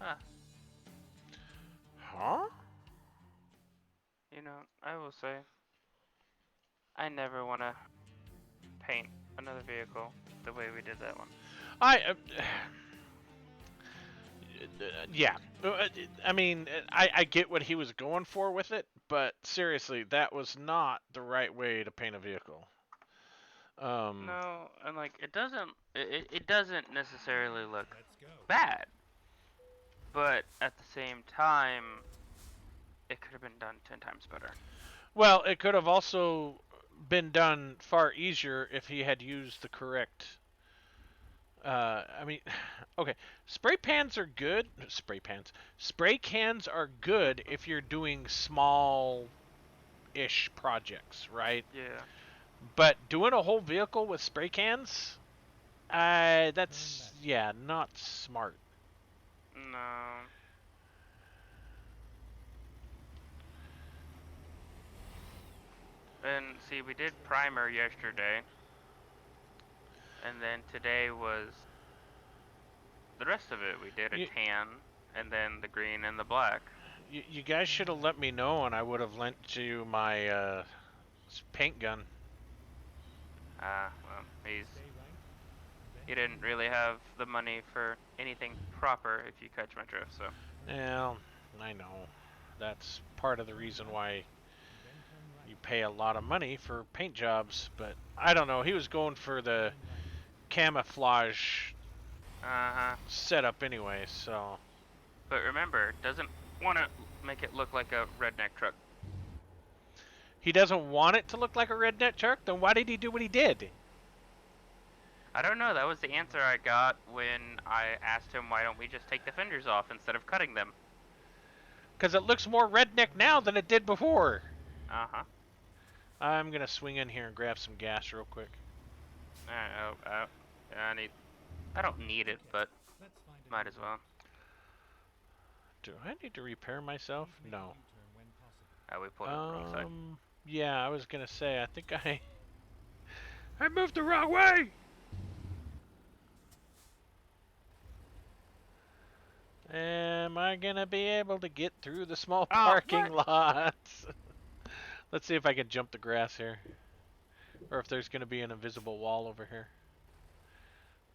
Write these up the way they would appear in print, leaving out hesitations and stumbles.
Huh. Huh? You know, I will say, I never want to paint another vehicle the way we did that one. I, yeah. I mean, I get what he was going for with it, but seriously, that was not the right way to paint a vehicle. Um, No, and like it doesn't necessarily look bad, but at the same time, it could have been done 10 times better. well, it could have also been done far easier if he had used the correct. I mean, okay, spray pans are good. Spray pans, spray cans are good if you're doing small-ish projects, right? Yeah. But doing a whole vehicle with spray cans, that's yeah, not smart. No. And see, we did primer yesterday, and then today was the rest of it. We did a You, tan, and then the green and the black. you guys should have let me know, and I would have lent you my paint gun. Well, he didn't really have the money for anything proper, if you catch my drift. So Well, I know. That's part of the reason why you pay a lot of money for paint jobs, but I don't know. He was going for the camouflage uh-huh. setup anyway, so But remember, doesn't want to make it look like a redneck truck. he doesn't want it to look like a redneck truck. Then why did he do what he did? I don't know. That was the answer I got when I asked him, why don't we just take the fenders off instead of cutting them? Because it looks more redneck now than it did before. Uh-huh. I'm gonna swing in here and grab some gas real quick. I don't know. I don't need it, but might as well. Do I need to repair myself? No. We pulled to the wrong side. Yeah, I was gonna say, I think I moved the wrong way! Am I gonna be able to get through the small Oh, parking what? lots? Let's see if I can jump the grass here. Or if there's gonna be an invisible wall over here.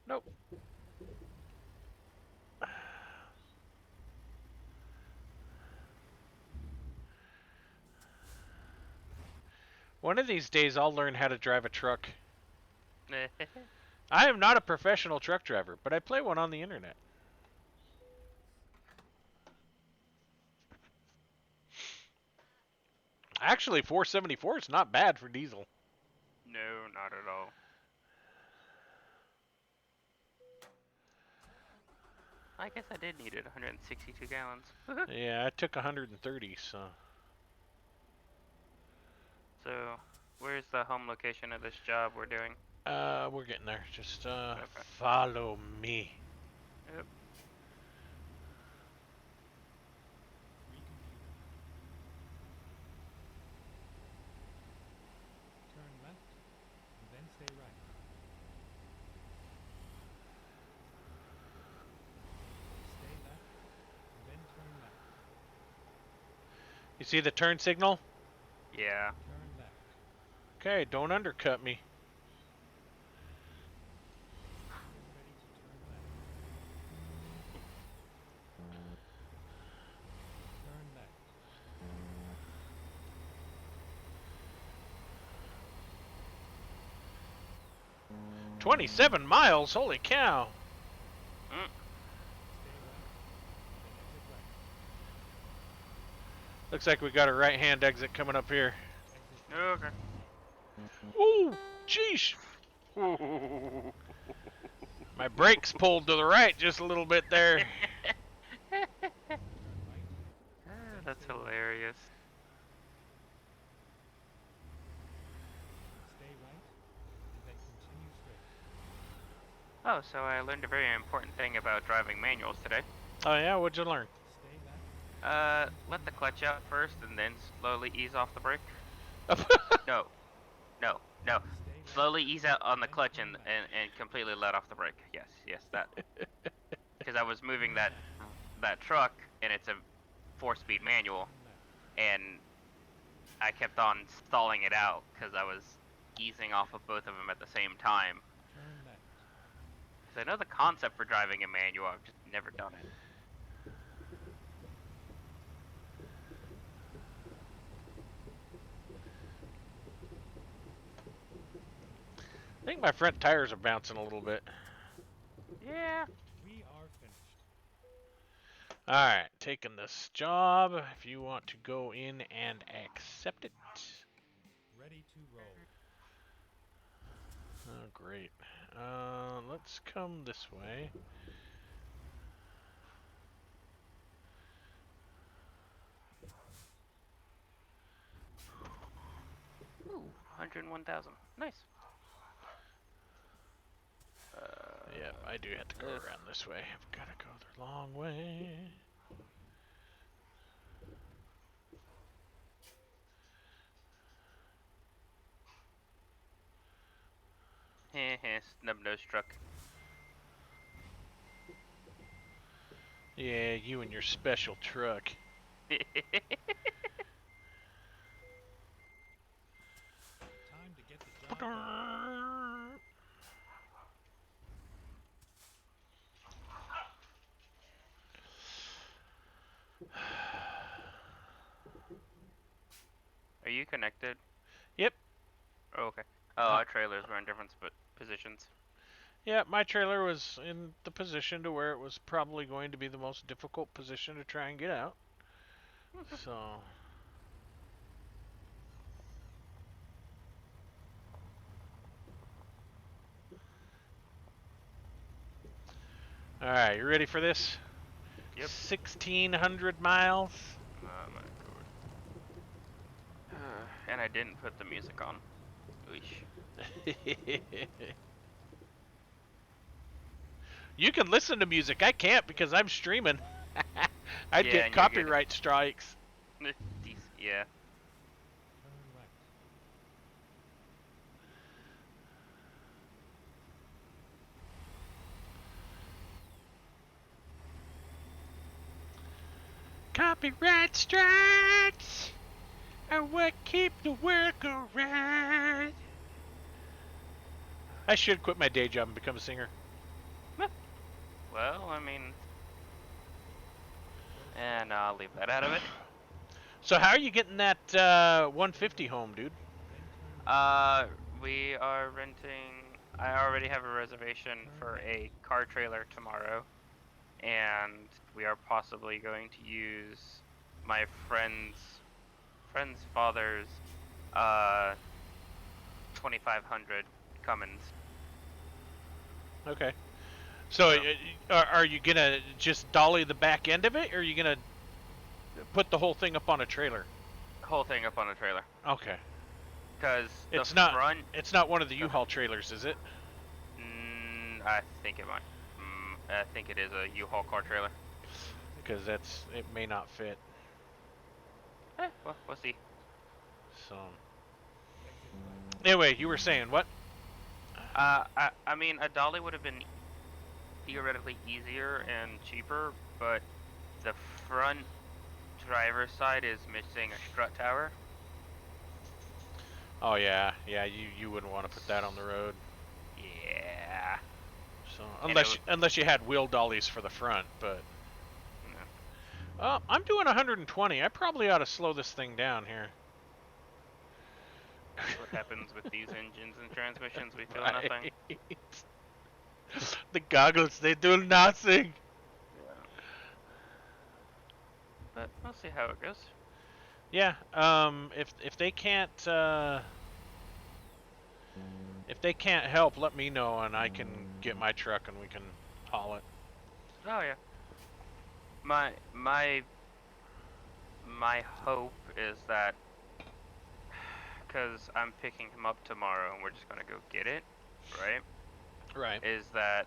Nope. One of these days I'll learn how to drive a truck. I am not a professional truck driver, but I play one on the internet. Actually, 474 is not bad for diesel. No, not at all. I guess I did need it. 162 gallons. Yeah, I took 130, so. So, where's the home location of this job we're doing? We're getting there. Just, Okay. follow me. Yep. You see the turn signal? Yeah. Okay, don't undercut me. Mm. 27 miles? Holy cow. Looks like we got a right-hand exit coming up here. Okay. Ooh, jeez. My brakes pulled to the right just a little bit there. That's hilarious. Oh, so I learned a very important thing about driving manuals today. Oh yeah, what'd you learn? Let the clutch out first and then slowly ease off the brake. No, no, no. Slowly ease out on the clutch and completely let off the brake. Yes, yes, that. Because I was moving that that truck, and it's a 4-speed manual, and I kept on stalling it out because I was easing off of both of them at the same time. So I know the concept for driving a manual, I've just never done it. I think my front tires are bouncing a little bit. Yeah. We are finished. Alright, taking this job. If you want to go in and accept it. Ready to roll. Oh, great. Let's come this way. Ooh, 101,000. Nice. Yep, I do have to go around this way. I've got to go the long way. Snub-nosed truck. Yeah, you and your special truck. Time to get the job done. Are you connected? Yep. Oh, okay. Oh, our trailers were in different positions. Yeah, my trailer was in the position to where it was probably going to be the most difficult position to try and get out. So... Alright, you ready for this? Yep. 1,600 miles. Oh my god. And I didn't put the music on. Oosh. You can listen to music. I can't because I'm streaming. I'd Yeah, get and you're copyright strikes. Yeah. Turn right. Copyright strikes are what keep the world around. I should quit my day job and become a singer. Well, I mean... And I'll leave that out of it. So how are you getting that 150 home, dude? We are renting... I already have a reservation for a car trailer tomorrow. And we are possibly going to use my friend's father's 2500 Cummins. Okay. So Yeah. are you gonna just dolly the back end of it, or are you gonna put the whole thing up on a trailer? Whole thing up on a trailer. Okay. Because the It's not. front... It's not one of the U-Haul trailers, is it? I think it might. I think it is a U-Haul car trailer. Because it may not fit. Well, we'll see. So. Anyway, you were saying what? I mean, a dolly would have been theoretically easier and cheaper, but the front driver's side is missing a strut tower. Oh yeah, you wouldn't want to put that on the road. Yeah. So And unless you had wheel dollies for the front, but. No. I'm doing 120. I probably ought to slow this thing down here. That's what happens with these engines and transmissions. We feel Right. nothing. The goggles, they do nothing. Yeah. But we'll see how it goes. Yeah. If they can't help, let me know and I can get my truck and we can haul it. Oh yeah. My hope is that, because I'm picking him up tomorrow and we're just gonna go get it, right? Right. Is that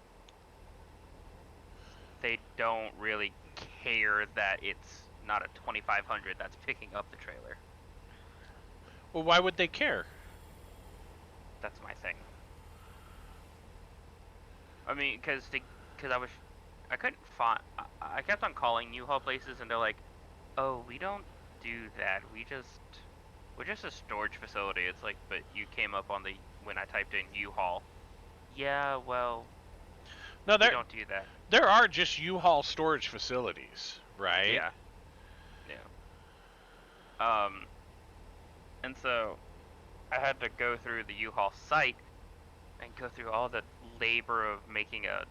they don't really care that it's not a 2500 that's picking up the trailer. Well, why would they care? That's my thing. I mean, because I couldn't find. I kept on calling U-Haul places, and they're like, "Oh, we don't do that. We're just a storage facility." It's like, but you came up on the when I typed in U-Haul. Yeah, well, No, we there don't do that. there are just U-Haul storage facilities, right? Yeah. Yeah. And so I had to go through the U-Haul site and go through all the labor of making a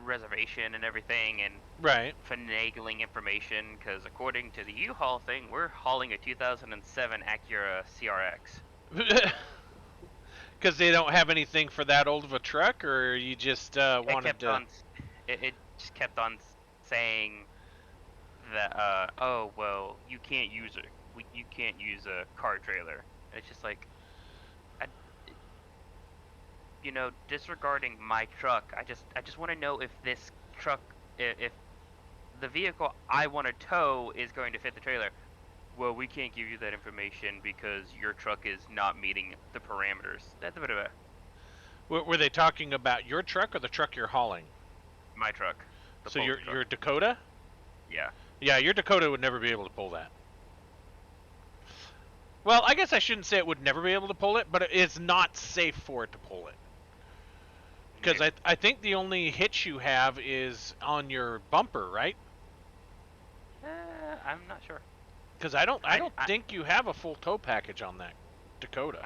reservation and everything, and Right. finagling information, because according to the U-Haul thing, we're hauling a 2007 Acura CRX. Because they don't have anything for that old of a truck, or you just It wanted kept to. on, it just kept on saying that, oh well, you can't use a car trailer. It's just like, I, disregarding my truck, I just want to know if this truck, if the vehicle I want to tow is going to fit the trailer. Well, we can't give you that information because your truck is not meeting the parameters. That's a bit of a Were they talking about your truck or the truck you're hauling? my truck. The So Polo your truck. Dakota? Yeah. Yeah, your Dakota would never be able to pull that. Well, I guess I shouldn't say it would never be able to pull it, but it's not safe for it to pull it. Because I think the only hitch you have is on your bumper, right? I'm not sure. Because I don't I- think you have a full tow package on that Dakota.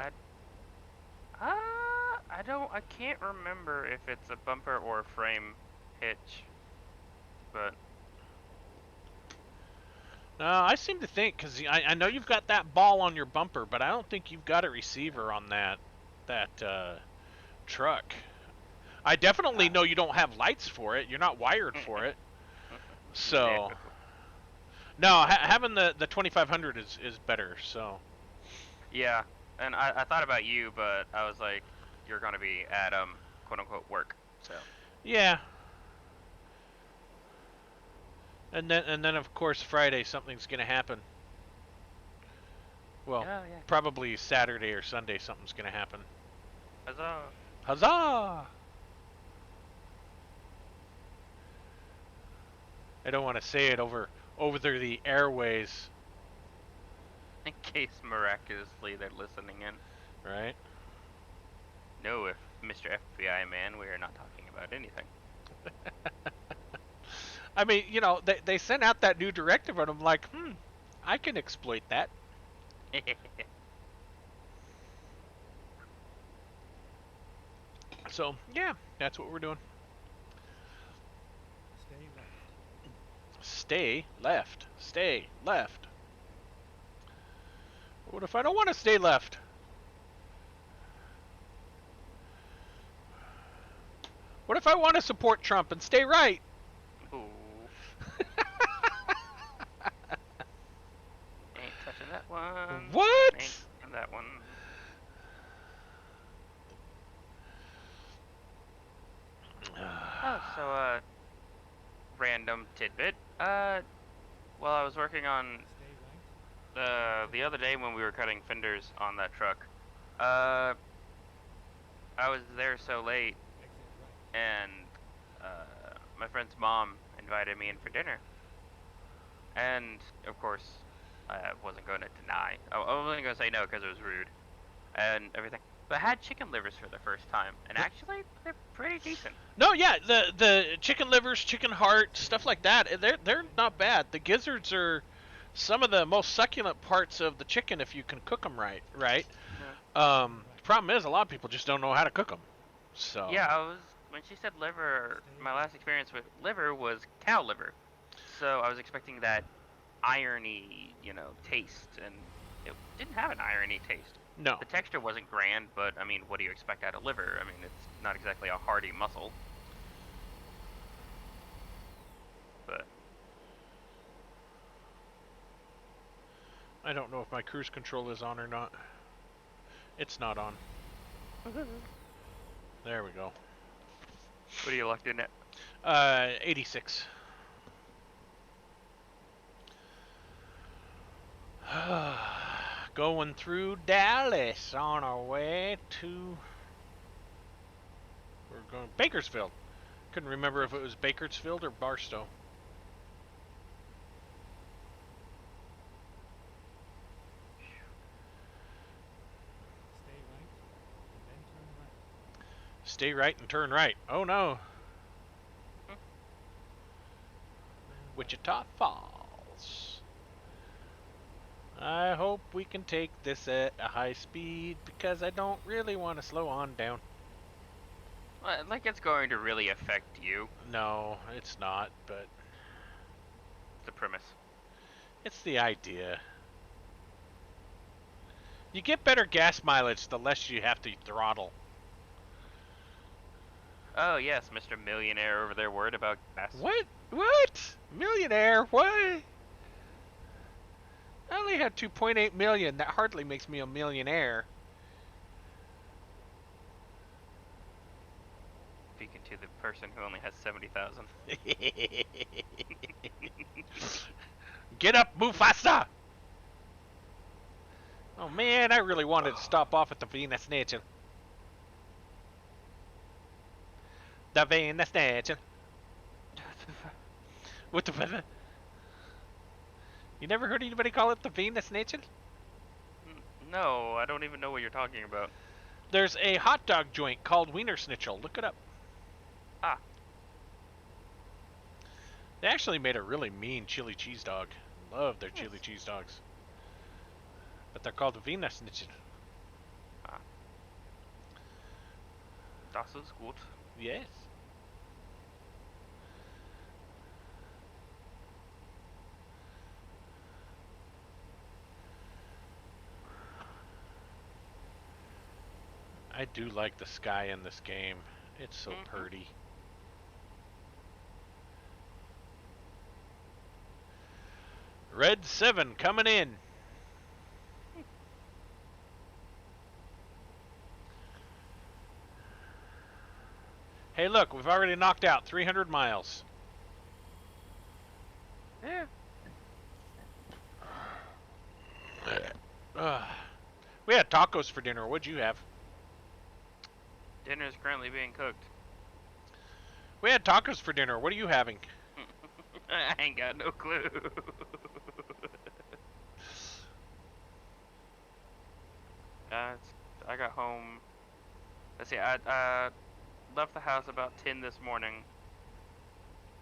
I can't remember if it's a bumper or a frame hitch, but I seem to think, because I know you've got that ball on your bumper, but I don't think you've got a receiver on that truck. I definitely know you don't have lights for it. You're not wired for it. So, no, having the 2500 is better. So, yeah. And I thought about you, but I was like, you're gonna be at quote unquote work, so. yeah. And then of course Friday something's gonna happen. Well, Oh, yeah. probably Saturday or Sunday something's gonna happen. Huzzah! Huzzah! I don't want to say it over the airways, In case miraculously they're listening in. right? No, if Mr. FBI man, we are not talking about anything. I mean, they sent out that new directive, and I'm like, I can exploit that. So, yeah, that's what we're doing. Stay left. Stay left. What if I don't want to stay left? What if I want to support Trump and stay right? Ooh. Ain't touching that one. What? Ain't touching that one. Oh, so, random tidbit. Well, I was working on Stay right. the other day when we were cutting fenders on that truck. I was there so late, Exit right. and my friend's mom invited me in for dinner. And of course, I wasn't going to deny. I wasn't going to say no because it was rude and everything. But I had chicken livers for the first time, and actually, they're pretty decent. No, yeah, the chicken livers, chicken heart, stuff like that. They're not bad. The gizzards are some of the most succulent parts of the chicken if you can cook them right. Right. The problem is a lot of people just don't know how to cook them. So Yeah, when she said liver, my last experience with liver was cow liver. So I was expecting that irony, taste, and it didn't have an irony taste. no. The texture wasn't grand, but I mean, what do you expect out of liver? I mean, it's not exactly a hearty muscle. But I don't know if my cruise control is on or not. It's not on. There we go. what are you locked in at? 86. Going through Dallas on our way to. We're going Bakersfield. Couldn't remember if it was Bakersfield or Barstow. Stay right and then turn right. Stay right and turn right. Oh no. Hmm. Wichita Falls. I hope we can take this at a high speed because I don't really want to slow on down. Like it's going to really affect you. No, it's not, but The premise. it's the idea. You get better gas mileage the less you have to throttle. Oh yes, Mr. Millionaire over there worried about gas. What? What? Millionaire? What? I only have 2.8 million. That hardly makes me a millionaire. Speaking to the person who only has 70,000. Get up, Mufasa! Oh man, I really wanted to stop off at the Venus Nature. The Venus Nature. What the fuck? You never heard anybody call it the Venus Nature? No, I don't even know what you're talking about. There's a hot dog joint called Wiener Schnitzel. Look it up. Ah. They actually made a really mean chili cheese dog. Love their chili Nice. cheese dogs. But they're called the Wiener Schnitzel. Das ist gut. Yes. I do like the sky in this game. It's so Mhm. pretty. Red 7 coming in. Hey, look, we've already knocked out 300 miles. Yeah. We had tacos for dinner. What'd you have? Dinner is currently being cooked. We had tacos for dinner. What are you having? I ain't got no clue. I got home. Let's see. I left the house about 10 this morning.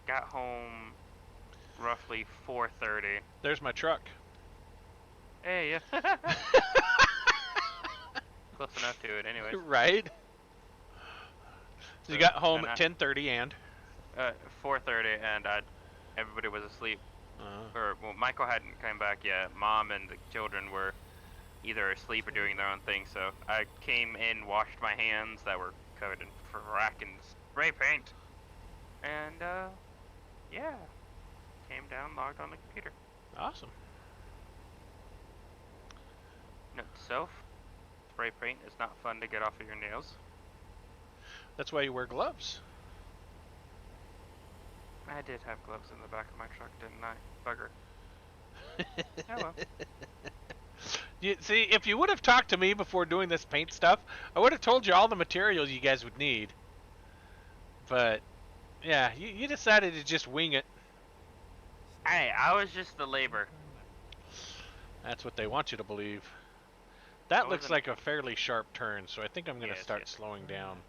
Got home roughly 4:30. There's my truck. Hey, yeah. Close enough to it, anyways. Right? So you So, got home and at 10:30 and 4:30, and everybody was asleep. uh, Or well, Michael hadn't come back yet. Mom and the children were either asleep or doing their own thing. So I came in, washed my hands that were covered in frackin' spray paint, and yeah, came down, logged on the computer. awesome. Note to self: spray paint is not fun to get off of your nails. That's why you wear gloves. I did have gloves in the back of my truck, didn't I? Bugger. Oh well. You see, if you would have talked to me before doing this paint stuff, I would have told you all the materials you guys would need. But yeah, you decided to just wing it. Hey, I was just the labor. That's what they want you to believe. That I looks wasn't- like a fairly sharp turn, so I think I'm gonna Yes, start yes. slowing down.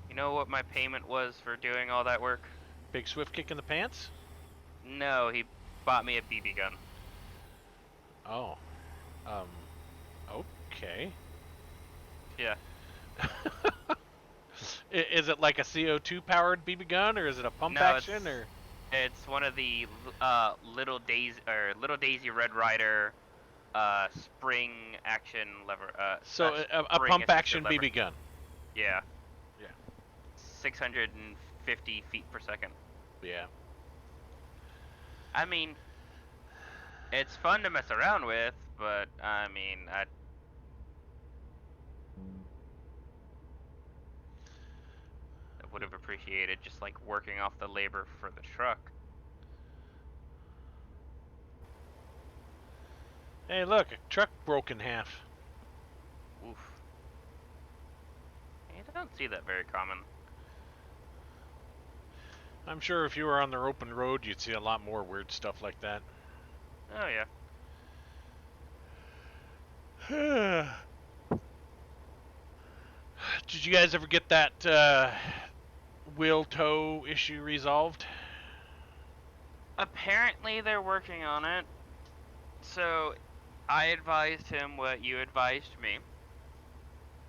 You know what my payment was for doing all that work? Big swift kick in the pants? No, he bought me a BB gun. Oh. Okay. Yeah. Is it like a CO2 powered BB gun, or is it a pump No, action, it's- or? It's one of the Little Daisy Red Rider spring action lever. So a spring pump assisted action lever. BB gun. Yeah. Yeah. 650 feet per second. Yeah. I mean, it's fun to mess around with, but I mean, I would have appreciated just like working off the labor for the truck. Hey, look, a truck broke in half. Oof. You don't see that very common. I'm sure if you were on the open road, you'd see a lot more weird stuff like that. Oh yeah. Did you guys ever get that wheel toe issue resolved? Apparently they're working on it. So I advised him what you advised me.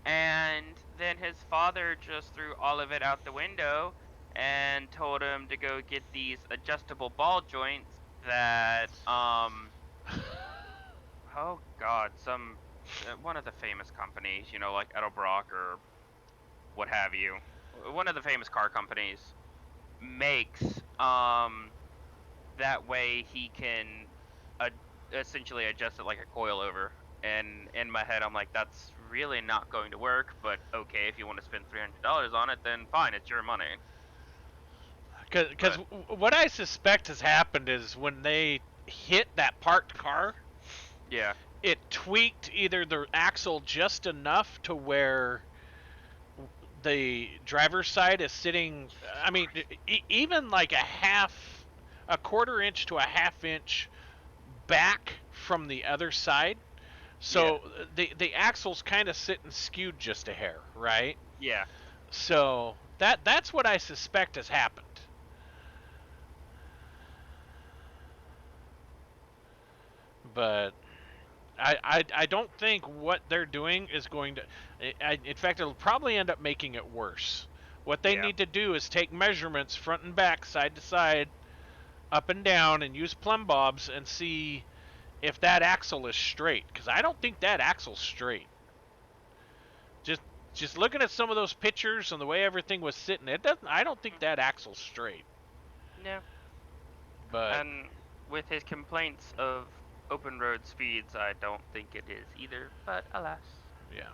And then his father just threw all of it out the window and told him to go get these adjustable ball joints that oh god, some one of the famous companies, you know, like Edelbrock or what have you. One of the famous car companies makes that way he can uh, essentially adjust it like a coilover. And in my head, I'm like, that's really not going to work. But okay, if you want to spend $300 on it, then fine, it's your money. Because what I suspect has happened is when they hit that parked car, Yeah, it tweaked either the axle just enough to where the driver's side is sitting. I mean, even like a quarter inch to a half inch back from the other side. So the axle's kind of sitting skewed just a hair, right? yeah. So that's what I suspect has happened. But I don't think what they're doing is going to. In fact, it'll probably end up making it worse. What they Yeah. need to do is take measurements front and back, side to side, up and down, and use plumb bobs and see if that axle is straight. Because I don't think that axle's straight. Just looking at some of those pictures and the way everything was sitting, it doesn't. I don't think that axle's straight. No. But And with his complaints of open road speeds, I don't think it is either. But alas. yeah.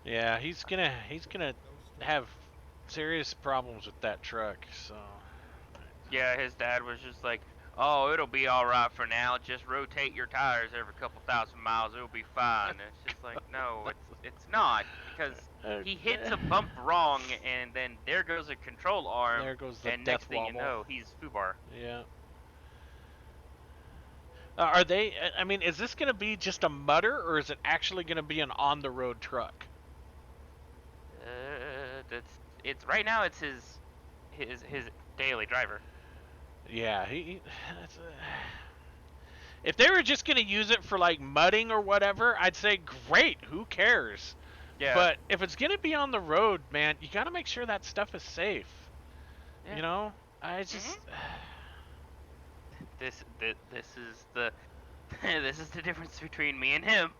Yeah, he's gonna have serious problems with that truck. So Yeah, his dad was just like, "Oh, it'll be all right for now. Just rotate your tires every couple thousand miles. It'll be fine." And it's just like, no, it's not, because he hits a bump wrong, and then there goes a control arm, there goes the and death next thing you wobble. know, he's foobar. Yeah. Are they? I mean, is this gonna be just a mutter, or is it actually gonna be an on-the-road truck? It's right now. It's his daily driver. Yeah, that's if they were just gonna use it for like mudding or whatever, I'd say great. Who cares? Yeah. But if it's gonna be on the road, man, you gotta make sure that stuff is safe. Yeah. You know, I just. This is the this is the difference between me and him.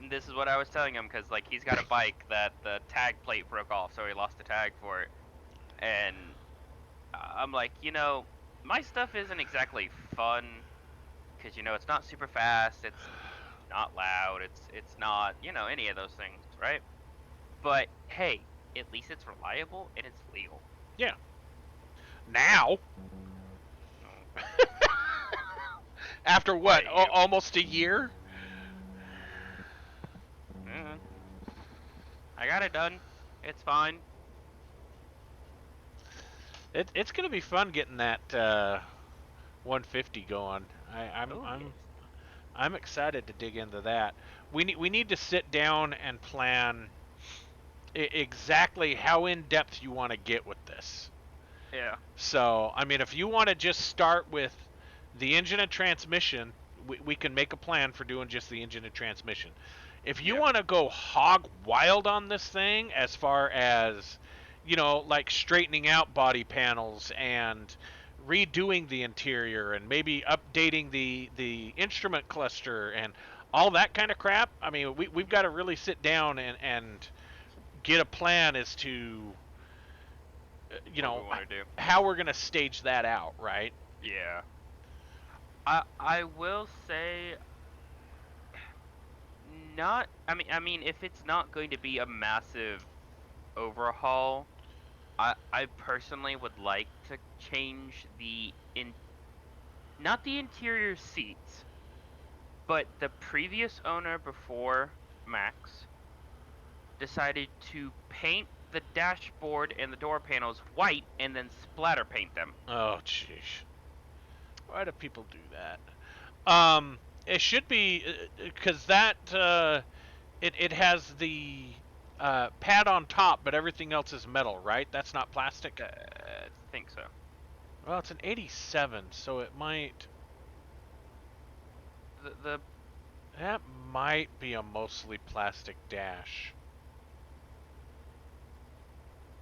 And this is what I was telling him, because like he's got a bike that the tag plate broke off, so he lost the tag for it. And I'm like, my stuff isn't exactly fun, because it's not super fast, it's not loud, it's not any of those things, right? But hey, at least it's reliable and it's legal. Yeah. Now. After what? Almost a year? I got it done. It's fine. It's gonna be fun getting that 150 going. I'm excited to dig into that. We need to sit down and plan exactly how in depth you want to get with this. Yeah. So I mean, if you want to just start with the engine and transmission, we can make a plan for doing just the engine and transmission. If you want to go hog wild on this thing, as far as, like straightening out body panels and redoing the interior and maybe updating the instrument cluster and all that kind of crap, I mean, we've got to really sit down and get a plan as to, how we're going to stage that out, right? Yeah. I will say, I mean, if it's not going to be a massive overhaul, I personally would like to change not the interior seats, But the previous owner before Max decided to paint the dashboard and the door panels white and then splatter paint them. Oh, jeez. Why do people do that? It should be because it has the pad on top, but everything else is metal, right? That's not plastic. I think so. Well, it's an 87, so it might. The That might be a mostly plastic dash.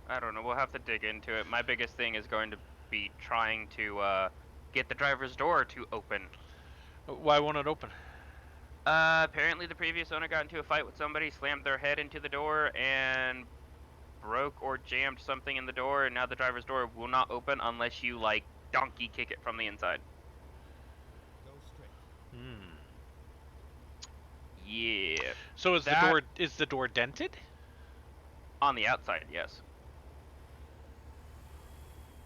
I don't know. We'll have to dig into it. My biggest thing is going to be trying to get the driver's door to open. Why won't it open? Apparently the previous owner got into a fight with somebody, slammed their head into the door, and broke or jammed something in the door, and now the driver's door will not open unless you, like, donkey kick it from the inside. Go straight. Hmm. Yeah. So is That- the door dented? On the outside, yes.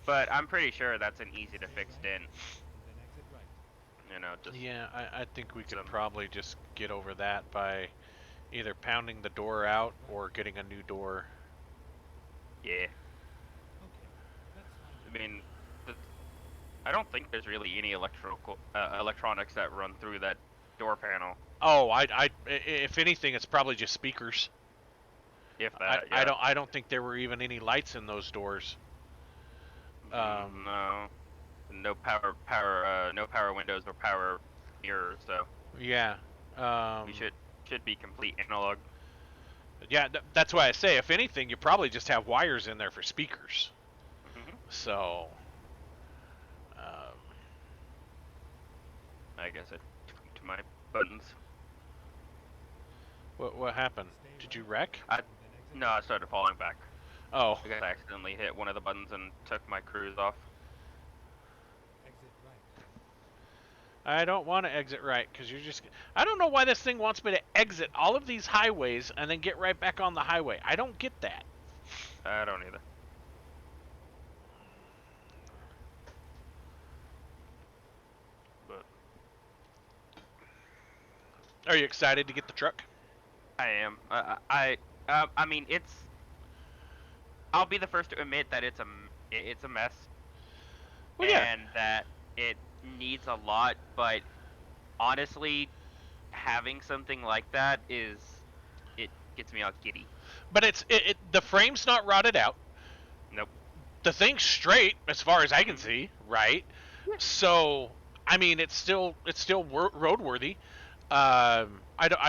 But I'm pretty sure that's an easy to fix in. And then exit right. You know, just Yeah, I think we could some- probably just get over that by either pounding the door out or getting a new door. yeah. Okay. That's fine. I mean, I don't think there's really any electronics that run through that door panel. Oh, if anything, it's probably just speakers. If that, I don't think there were even any lights in those doors. No, no power windows or power mirrors. So Yeah. we should be complete analog. Yeah, that's why I say, if anything, you probably just have wires in there for speakers. Mhm. So, I guess I tweaked my buttons. what happened? Did you wreck? I- And then exit No, I started falling back. Oh, I guess I accidentally hit one of the buttons and took my cruise off. exit right. I don't want to exit right because you're just. I don't know why this thing wants me to exit all of these highways and then get right back on the highway. I don't get that. I don't either. But Are you excited to get the truck? I am. I mean, it's. I'll be the first to admit that it's a mess, Well, yeah. and that it needs a lot. But honestly, having something like that it gets me all giddy. But the frame's not rotted out. Nope. The thing's straight as far as I can Mhm. see, right? So, I mean, it's still roadworthy. I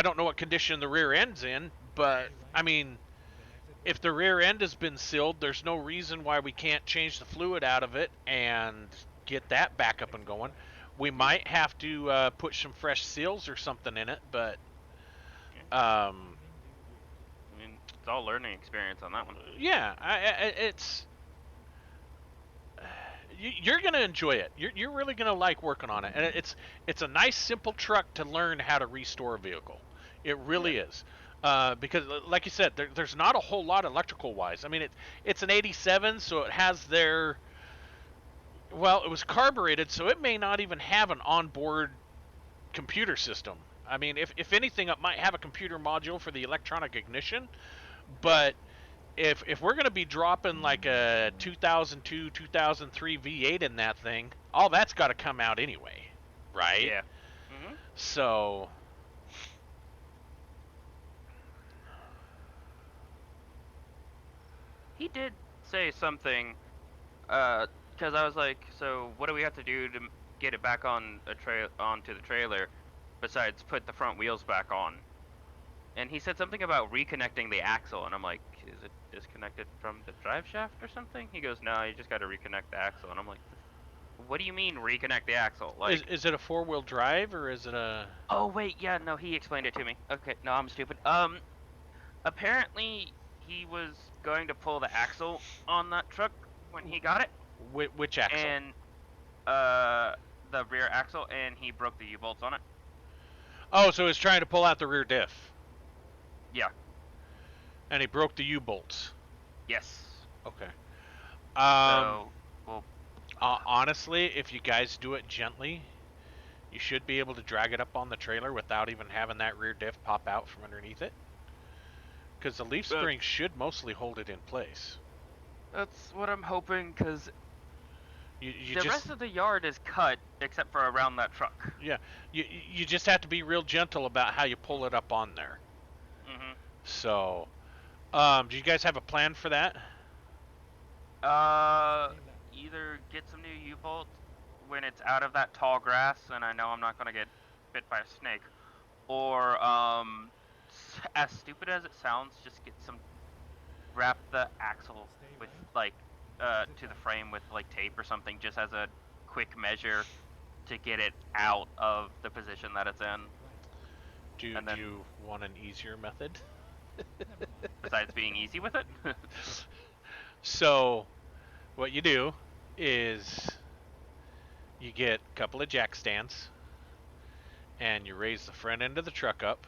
don't know what condition the rear end's in, but I mean, And then exit if the rear end has been sealed, there's no reason why we can't change the fluid out of it and get that back up and going. We might have to put some fresh seals or something in it, but I mean, it's all learning experience on that one. yeah, it's you're gonna enjoy it. You're really gonna like working on it, and it's a nice simple truck to learn how to restore a vehicle. It really is. Because, like you said, there's not a whole lot electrical wise. I mean, it's an 87, so it has their. Well, it was carbureted, so it may not even have an onboard computer system. I mean, if anything, it might have a computer module for the electronic ignition, but if we're gonna be dropping like a 2002, 2003 V8 in that thing, all that's got to come out anyway, right? Yeah. Hmm. So. He did say something, because I was like, so what do we have to do to get it back on onto the trailer, besides put the front wheels back on? And he said something about reconnecting the axle, and I'm like, is it disconnected from the drive shaft or something? He goes, no, you just got to reconnect the axle, and I'm like, what do you mean reconnect the axle? Like, Is it a four-wheel drive or is it a? oh wait, yeah, no, he explained it to me. Okay, no, I'm stupid. Apparently he was going to pull the axle on that truck when he got it, Which axle? and the rear axle, and he broke the U-bolts on it. Oh, so he's trying to pull out the rear diff, Yeah. and he broke the U-bolts. Yes. Okay. So, well, Honestly, if you guys do it gently, you should be able to drag it up on the trailer without even having that rear diff pop out from underneath it. Because the leaf spring should mostly hold it in place. That's what I'm hoping, because You the just rest of the yard is cut except for around that truck. yeah, you just have to be real gentle about how you pull it up on there. Mm-hmm. So, do you guys have a plan for that? Either get some new U-bolts when it's out of that tall grass, and I know I'm not gonna get bit by a snake, or as stupid as it sounds, just get some, wrap the axle with like to the frame with like tape or something, just as a quick measure to get it out of the position that it's in. Do And then- you want an easier method? Besides being easy with it. So, what you do is you get a couple of jack stands and you raise the front end of the truck up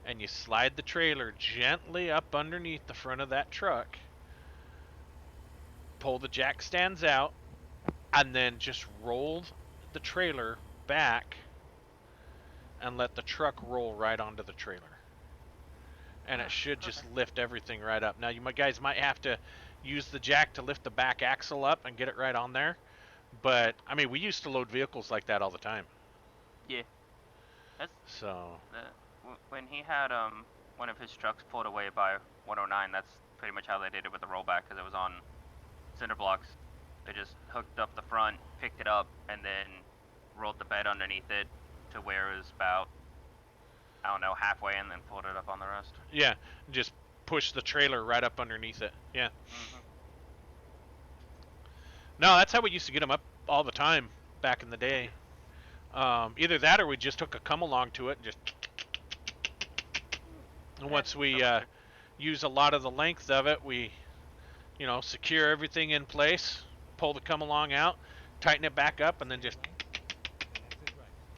and you slide the trailer gently up underneath the front of that truck, pull the jack stands out, and then just roll the trailer back and let the truck roll right onto the trailer. And it should just lift everything right up. Now, you guys might have to use the jack to lift the back axle up and get it right on there. But, I mean, we used to load vehicles like that all the time. Yeah. That's So, when he had one of his trucks pulled away by 109. That's pretty much how they did it with the rollback, because it was on cinder blocks. They just hooked up the front, picked it up, and then rolled the bed underneath it to where it was about, I don't know, halfway, and then pulled it up on the rest. yeah, just push the trailer right up underneath it. Yeah. Mm-hmm. No, that's how we used to get them up all the time back in the day. Either that or we just took a come along to it and just. And once we use a lot of the length of it, we, secure everything in place, pull the come along out, tighten it back up, and then just.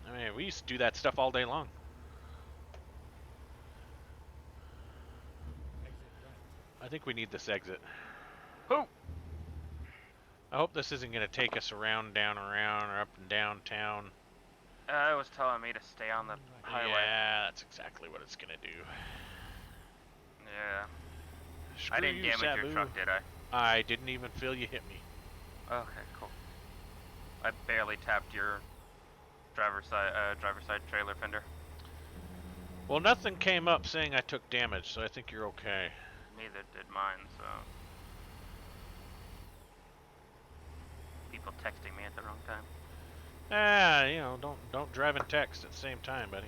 I mean, we used to do that stuff all day long. I think we need this exit. Who? I hope this isn't going to take us around, down, around, or up and down town. It was telling me to stay on the highway. Yeah, that's exactly what it's going to do. Yeah. Screw I didn't you, damage Sabu. your truck, did I? I didn't even feel you hit me. Okay, cool. I barely tapped your driver's side trailer fender. Well, nothing came up saying I took damage, so I think you're okay. Neither did mine, so. People texting me at the wrong time. Don't drive and text at the same time, buddy.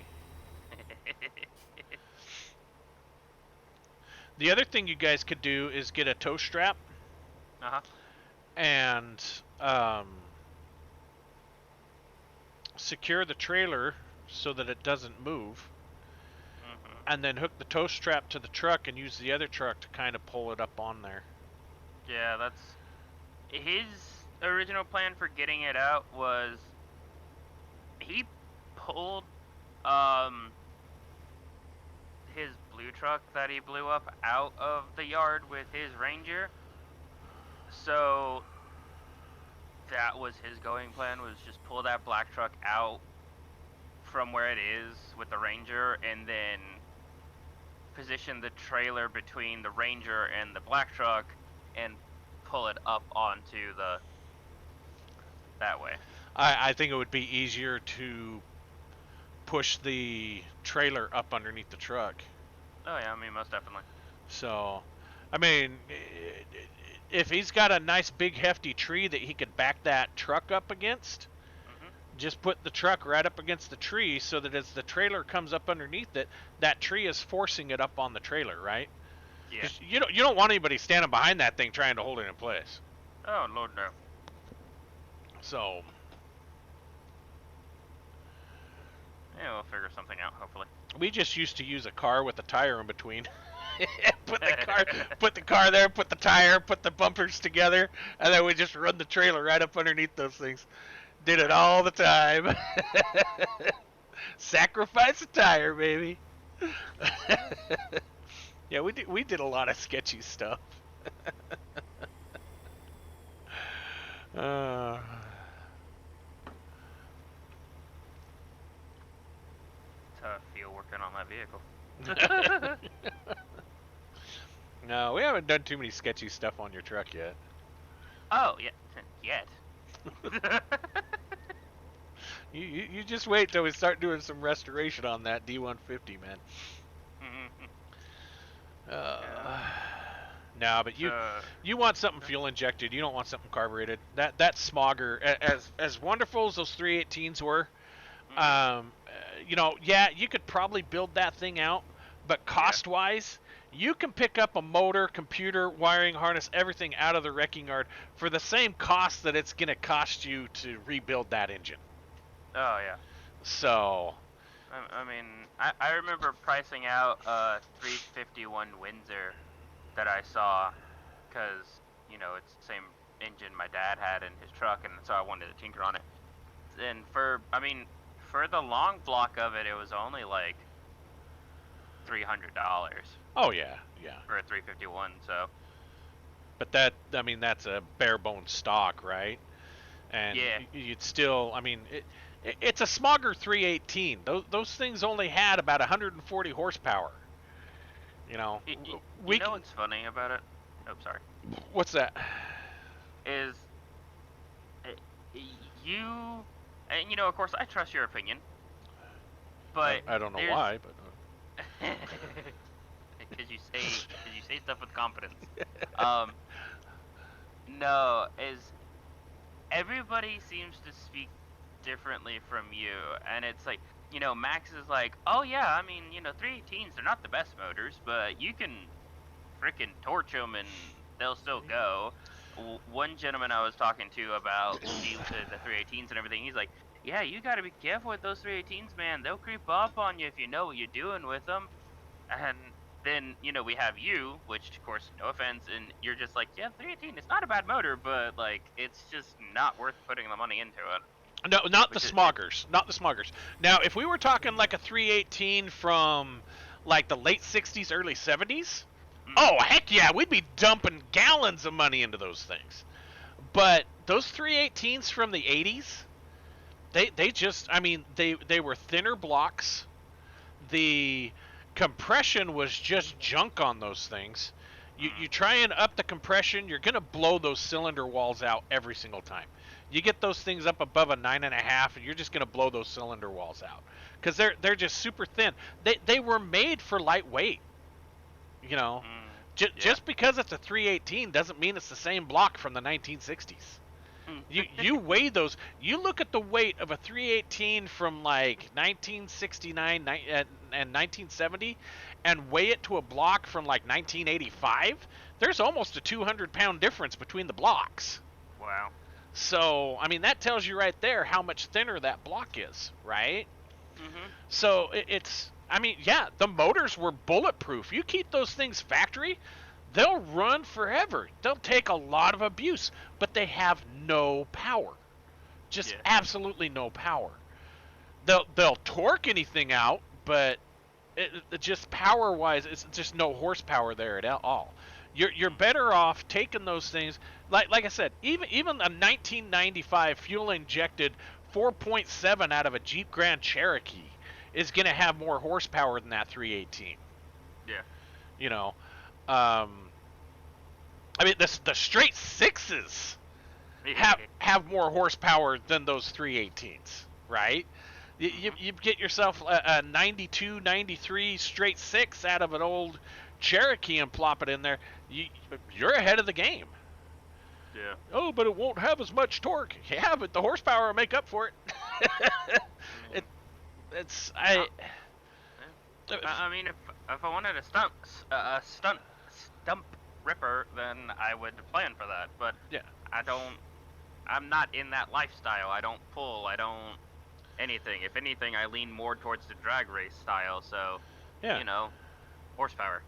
The other thing you guys could do is get a tow strap Uh-huh. and secure the trailer so that it doesn't move, Mm-hmm. and then hook the tow strap to the truck and use the other truck to kind of pull it up on there. Yeah, that's... His original plan for getting it out was... He pulled, his blue truck that he blew up out of the yard with his Ranger. So... That was his going plan, was just pull that black truck out from where it is with the Ranger, and then position the trailer between the Ranger and the black truck and pull it up onto the that way. I think it would be easier to push the trailer up underneath the truck. Oh yeah, I mean, most definitely. So, I mean, if he's got a nice big hefty tree that he could back that truck up against, Mhm. just put the truck right up against the tree so that as the trailer comes up underneath it, that tree is forcing it up on the trailer, right? Yeah. 'Cause you don't want anybody standing behind that thing trying to hold it in place. Oh Lord, no. So, Yeah, we'll figure something out, hopefully. we just used to use a car with a tire in between. put the car there, put the tire, put the bumpers together, and then we just run the trailer right up underneath those things. Did it all the time. Sacrifice a tire, baby. Yeah, we did a lot of sketchy stuff. working on that vehicle. No, we haven't done too many sketchy stuff on your truck yet. Oh, yeah, yet. You just wait till we start doing some restoration on that D150, man. No, but you want something fuel injected. You don't want something carbureted. That smogger, as wonderful as those 318s were, you know, yeah, you could probably build that thing out, but cost-wise, you can pick up a motor, computer, wiring harness, everything out of the wrecking yard for the same cost that it's going to cost you to rebuild that engine. Oh, yeah. So, I mean, I remember pricing out a 351 Windsor that I saw, because, you know, it's the same engine my dad had in his truck, and so I wanted to tinker on it. And for the long block of it, it was only like $300 oh yeah, for a 351, so. but that's a bare bones stock, right? And Yeah. you'd still, it's a Smogger 318. Those things only had about 140 horsepower. You know, You know what's funny about it? Oh, sorry. What's that? Is you, and you know, of course, I trust your opinion, but I don't know there's- why, but because you say stuff with confidence. No, is everybody seems to speak differently from you, and it's like, you know, Max is like, oh yeah, I mean, you know, 318s, they're not the best motors, but you can freaking torch them and they'll still go. One gentleman I was talking to about the 318s and everything, he's like, yeah, you gotta be careful with those 318s, man. They'll creep up on you if you know what you're doing with them. And then, you know, we have you, which, of course, no offense, and you're just like, yeah, 318, it's not a bad motor, but, like, it's just not worth putting the money into it. no, not the Smoggers. Not the Smoggers. Now, if we were talking like a 318 from like the late 60s, early 70s, oh, heck yeah, we'd be dumping gallons of money into those things. But those 318s from the 80s, they just, they were thinner blocks. The compression was just junk on those things. You try and up the compression, you're going to blow those cylinder walls out every single time. You get those things up above a 9.5, and you're just going to blow those cylinder walls out. Because they're just super thin. They were made for lightweight. You know, just because it's a 318 doesn't mean it's the same block from the 1960s. You weigh those. You look at the weight of a 318 from like 1969 and 1970, and weigh it to a block from like 1985. There's almost a 200-pound difference between the blocks. Wow. So, that tells you right there how much thinner that block is, right? So it's, the motors were bulletproof. You keep those things factory, they'll run forever. They'll take a lot of abuse, but they have no power. Just absolutely no power. They'll torque anything out, but it just power-wise, it's just no horsepower there at all. You're better off taking those things, like I said, even a 1995 fuel-injected 4.7 out of a Jeep Grand Cherokee is going to have more horsepower than that 318. Yeah. You know, the straight sixes have more horsepower than those 318s, right? You get yourself a 92, 93 straight six out of an old Cherokee and plop it in there, you're ahead of the game. Yeah. Oh, but it won't have as much torque. Yeah, but the horsepower will make up for it. If I wanted a stump ripper, then I would plan for that. But yeah, I'm not in that lifestyle. I don't pull. I don't anything. If anything, I lean more towards the drag race style. So, yeah, you know, horsepower.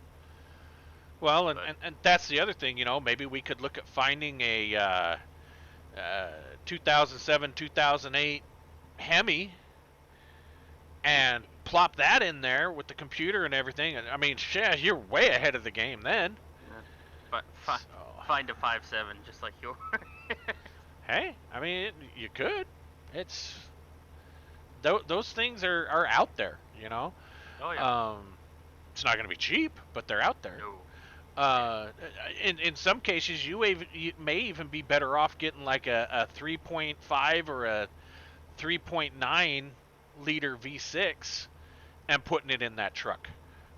Well, and that's the other thing, maybe we could look at finding a 2007, 2008 Hemi and plop that in there with the computer and everything. And you're way ahead of the game then. But find a 5.7 just like yours. Hey, you could. It's those things are out there, Oh yeah. It's not going to be cheap, but they're out there. No. In some cases, you may even be better off getting like a 3.5 or a 3.9 liter V6 and putting it in that truck.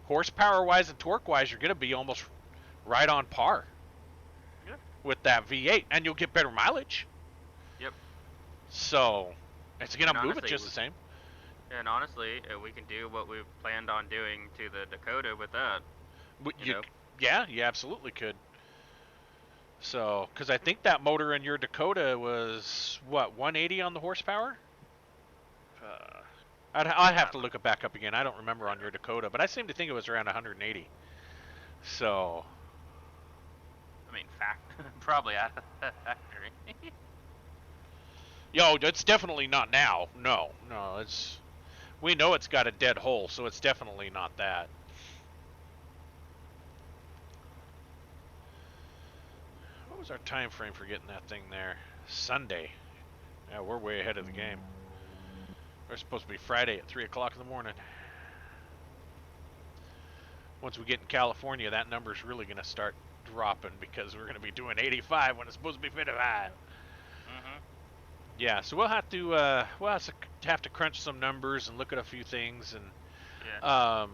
Horsepower wise and torque wise, you're going to be almost right on par Yeah. with that V8, and you'll get better mileage. Yep. So it's going to And move it honestly, just the same. And honestly, we can do what we've planned on doing to the Dakota with that. You know. Yeah, you absolutely could. So, because I think that motor in your Dakota was what 180 on the horsepower. I'd have to look it back up again. I don't remember on your Dakota, but I seem to think it was around 180. So, I mean, probably out of the factory. yo, it's definitely not now. No, we know it's got a dead hole, so it's definitely not that. What was our time frame for getting that thing there? Sunday. Yeah, we're way ahead of the game. We're supposed to be Friday at 3 o'clock in the morning. Once we get in California, that number's really going to start dropping because we're going to be doing 85 when it's supposed to be 55. Mhm. Yeah, so we'll have to have to crunch some numbers and look at a few things and Yeah.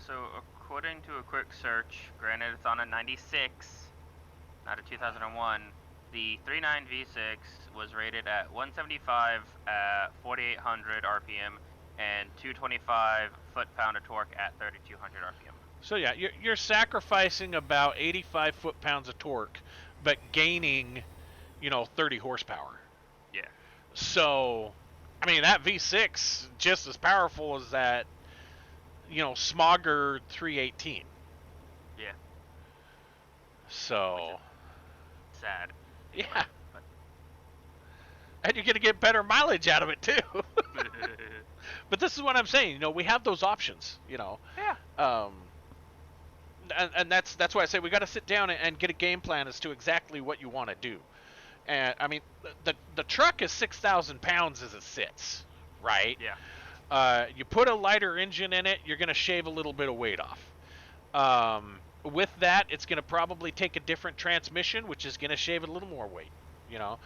So according to a quick search, granted it's on a 96, not a 2001, the 39 V6 was rated at 175 at 4,800 RPM and 225 foot-pound of torque at 3,200 RPM. So yeah, you're sacrificing about 85 foot-pounds of torque, but gaining, 30 horsepower. Yeah. So, I mean, that V6 just as powerful as that, Smogger 318. Yeah. So, Sad. yeah. And you're going to get better mileage out of it, too. But this is what I'm saying. We have those options, Yeah. And that's why I say we got to sit down and get a game plan as to exactly what you want to do. And, I mean, the truck is 6,000 pounds as it sits, right? Yeah. You put a lighter engine in it, you're going to shave a little bit of weight off. With that, it's going to probably take a different transmission, which is going to shave a little more weight, Yeah.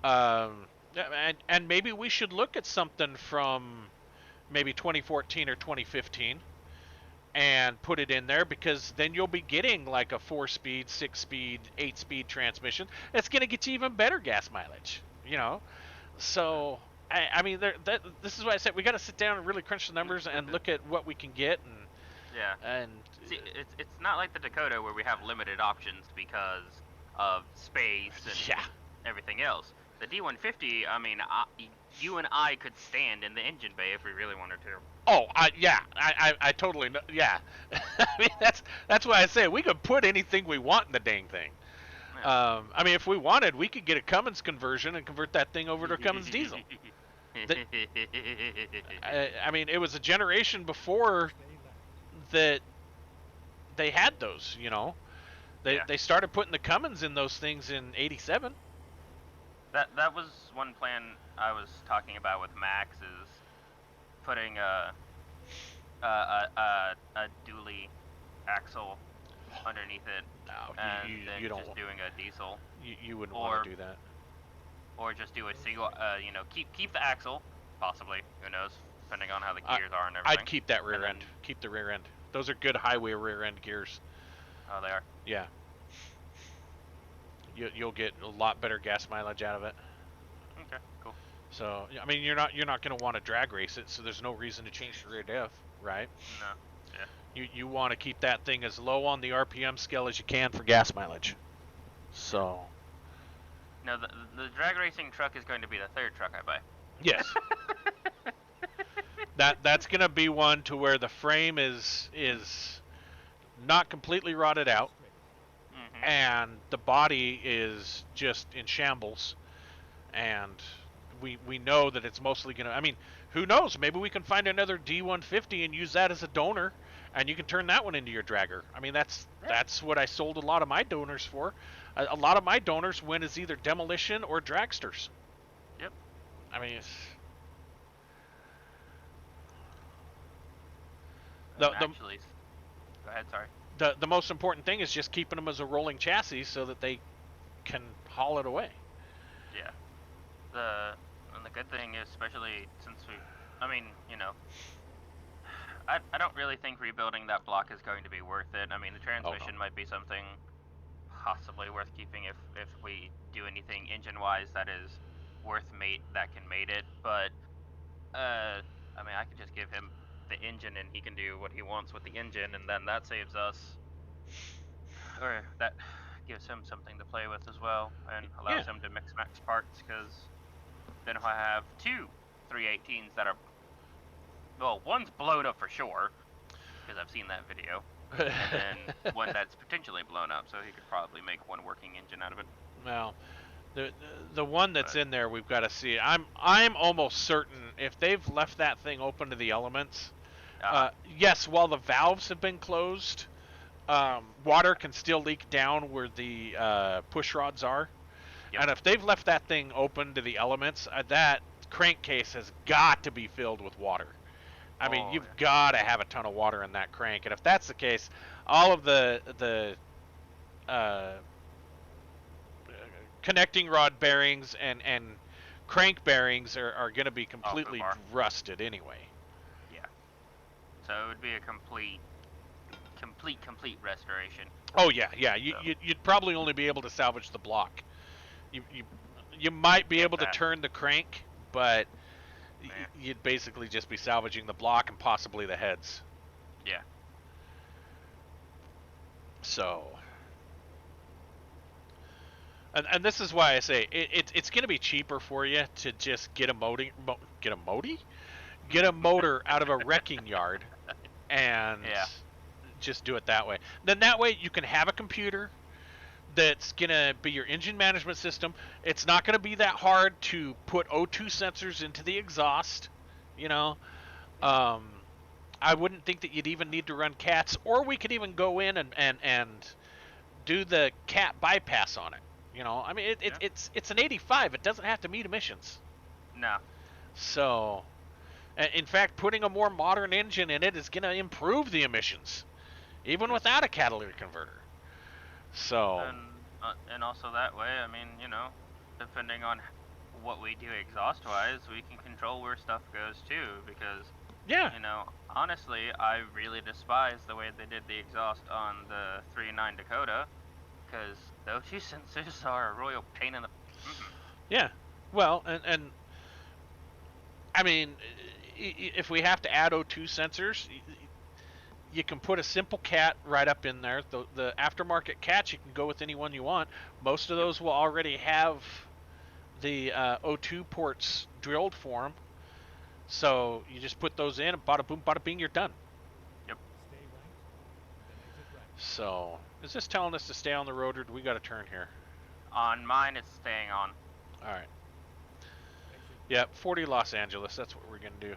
And maybe we should look at something from maybe 2014 or 2015 and put it in there, because then you'll be getting like a 4-speed, 6-speed, 8-speed transmission. It's going to get you even better gas mileage, So, I mean, this is why I said we got to sit down and really crunch the numbers and look at what we can get. And See, it's not like the Dakota where we have limited options because of space and everything else. The D150, I mean, you and I could stand in the engine bay if we really wanted to. Oh, I totally know. Yeah, I mean that's why I say we could put anything we want in the dang thing. Yeah. I mean, if we wanted, we could get a Cummins conversion and convert that thing over to a Cummins diesel. I mean, it was a generation before that they had those. They started putting the Cummins in those things in '87. That was one plan I was talking about with Max, is putting a dually axle underneath it, No, and you then don't. just doing a diesel, You wouldn't want to do that. or just do a single. Keep the axle, possibly. Who knows? Depending on how the gears are and everything. I'd keep that rear And end. then- Keep the rear end. Those are good highway rear end gears. Oh, they are. Yeah. You'll get a lot better gas mileage out of it. Okay, cool. So I mean, you're not going to want to drag race it, so there's no reason to change the rear diff, right? No. Yeah. You want to keep that thing as low on the RPM scale as you can for gas mileage. So No, the drag racing truck is going to be the third truck I buy. yes, that's going to be one to where the frame is not completely rotted out, Mm-hmm. and the body is just in shambles, and we know that it's mostly gonna. I mean, who knows? Maybe we can find another D150 and use that as a donor, and you can turn that one into your dragger. I mean, that's what I sold a lot of my donors for. A lot of my donors went as either demolition or dragsters. Yep. I mean, The, the Actually, go ahead. Sorry. the most important thing is just keeping them as a rolling chassis so that they can haul it away. Yeah. And the good thing is, especially since I mean, I don't really think rebuilding that block is going to be worth it. I mean, the transmission might be something possibly worth keeping if we do anything engine-wise that is that can mate it. But I mean, I could just give him the engine and he can do what he wants with the engine, and then that saves us, or that gives him something to play with as well, and allows him to mix max parts. Because then if I have two 318s that are, well, one's blown up for sure, because I've seen that video, and then one that's potentially blown up, so he could probably make one working engine out of it. Well, the one that's in there, we've got to see. I'm almost certain if they've left that thing open to the elements. Yes, while the valves have been closed, water can still leak down where the push rods are. Yep. And if they've left that thing open to the elements, that crankcase has got to be filled with water. I mean, you've got to have a ton of water in that crank, and if that's the case, all of the connecting rod bearings and crank bearings are going to be completely rusted anyway. Yeah. So it would be a complete restoration. Oh yeah. You'd probably only be able to salvage the block. You might be able to turn the crank, but you'd basically just be salvaging the block and possibly the heads. Yeah. So, and this is why I say it's going to be cheaper for you to just get a motor out of a wrecking yard and just do it that way. Then that way you can have a computer that's going to be your engine management system. It's not going to be that hard to put O2 sensors into the exhaust, I wouldn't think that you'd even need to run CATs, or we could even go in and do the CAT bypass on it. I mean, it's an 85. It doesn't have to meet emissions. No. So, in fact, putting a more modern engine in it is going to improve the emissions, even without a catalytic converter. So. And also that way, I mean, depending on what we do exhaust-wise, we can control where stuff goes too. Because, honestly, I really despise the way they did the exhaust on the 3.9 Dakota, because those two sensors are a royal pain in the. Yeah, well, and I mean, if we have to add O2 sensors, you can put a simple CAT right up in there. The aftermarket CATs, you can go with any one you want. Most of those will already have the O2 ports drilled for them. So you just put those in, and bada boom, bada bing, you're done. Yep. So, is this telling us to stay on the road, or do we got to turn here? On mine, it's staying on. All right. Yep, 40 Los Angeles. That's what we're going to do.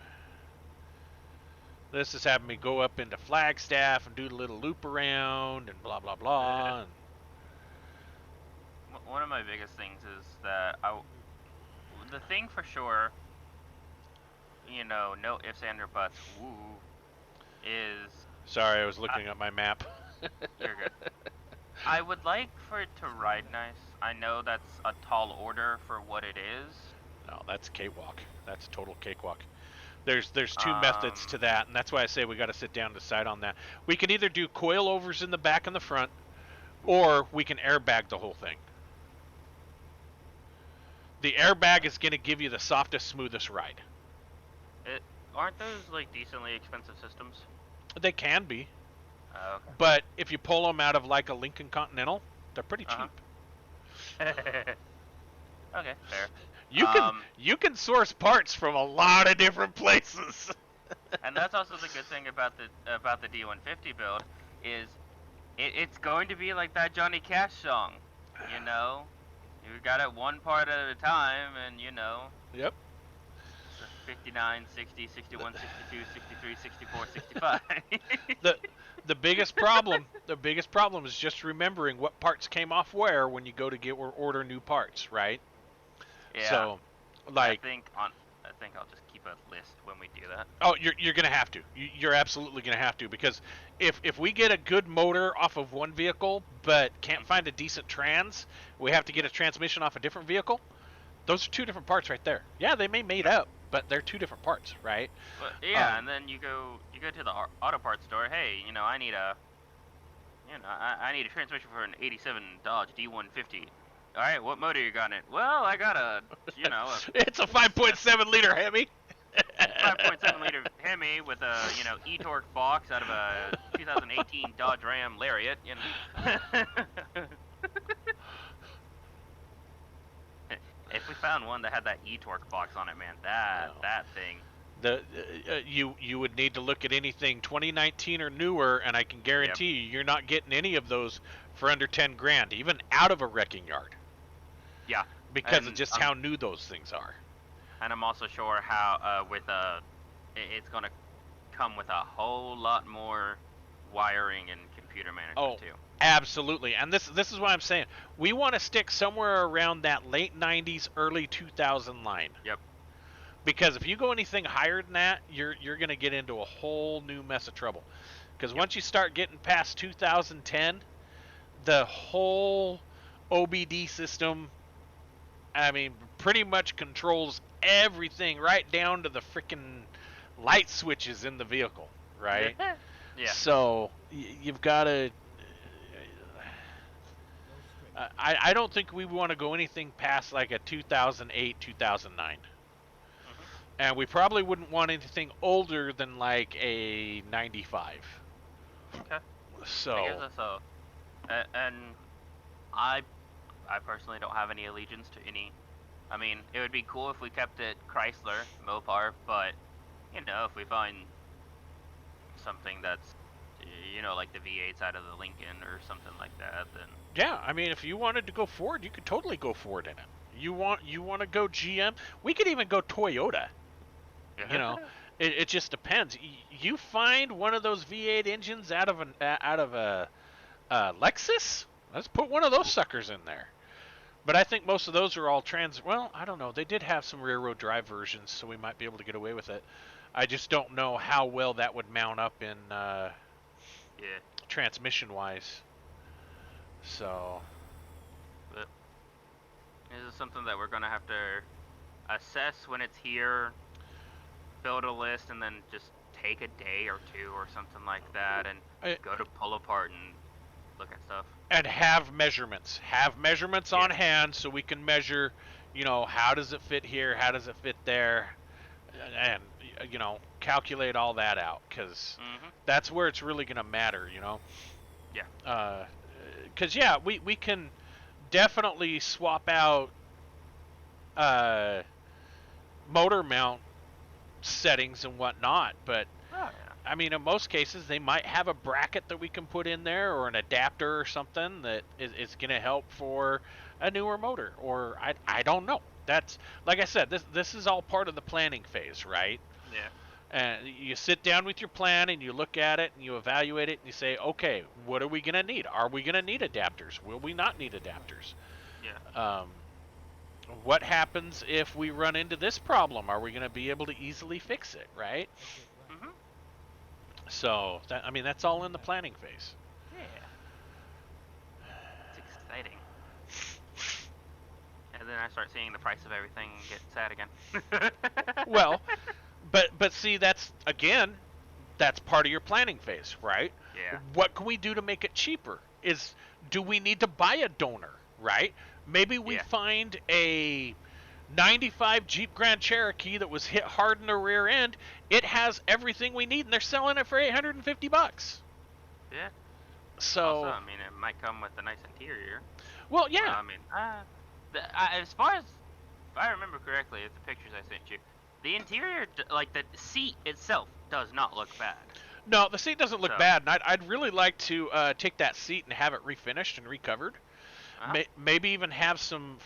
This is having me go up into Flagstaff and do the little loop around and blah, blah, blah. And one of my biggest things is that the thing for sure, no ifs, and or buts, is... Sorry, I was looking at my map. You're good. I would like for it to ride nice. I know that's a tall order for what it is. No, that's cakewalk. That's a total cakewalk. There's two methods to that, and that's why I say we got to sit down and decide on that. We can either do coilovers in the back and the front, or we can airbag the whole thing. The airbag is going to give you the softest, smoothest ride. Aren't those decently expensive systems? They can be. Oh, okay. But if you pull them out of like a Lincoln Continental, they're pretty cheap. Okay, fair. You can source parts from a lot of different places. And that's also the good thing about the D150 build is it's going to be like that Johnny Cash song, You got it one part at a time, and Yep. 59, 60, 61, 62, 63, 64, 65. The biggest problem is just remembering what parts came off where when you go to get or order new parts, right? Yeah. So, like, I think I'll just keep keep a list when we do that. Oh, you're gonna have to. You're absolutely gonna have to, because if we get a good motor off of one vehicle but can't find a decent trans, we have to get a transmission off a different vehicle. Those are two different parts right there. Yeah, they may made up, but they're two different parts, right? But yeah, and then you go to the auto parts store. Hey, I need I need a transmission for an '87 Dodge D150. All right, what motor you got in it? Well, I got a It's a 5.7 liter Hemi. 5.7 liter Hemi with a e-torque box out of a 2018 Dodge Ram Lariat. If we found one that had that e-torque box on it, man, that thing. You would need to look at anything 2019 or newer, and I can guarantee you're not getting any of those for under 10 grand, even out of a wrecking yard. Yeah. Because of just how new those things are. And I'm also sure how it's gonna come with a whole lot more wiring and computer management too. Absolutely, and this is what I'm saying. We want to stick somewhere around that late 90s, early 2000 line. Yep. Because if you go anything higher than that, you're going to get into a whole new mess of trouble. Because once you start getting past 2010, the whole OBD system, I mean, pretty much controls everything right down to the freaking light switches in the vehicle, right? Yeah. So you've got to. I don't think we want to go anything past like a 2008, 2009. And we probably wouldn't want anything older than like a 95. Okay. So. I guess so. And I personally don't have any allegiance to any. I mean, it would be cool if we kept it Chrysler, Mopar, but if we find something that's like the V8 side of the Lincoln or something like that, then yeah, I mean, if you wanted to go Ford, you could totally go Ford in it. You want to go GM? We could even go Toyota. It just depends. You find one of those V8 engines out of a Lexus. Let's put one of those suckers in there. But I think most of those are all trans. Well, I don't know. They did have some rear-wheel drive versions, so we might be able to get away with it. I just don't know how well that would mount up in transmission-wise. So. But this is something that we're gonna have to assess when it's here. Build a list and then just take a day or two or something like that, and go to pull apart and look at stuff. And have measurements. Have measurements on hand so we can measure, how does it fit here, how does it fit there, and calculate all that out, because that's where it's really going to matter, Yeah. Because we can definitely swap out motor mount settings and whatnot, but I mean, in most cases, they might have a bracket that we can put in there, or an adapter or something that is going to help for a newer motor, or I don't know. That's, like I said, this is all part of the planning phase, right? Yeah. And you sit down with your plan and you look at it and you evaluate it and you say, okay, what are we going to need? Are we going to need adapters? Will we not need adapters? Yeah. What happens if we run into this problem? Are we going to be able to easily fix it, right? So, that's all in the planning phase. Yeah. It's exciting. And then I start seeing the price of everything and get sad again. Well, but see, that's part of your planning phase, right? Yeah. What can we do to make it cheaper? Do we need to buy a donor, right? Maybe we find a 95 Jeep Grand Cherokee that was hit hard in the rear end. It has everything we need, and they're selling it for $850. Yeah. So, also, I mean, it might come with a nice interior. Well, yeah. I mean, as far as if I remember correctly, the pictures I sent you, the interior, like the seat itself, does not look bad. No, the seat doesn't look bad, and I'd really like to take that seat and have it refinished and recovered. Maybe even have some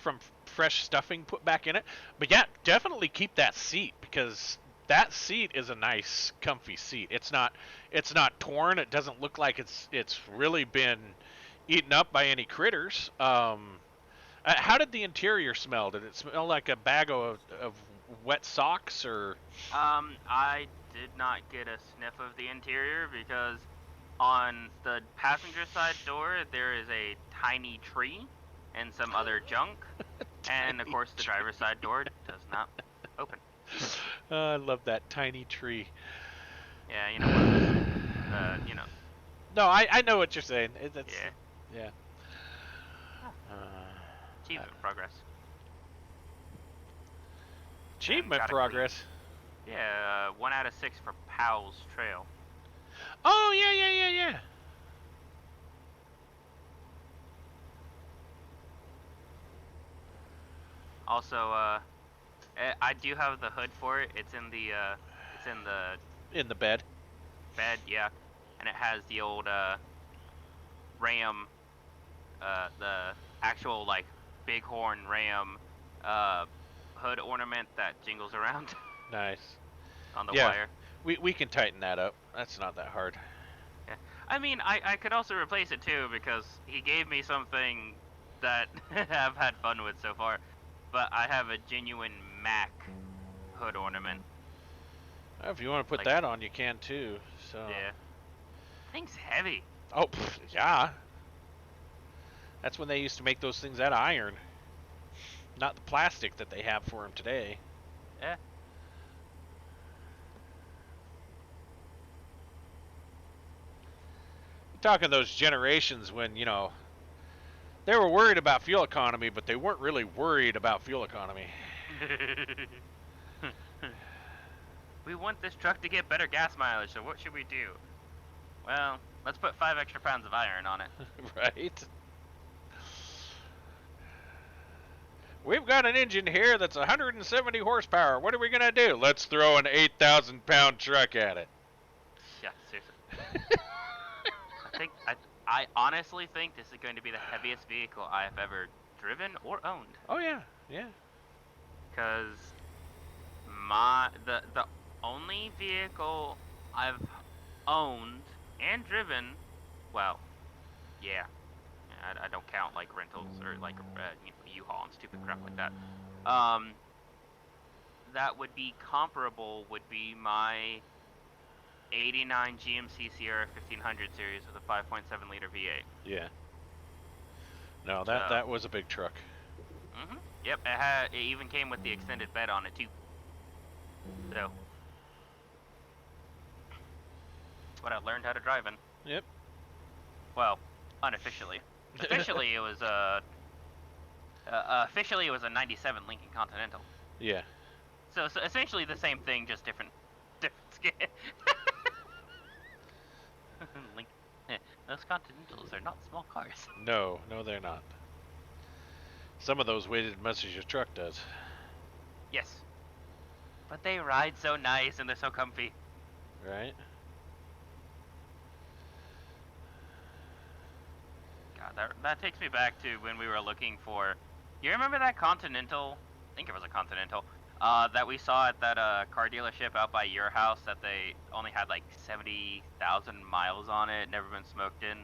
fresh stuffing put back in it. But yeah, definitely keep that seat, because that seat is a nice, comfy seat. It's not torn. It doesn't look like it's really been eaten up by any critters. How did the interior smell? Did it smell like a bag of wet socks or? I did not get a sniff of the interior because on the passenger side door there is a tiny tree and some other junk, and of Tiny course the tree. driver's side door does not open. I love that tiny tree. Yeah, you know, one of those, you know, No, I know what you're saying. That's yeah, yeah. achievement progress. Achievement gotta progress. Yeah, 1 out of 6 for Powell's Trail. Oh yeah. Also, I do have the hood for it. It's in the In the bed. bed, yeah, and it has the old Ram, the actual like bighorn Ram hood ornament that jingles around Nice. on the Yeah. wire. We can tighten that up. That's not that hard. Yeah. I mean, I could also replace it too because he gave me something that I've had fun with so far. But I have a genuine Mac hood ornament. If you want to put Like- that on, you can too. So. Yeah. Thing's heavy. Oh yeah. That's when they used to make those things out of iron, not the plastic that they have for them today. Yeah. Talking those generations when, they were worried about fuel economy, but they weren't really worried about fuel economy. We want this truck to get better gas mileage, so what should we do? Well, let's put 5 extra pounds of iron on it. Right? We've got an engine here that's 170 horsepower. What are we going to do? Let's throw an 8,000-pound truck at it. Yeah, seriously. I honestly think this is going to be the heaviest vehicle I have ever driven or owned. Oh, yeah. Because the only vehicle I've owned and driven, well, yeah, I don't count like rentals or like U-Haul and stupid crap like that. That would be comparable would be my 89 GMC Sierra 1500 series with a 5.7 liter V8. Yeah. No, that was a big truck. Mhm. Yep, it even came with the extended bed on it too. So, that's what I learned how to drive in. Yep. Well, unofficially. Officially, it was officially it was a '97 Lincoln Continental. Yeah. So essentially the same thing, just different skin. Those Continentals are not small cars. No, they're not. Some of those weighted as much as your truck does. Yes. But they ride so nice and they're so comfy. Right? God, that takes me back to when we were looking for... You remember that Continental? I think it was a Continental. That we saw at that car dealership out by your house that they only had like 70,000 miles on it, never been smoked in.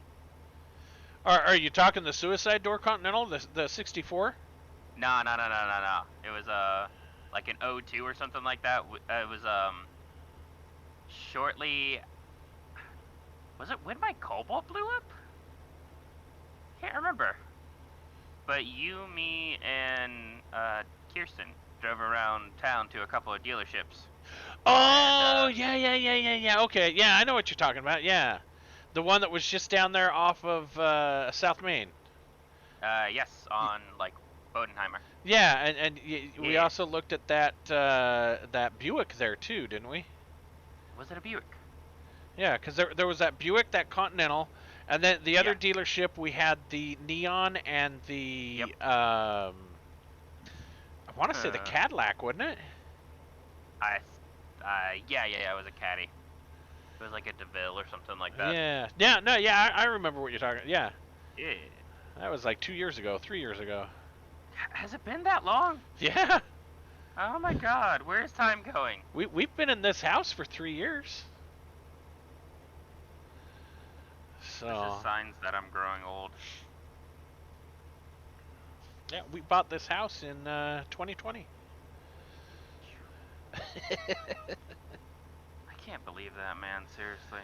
Are you talking the suicide door Continental, the 64? No. It was like an 02 or something like that. It was shortly. Was it when my Cobalt blew up? Can't remember. But you, me, and Kirsten drove around town to a couple of dealerships. Oh, And, yeah. Okay, yeah, I know what you're talking about. Yeah, the one that was just down there off of South Main. Yes, on like Bodenheimer. Yeah, and we Yeah. also looked at that Buick there too, didn't we? Was it a Buick? Yeah, because there was that Buick, that Continental, and then the other Yeah. dealership we had the Neon and the Yep. I want to say the Uh, Cadillac, wasn't it? Yeah, it was a Caddy. It was like a DeVille or something like that. Yeah, I remember what you're talking. Yeah, Yeah. that was like 3 years ago. Has it been that long? Yeah, Oh my god, where's time going? we've been in this house for 3 years. This So is signs that I'm growing old. yeah, we bought this house in 2020. I can't believe that, man. Seriously.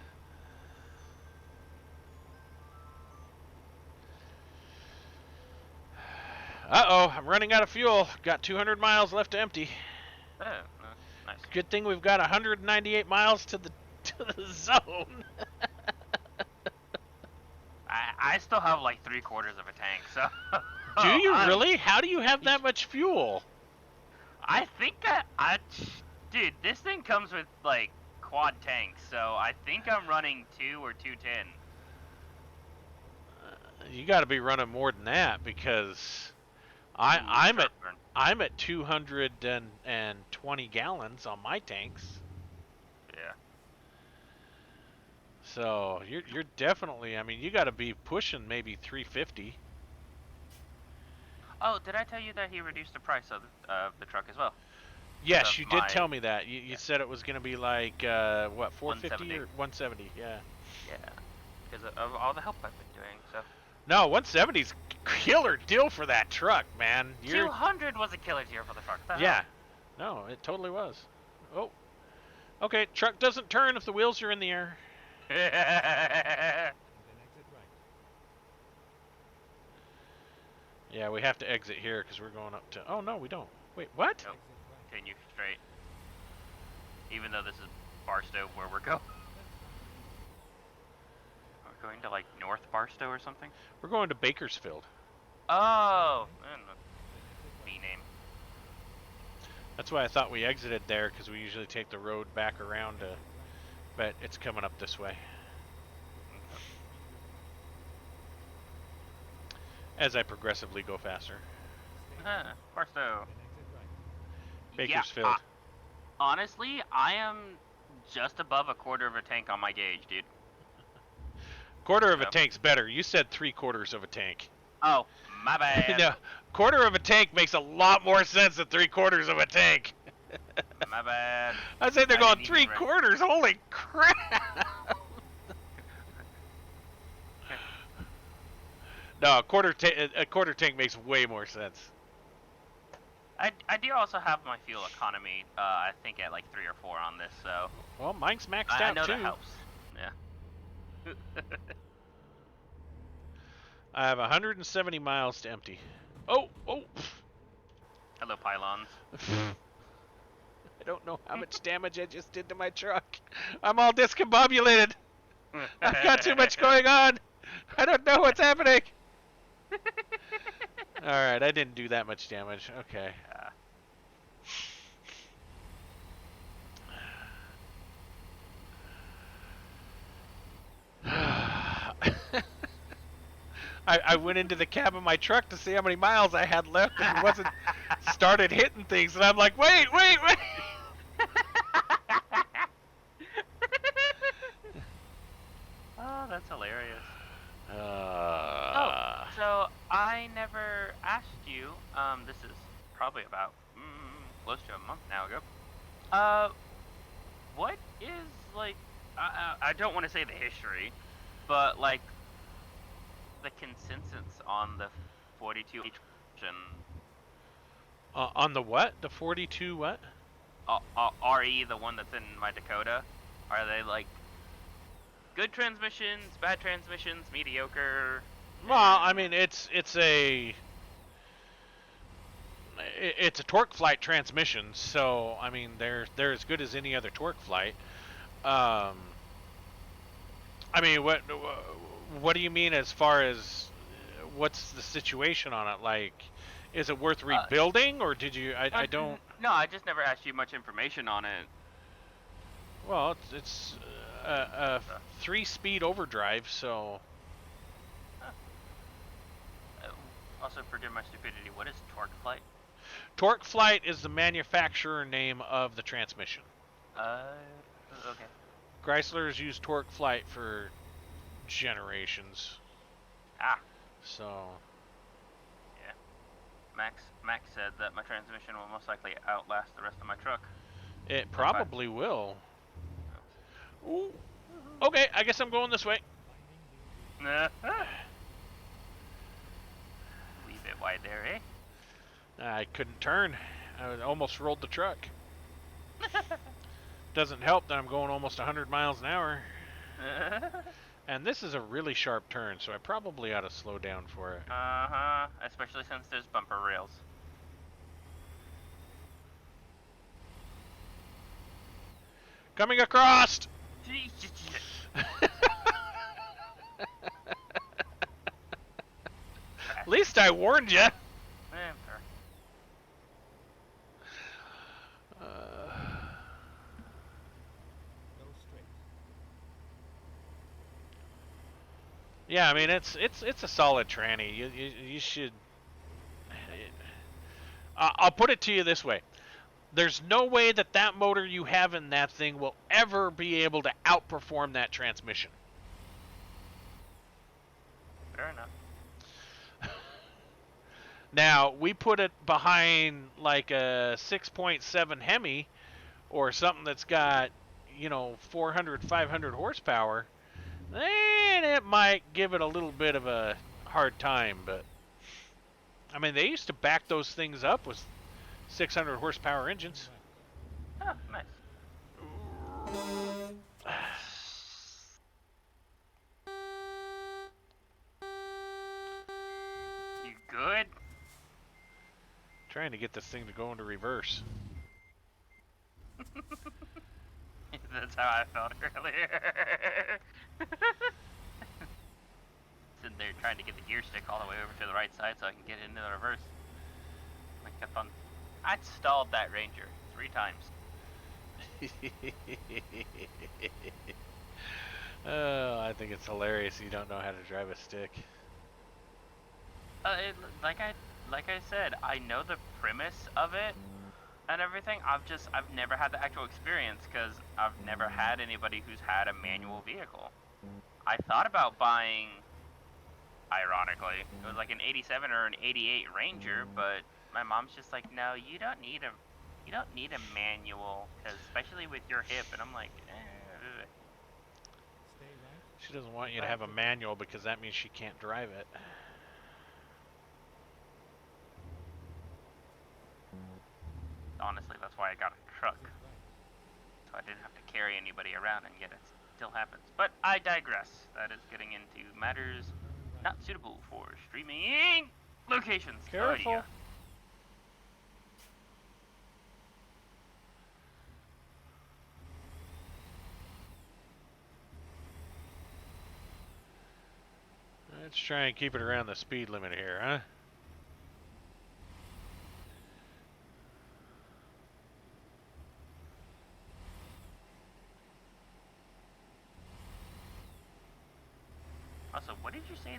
Uh-oh, I'm running out of fuel. Got 200 miles left to empty. Oh, nice. Good thing we've got 198 miles to the zone. I still have like 3/4 of a tank, so. Do you I'm- really? How do you have that much fuel? I think dude, this thing comes with like quad tanks, so I think I'm running 2 or 210. You got to be running more than that because Ooh, I'm truck burn. at 220 gallons on my tanks. Yeah. So you're definitely. I mean, you got to be pushing maybe 350. Oh, did I tell you that he reduced the price of the truck as well? Yes, Of you did my- tell me that. You yeah. said it was going to be like what 450 170. or 170? Yeah. Yeah. Because of all the help I've been doing, so. No, 170's killer deal for that truck, man. You're 200 was a killer deal for the truck. What the yeah. No, it totally was. Oh. Okay, truck doesn't turn if the wheels are in the air. hell? And then exit right. Yeah, we have to exit here because we're going up to. Oh no, we don't. Wait, what? Nope. Exit right. Continue straight. Even though this is Barstow where we're going. We're going to like North Barstow or something? We're going to Bakersfield. Oh! B name. That's why I thought we exited there because we usually take the road back around to. But it's coming up this way. As I progressively go faster. Barstow. Then exit right. Bakersfield. Yeah, honestly, I am just above 1/4 of a tank on my gauge, dude. Quarter of a Yep. tank's better. You said 3/4 of a tank. Oh, my bad. No, quarter of a tank makes a lot more sense than 3/4 of a tank. My bad. I said they're I going didn't even 3/4. Holy crap! No, a quarter tank makes way more sense. I do also have my fuel economy, I think at like 3 or 4 on this, so Well, mine's maxed I out know too. that helps. Yeah. I have 170 miles to empty. Oh. Hello, pylons. I don't know how much damage I just did to my truck. I'm all discombobulated. I've got too much going on. I don't know what's happening. Alright, I didn't do that much damage. Okay. I went into the cab of my truck to see how many miles I had left and it wasn't started hitting things and I'm like, wait. Oh, that's hilarious. Uh, So I never asked you. This is probably about close to a month now ago. What is like? I don't want to say the history, but like the consensus on the 42 version. on the what? The 42 what? RE, the one that's in my Dakota. Are they like good transmissions, bad transmissions, mediocre? Well, I mean, it's a torque flight transmission, so I mean they're as good as any other torque flight. I mean, what do you mean as far as what's the situation on it? Like, is it worth rebuilding, or did you? I don't. No, I just never asked you much information on it. Well, it's a 3-speed overdrive, so. Also, forgive my stupidity. What is torque flight? Torque Flight is the manufacturer name of the transmission. Okay. Chrysler's used Torque Flight for generations, Ah, so yeah. Max said that my transmission will most likely outlast the rest of my truck. it probably will. Ooh. Okay, I guess I'm going this way. Leave it wide there, eh? I couldn't turn. I almost rolled the truck. Doesn't help that I'm going almost 100 miles an hour. And this is a really sharp turn, so I probably ought to slow down for it. Uh-huh. Especially since there's bumper rails. Coming across! At least I warned you. Fair. Go straight. Yeah, I mean it's a solid tranny. You should. I'll put it to you this way: there's no way that that motor you have in that thing will ever be able to outperform that transmission. Fair enough. Now we put it behind like a 6.7 Hemi or something that's got 400, 500 horsepower. Then it might give it a little bit of a hard time, but I mean they used to back those things up with 600 horsepower engines. Oh, nice. You good? Trying to get this thing to go into reverse. That's how I felt earlier. Sitting there trying to get the gear stick all the way over to the right side so I can get into the reverse. I kept on. I stalled that Ranger 3 times. Oh, I think it's hilarious you don't know how to drive a stick. Like I said, I know the premise of it and everything. I've never had the actual experience because I've never had anybody who's had a manual vehicle. I thought about buying, ironically, it was like an 87 or an 88 Ranger, but my mom's just like, no, you don't need a manual, 'cause especially with your hip, and I'm like, Stay right. She doesn't want you to have a manual because that means she can't drive it. honestly, that's why I got a truck, Keep right. so I didn't have to carry anybody around, and yet it still happens. But I digress. That is getting into matters not suitable for streaming locations. Careful. Oh, yeah. Let's try and keep it around the speed limit here, huh? Also, what did you say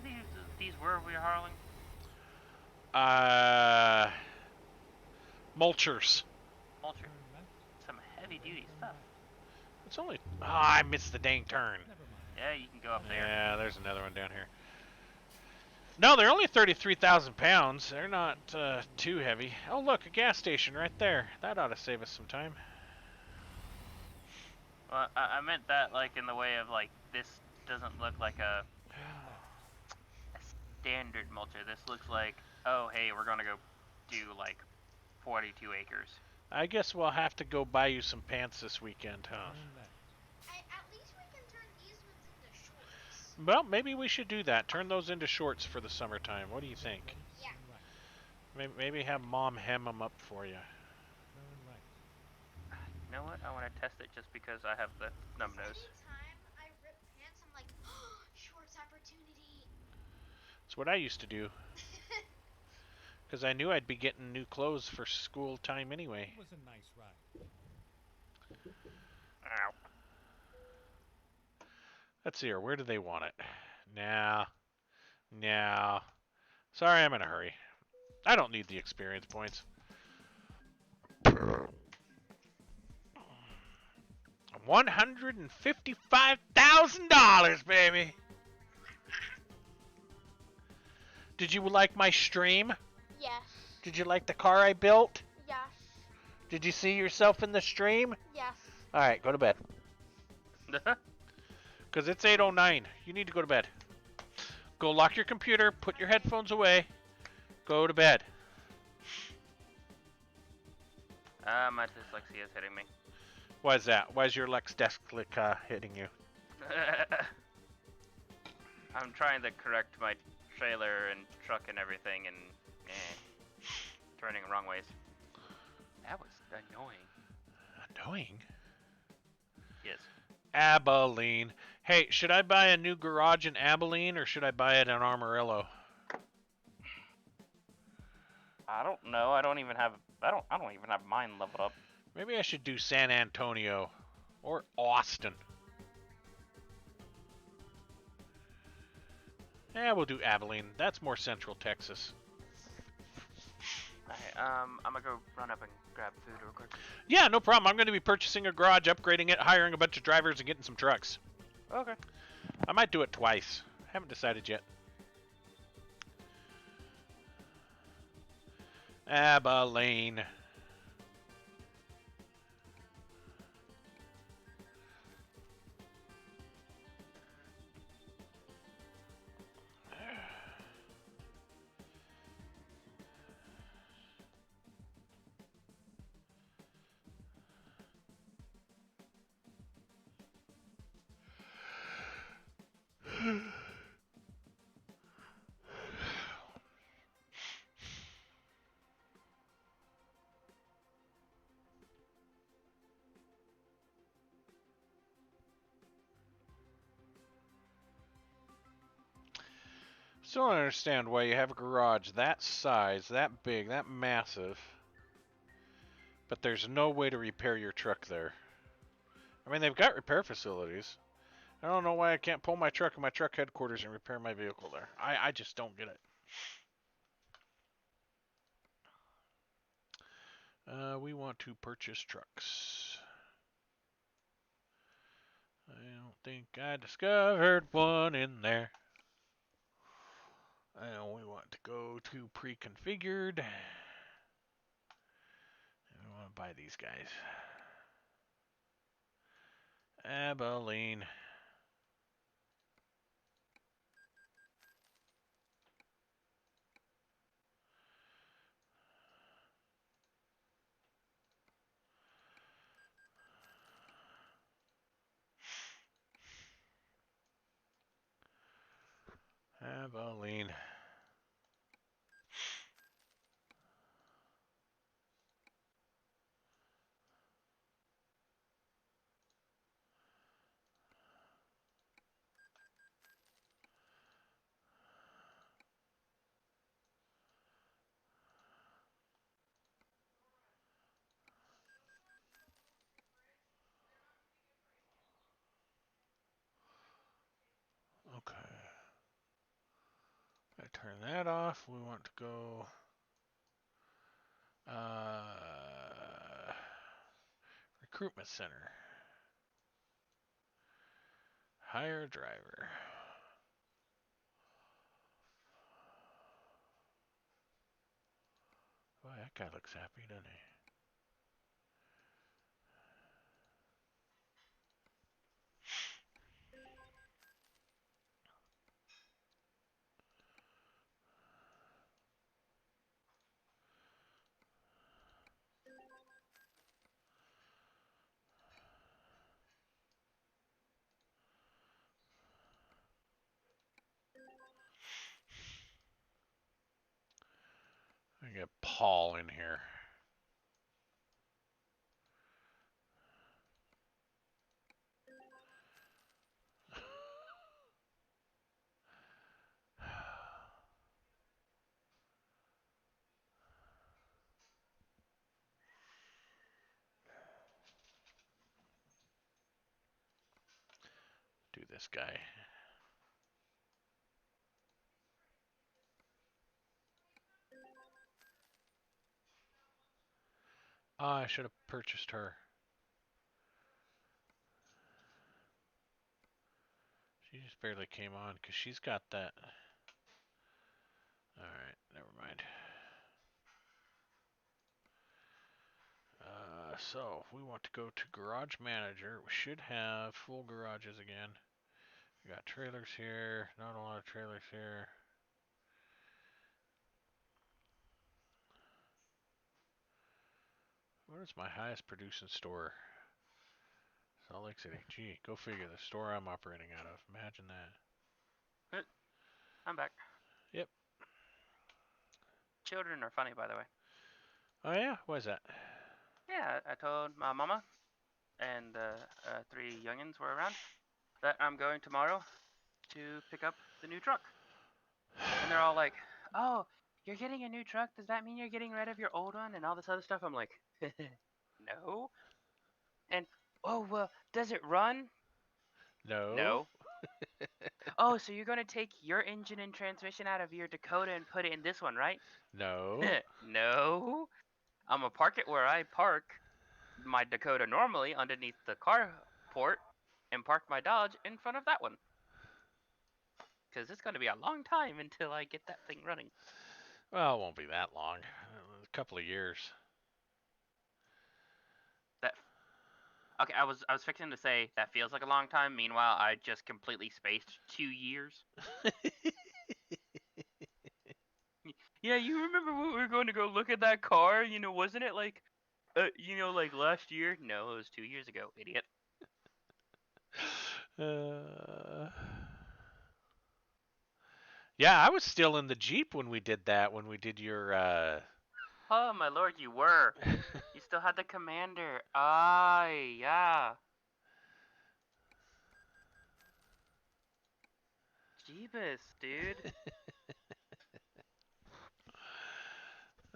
these were we are hauling? Mulchers. Mulcher. Turn left. Some heavy duty stuff. It's only. I missed the dang turn. Never mind. Yeah, you can go up there. Yeah, there's another one down here. No, they're only 33,000 pounds. They're not too heavy. Oh, look, a gas station right there. That ought to save us some time. Well, I meant that like in the way of like this doesn't look like a standard mulcher. This looks like, oh hey, we're gonna go do like 42 acres. I guess we'll have to go buy you some pants this weekend, huh? Turn left. At least we can turn these ones into shorts. Well, maybe we should do that. Turn those into shorts for the summertime. What do you think? Yeah. Turn right. Maybe have Mom hem them up for you. Turn right. You know what? I want to test it just because I have the numb nose. Anytime I rip pants, I'm like, shorts opportunity. That's what I used to do. Because I knew I'd be getting new clothes for school time anyway. It was a nice ride. Ow. Let's see here. Where do they want it? Nah. Nah. Sorry, I'm in a hurry. I don't need the experience points. $155,000, baby. Did you like my stream? Yes. Did you like the car I built? Yes. Did you see yourself in the stream? Yes. All right, go to bed. Because it's 8:09. You need to go to bed. Go lock your computer, put your headphones away, go to bed. My dyslexia is hitting me. Why is that? Why is your Lex Deslica hitting you? I'm trying to correct my trailer and truck and everything, and turning wrong ways. That was annoying. Annoying. Yes. Abilene. Hey, should I buy a new garage in Abilene or should I buy it in Amarillo? I don't know. I don't even have mine leveled up. Maybe I should do San Antonio or Austin. Yeah, we'll do Abilene. That's more central Texas. Alright, I'm gonna go run up and grab food real quick. Yeah, no problem. I'm going to be purchasing a garage, upgrading it, hiring a bunch of drivers, and getting some trucks. Okay. I might do it twice. Haven't decided yet. Abilene. Still don't understand why you have a garage that size, that big, that massive, but there's no way to repair your truck there. I mean, they've got repair facilities. I don't know why I can't pull my truck in my truck headquarters and repair my vehicle there. I just don't get it. We want to purchase trucks. I don't think I discovered one in there. And we want to go to pre-configured. And we want to buy these guys. Abilene. Abilene. Okay. I turn that off. We want to go recruitment center. Hire driver. Boy, that guy looks happy, doesn't he? I get Paul in here. Do this guy. I should have purchased her. She just barely came on because she's got that. Alright, never mind. So, if we want to go to Garage Manager, we should have full garages again. We got trailers here, not a lot of trailers here. What is my highest producing store? Salt Lake City. Gee, go figure. The store I'm operating out of. Imagine that. I'm back. Yep. Children are funny, by the way. Oh yeah, why is that? Yeah, I told my mama and three youngins were around that I'm going tomorrow to pick up the new truck. And they're all like, "Oh, you're getting a new truck? Does that mean you're getting rid of your old one and all this other stuff?" I'm like, "No." And, "Oh, well, does it run?" No. No. "Oh, so you're going to take your engine and transmission out of your Dakota and put it in this one, right?" No. No. I'm gonna park it where I park my Dakota normally underneath the carport and park my Dodge in front of that one. Because it's going to be a long time until I get that thing running. Well, it won't be that long. A couple of years. That Okay, I was fixing to say that feels like a long time. Meanwhile, I just completely spaced 2 years. Yeah, you remember when we were going to go look at that car? Wasn't it like like last year? No, it was 2 years ago, idiot. Yeah, I was still in the Jeep when we did that. When we did your. Oh my lord, you were. You still had the Commander. Ah, yeah. Jeebus, dude.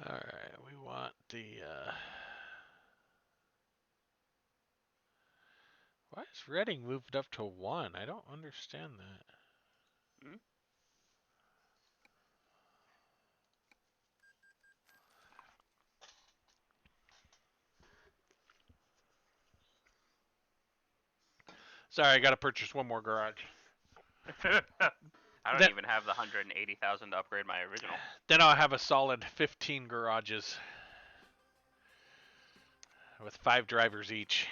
All right, we want the. Why is Reading moved up to 1? I don't understand that. Hmm? Sorry, I got to purchase one more garage. I don't Then, even have the 180,000 to upgrade my original. then I'll have a solid 15 garages with 5 drivers each.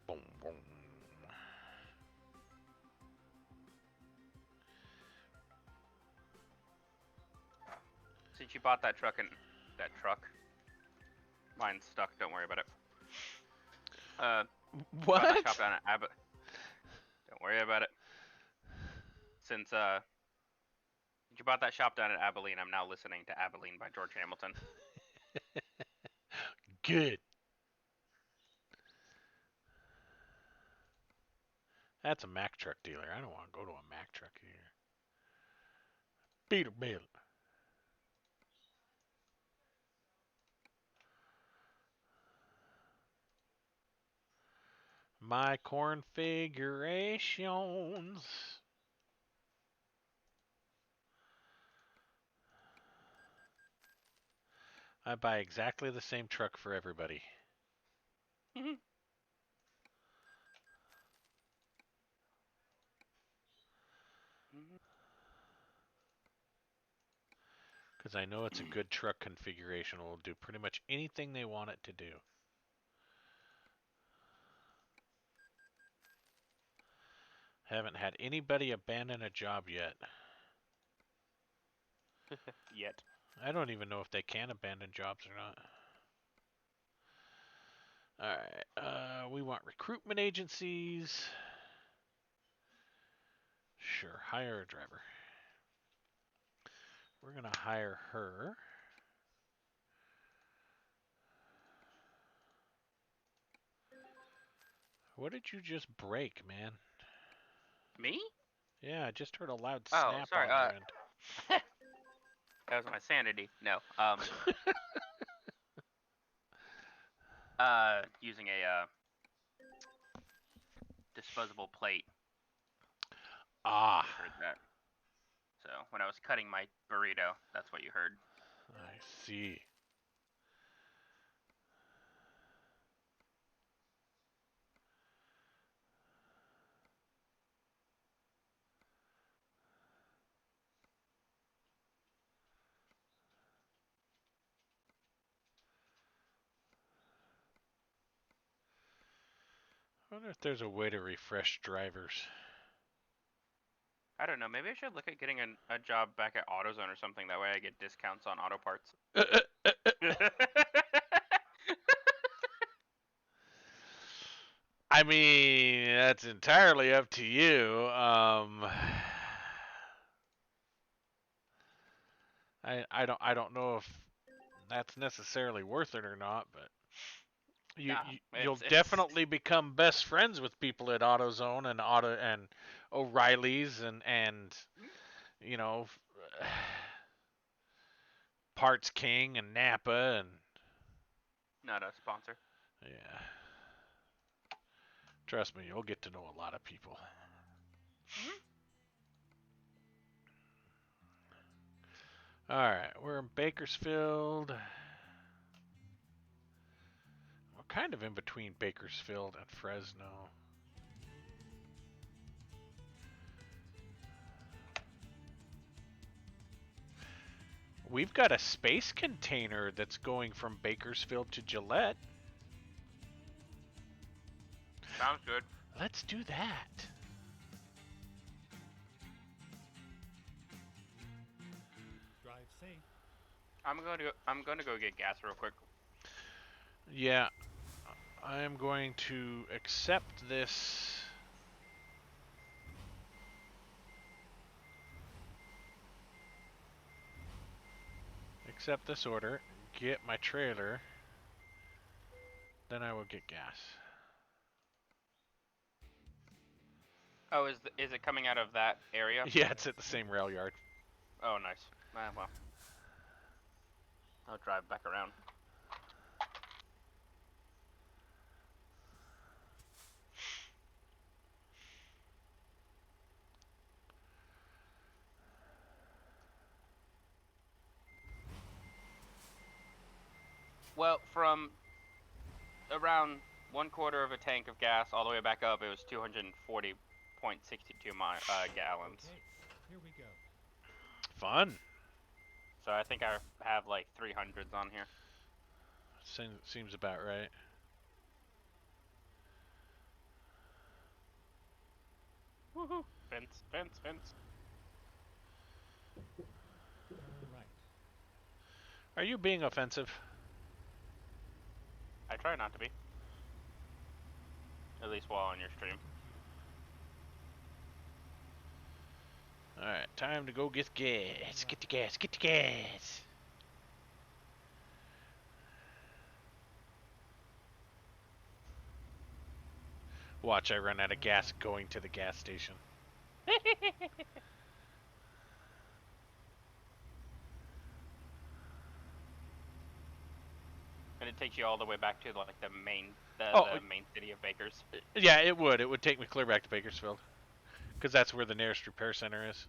Boom, boom. Since you bought that truck mine's stuck. Don't worry about it. Bought that What? shop down at Abbott. Don't worry about it. Since you bought that shop down at Abilene, I'm now listening to Abilene by George Hamilton. Good. That's a Mack truck dealer. I don't want to go to a Mack truck dealer. Peterbilt. My configurations. I buy exactly the same truck for everybody. Because I know it's a good truck configuration. It will do pretty much anything they want it to do. Haven't had anybody abandon a job yet. Yet. I don't even know if they can abandon jobs or not. Alright, we want recruitment agencies. Sure, hire a driver. We're going to hire her. What did you just break, man? Me? Yeah, I just heard a loud Oh, snap sorry. on your end. That was my sanity. No. Using a disposable plate. Ah, You heard that. So when I was cutting my burrito, that's what you heard. I see. I wonder if there's a way to refresh drivers. I don't know. Maybe I should look at getting a job back at AutoZone or something. That way I get discounts on auto parts. I mean, that's entirely up to you. I don't know if that's necessarily worth it or not, but Nah, you'll it's definitely become best friends with people at AutoZone and O'Reilly's and you know Parts King and Napa and not a sponsor. yeah. Trust me, you'll get to know a lot of people. All right, we're in Bakersfield. We're kind of in between Bakersfield and Fresno. We've got a space container that's going from Bakersfield to Gillette. Sounds good. Let's do that. Drive safe. I'm going to go get gas real quick. Yeah, I am going to accept this. Accept this order, get my trailer, then I will get gas. Oh, is it coming out of that area? Yeah, it's at the same rail yard. Oh, nice. Well, I'll drive back around. Well, from around 1/4 of a tank of gas all the way back up, it was 240.62 gallons. Okay, here we go. Fun. So I think I have like 300s on here. Seems about right. Woohoo! Fence, fence, fence. All right. Are you being offensive? I try not to be. At least while on your stream. Alright, time to go get gas. Get the gas, get the gas. Watch, I run out of gas going to the gas station. And it takes you all the way back to like the main city of Bakers. Yeah, it would. It would take me clear back to Bakersfield. Because that's where the nearest repair center is.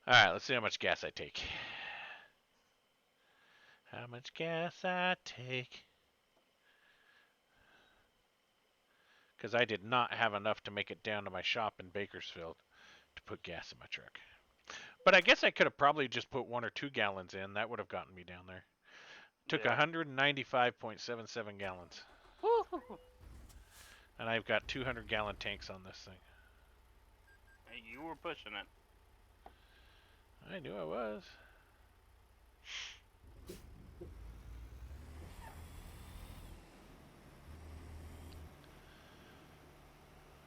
Alright, let's see how much gas I take. How much gas I take. Because I did not have enough to make it down to my shop in Bakersfield to put gas in my truck. But I guess I could have probably just put 1 or 2 gallons in. That would have gotten me down there. Took Yeah. 195.77 gallons. Woo! And I've got 200-gallon tanks on this thing. Hey, you were pushing it. I knew I was.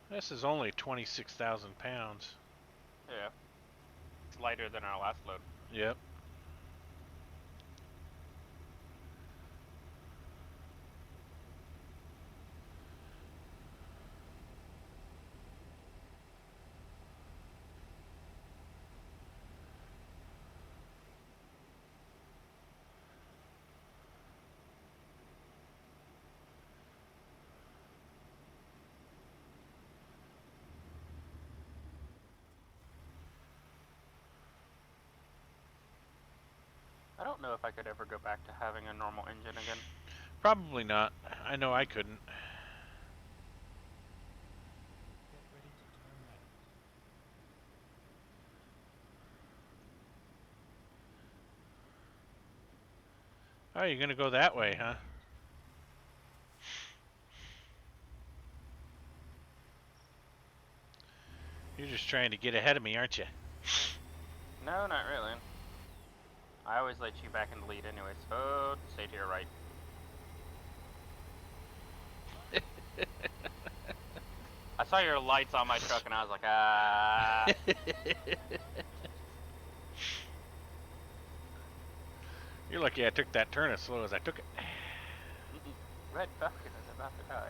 This is only 26,000 pounds. Yeah. It's lighter than our last load. Yep. I don't know if I could ever go back to having a normal engine again. Probably not. I know I couldn't. Get ready to turn left. Oh, you're gonna go that way, huh? You're just trying to get ahead of me, aren't you? No, not really. I always let you back in the lead anyway, so stay to your right. I saw your lights on my truck and I was like, ah. You're lucky I took that turn as slow as I took it. Red Falcon is about to die.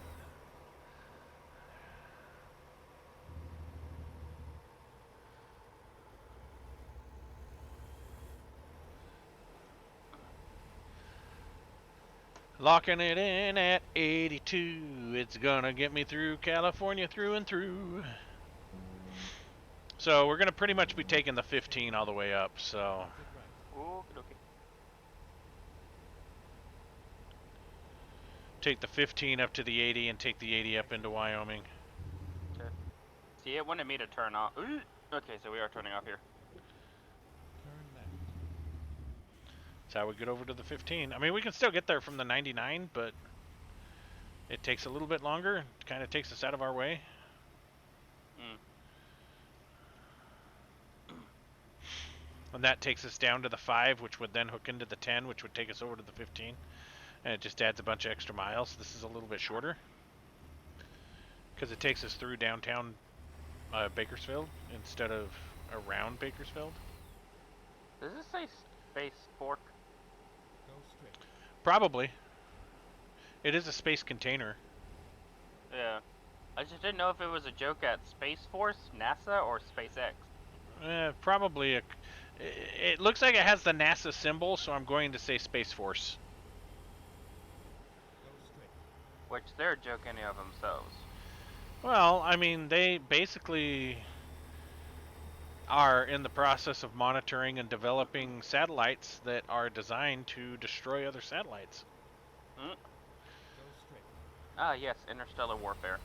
Locking it in at 82. It's gonna get me through California through and through. So we're gonna pretty much be taking the 15 all the way up, so Good right. Okie take the 15 up to the 80 and take the 80 up into Wyoming. dokie. See, it wanted me to turn off. Ooh. Okay, so we are turning off here. Turn left. That's how we get over to the 15. I mean, we can still get there from the 99, but it takes a little bit longer. It kind of takes us out of our way. And that takes us down to the 5, which would then hook into the 10, which would take us over to the 15. And it just adds a bunch of extra miles. This is a little bit shorter because it takes us through downtown Bakersfield instead of around Bakersfield. Does this say Space Fork? Go straight. Probably. It is a space container. Yeah. I just didn't know if it was a joke at Space Force, NASA, or SpaceX. Probably a. It looks like it has the NASA symbol, so I'm going to say Space Force. Go straight. Which they're a joke any of themselves. Well, I mean, they basically are in the process of monitoring and developing satellites that are designed to destroy other satellites. Go straight. Ah, yes, interstellar warfare.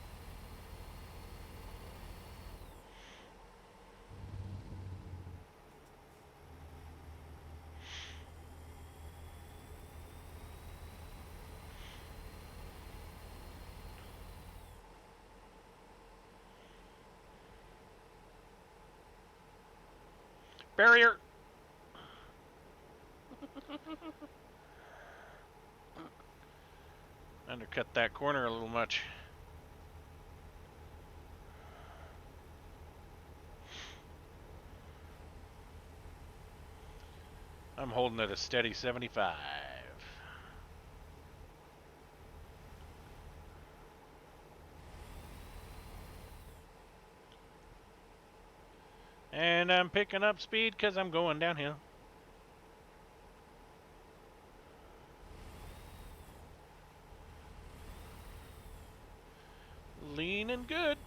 Barrier! Undercut that corner a little much. I'm holding it a steady 75. And I'm picking up speed because I'm going downhill. Leaning good.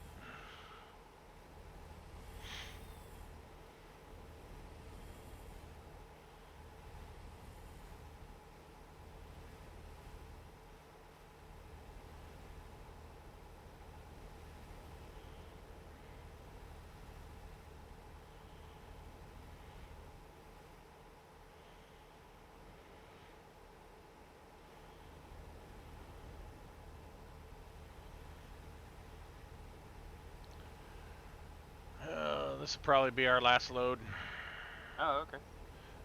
This will probably be our last load Oh, okay.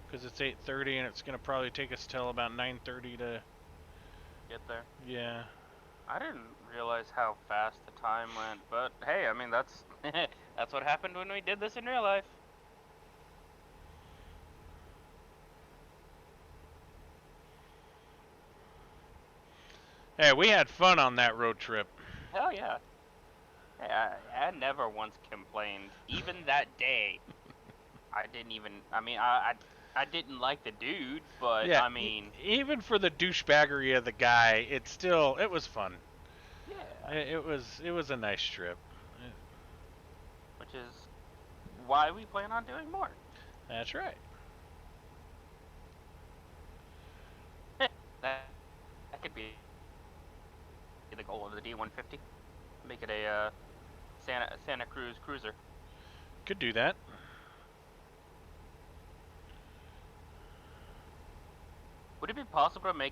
because it's 8:30 and it's gonna probably take us till about 9:30 to. Get there. Yeah. I didn't realize how fast the time went, but hey, I mean that's that's what happened when we did this in real life. Hey, we had fun on that road trip. Hell yeah. Hey, I never once complained. Even that day, I didn't even. I mean, I didn't like the dude, but Yeah. I mean, Even for the douchebaggery of the guy, it was fun. yeah. It was a nice trip. Which is why we plan on doing more. That's right. That could be the goal of the D150. Make it a Santa Cruz cruiser. Could do that. Would it be possible to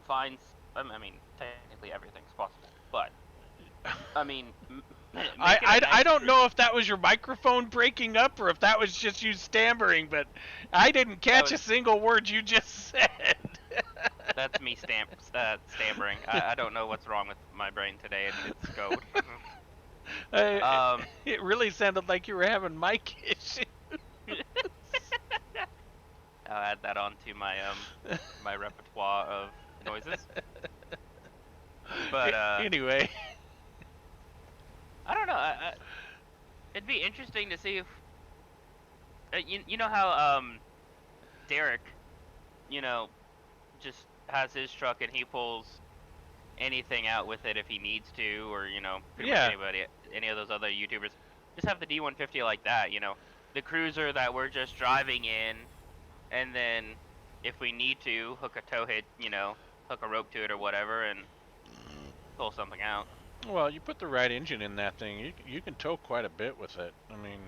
find? I mean, technically everything's possible, but I mean, make it a I nice don't cruise. know if that was your microphone breaking up or if that was just you stammering, but I didn't catch a was- single word you just said. That's me stammering. I don't know what's wrong with my brain today, and it's gold. It really sounded like you were having mic issues. I'll add that onto my my repertoire of noises. But Anyway, I don't know. It'd be interesting to see if you know how Derek, you know, just has his truck and he pulls anything out with it if he needs to, or you know, pretty Yeah. much anybody, any of those other YouTubers, just have the D150 like that. You know, the cruiser that we're just driving in, and then if we need to, hook a tow hitch, you know, hook a rope to it or whatever, and pull something out. well, you put the right engine in that thing, you can tow quite a bit with it. I mean,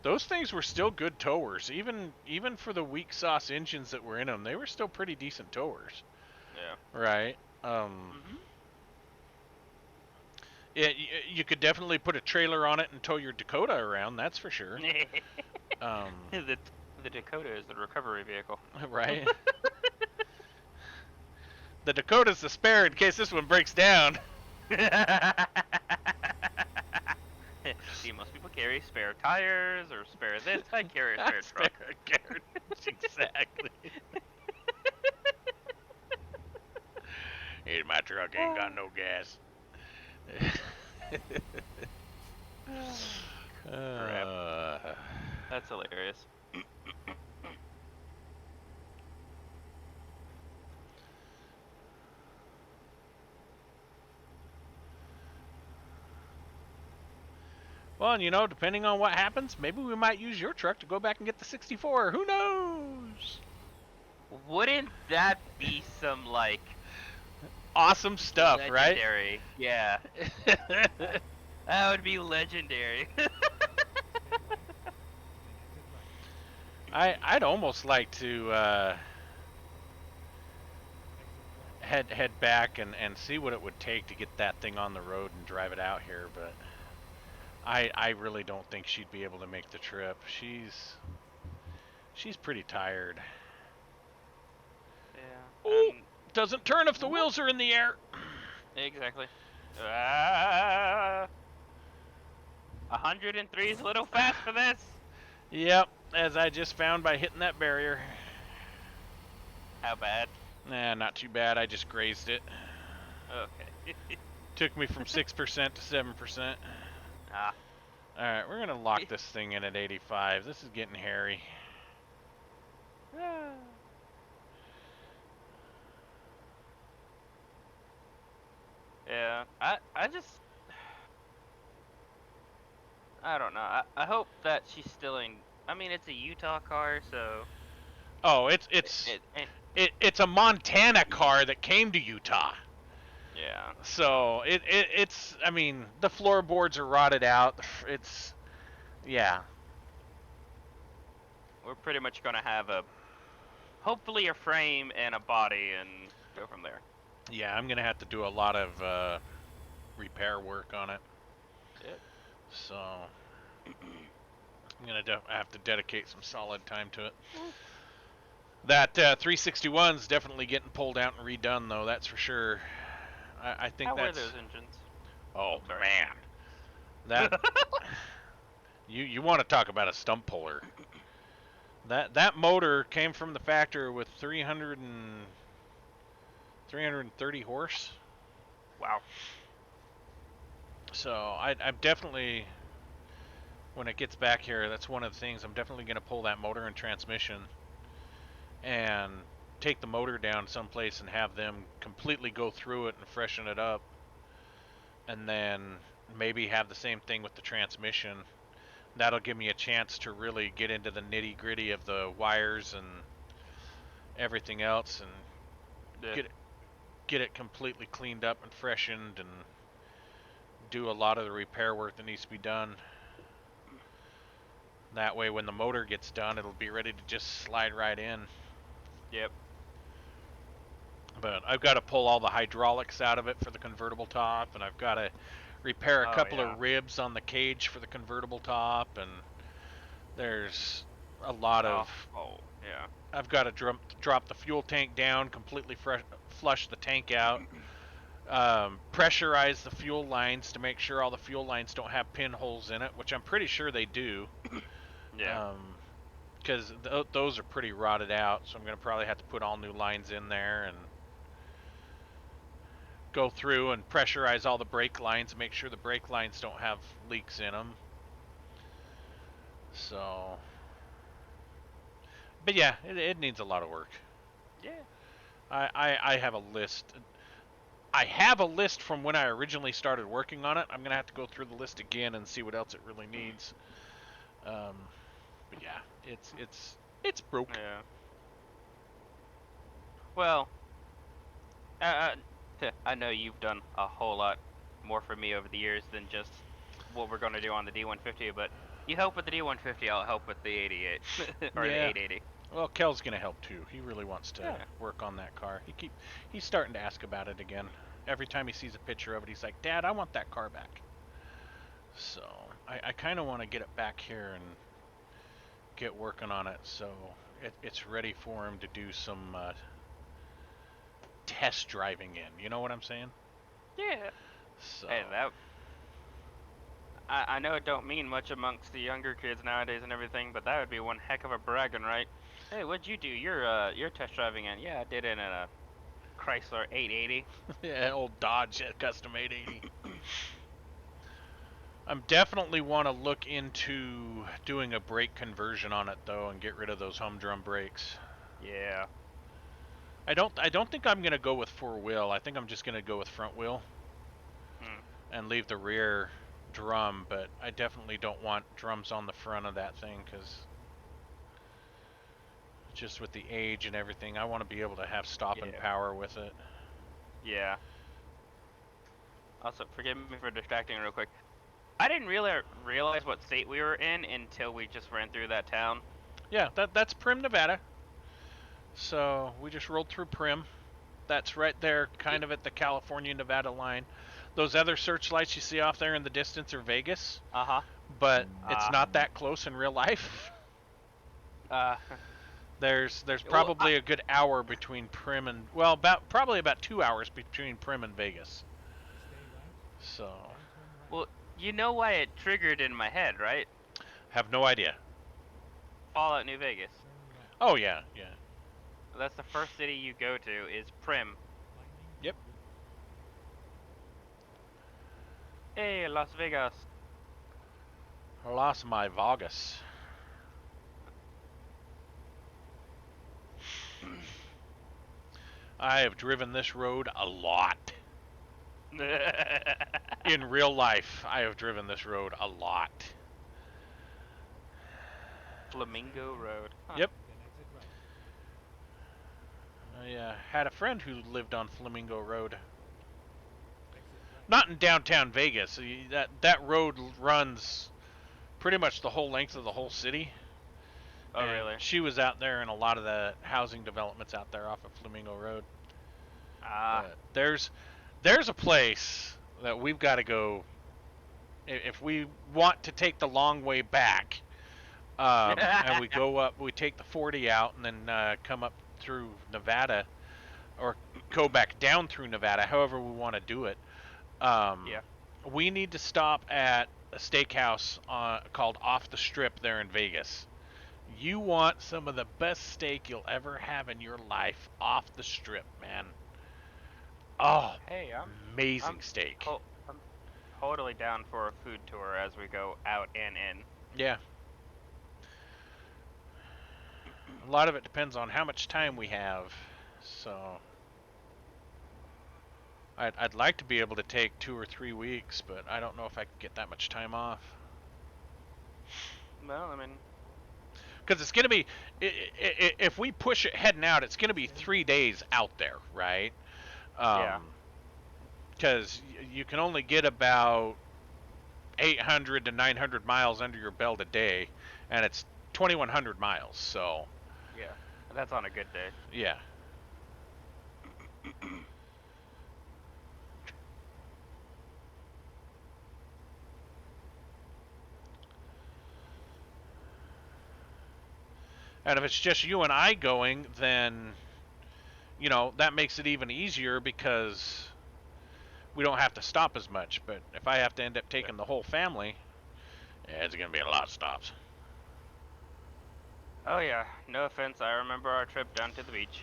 those things were still good towers, even for the weak sauce engines that were in them. They were still pretty decent towers, Yeah. right? Yeah, you could definitely put a trailer on it and tow your Dakota around. That's for sure. The Dakota is the recovery vehicle. Right. The Dakota's the spare in case this one breaks down. See, most people carry spare tires or spare this. I carry a spare truck. Exactly. Hey, my truck ain't got no gas. That's hilarious. Well, and you know, depending on what happens, maybe we might use your truck to go back and get the 64. Who knows? Wouldn't that be some like Awesome stuff, legendary? Yeah, that would be legendary. I'd almost like to head back and see what it would take to get that thing on the road and drive it out here, but I really don't think she'd be able to make the trip. She's pretty tired. Yeah. Ooh, doesn't turn if the wheels are in the air. Exactly. 103 is a little fast for this. Yep, as I just found by hitting that barrier. How bad? Nah, not too bad. I just grazed it. Okay. Took me from 6% to 7%. Ah. Alright, we're gonna lock this thing in at 85. This is getting hairy. Yeah. I just. I don't know. I hope that she's still in. I mean, it's a Utah car, so. Oh, it's a Montana car that came to Utah. Yeah. So it's I mean, the floorboards are rotted out. It's yeah. We're pretty much gonna have hopefully a frame and a body and go from there. Yeah, I'm gonna have to do a lot of repair work on it. Yep. So I'm gonna have to dedicate some solid time to it. That 361's definitely getting pulled out and redone, though. That's for sure. I think How were that's. those engines? Oh Sorry. man, that you want to talk about a stump puller? That motor came from the factory with 330 horse. Wow. So I'm definitely, when it gets back here, that's one of the things I'm definitely going to pull that motor and transmission and take the motor down someplace and have them completely go through it and freshen it up, and then maybe have the same thing with the transmission. That'll give me a chance to really get into the nitty gritty of the wires and everything else and Yeah. get it completely cleaned up and freshened and do a lot of the repair work that needs to be done. That way, when the motor gets done, it'll be ready to just slide right in. Yep. But I've got to pull all the hydraulics out of it for the convertible top, and I've got to repair a Oh, couple yeah. of ribs on the cage for the convertible top, and there's a lot of... Oh, yeah. I've got to drop the fuel tank down, completely flush the tank out, pressurize the fuel lines to make sure all the fuel lines don't have pinholes in it, which I'm pretty sure they do. Yeah. Because those are pretty rotted out, so I'm going to probably have to put all new lines in there and go through and pressurize all the brake lines, make sure the brake lines don't have leaks in them. So, but yeah, it needs a lot of work. Yeah. I have a list. I have a list from when I originally started working on it. I'm gonna have to go through the list again and see what else it really needs. But yeah, it's broke. Yeah. Well, I know you've done a whole lot more for me over the years than just what we're going to do on the D150, but you help with the D150, I'll help with the 88 or the Yeah. 880. Well, Kel's gonna help too. He really wants to Yeah. work on that car. He's starting to ask about it again. Every time he sees a picture of it, he's like, "Dad, I want that car back." So I kind of want to get it back here and get working on it, so it's ready for him to do some test driving in. You know what I'm saying? Yeah. So Hey, that. I know it don't mean much amongst the younger kids nowadays and everything, but that would be one heck of a bragging right. Hey, what'd you do? You're test driving in. Yeah, I did it in a Chrysler 880. yeah, old Dodge Custom 880. I'm definitely want to look into doing a brake conversion on it though, and get rid of those humdrum brakes. Yeah. I don't think I'm gonna go with 4-wheel. I think I'm just gonna go with front wheel and leave the rear drum. But I definitely don't want drums on the front of that thing because just with the age and everything, I want to be able to have stopping Yeah. power with it. Yeah. Also, forgive me for distracting real quick. I didn't really realize what state we were in until we just ran through that town. Yeah, that's Primm, Nevada. So we just rolled through Primm. That's right there, kind of at the California-Nevada line. Those other searchlights you see off there in the distance are Vegas, Uh-huh. but it's not that close in real life. There's probably a good hour between Primm and, well, probably about 2 hours between Primm and Vegas. So Well, you know why it triggered in my head, right? have no idea. Fallout New Vegas. Oh yeah, yeah. That's the first city you go to is Primm. Yep. Hey, Las Vegas. Las my Vegas. I have driven this road a lot. In real life, I have driven this road a lot. Flamingo Road. Huh. Yep. I had a friend who lived on Flamingo Road. Not in downtown Vegas. That road runs pretty much the whole length of the whole city. Oh, And really? She was out there in a lot of the housing developments out there off of Flamingo Road. But there's a place that we've got to go if we want to take the long way back. And we go up, we take the 40 out, and then come up through Nevada, or go back down through Nevada, however we want to do it. Yeah. We need to stop at a steakhouse called Off the Strip there in Vegas. You want some of the best steak you'll ever have in your life off the strip, man. Oh, Hey, amazing steak. I'm totally down for a food tour as we go out and in. Yeah. A lot of it depends on how much time we have. So I'd like to be able to take 2 or 3 weeks, but I don't know if I can get that much time off. Well, I mean, Because it's going to be, if we push it heading out, it's going to be 3 days out there, right? Yeah. Because you can only get about 800 to 900 miles under your belt a day, and it's 2,100 miles. So Yeah, that's on a good day. yeah. And if it's just you and I going, then that makes it even easier because we don't have to stop as much. But if I have to end up taking the whole family, yeah, it's gonna be a lot of stops. Oh yeah, no offense. I remember our trip down to the beach.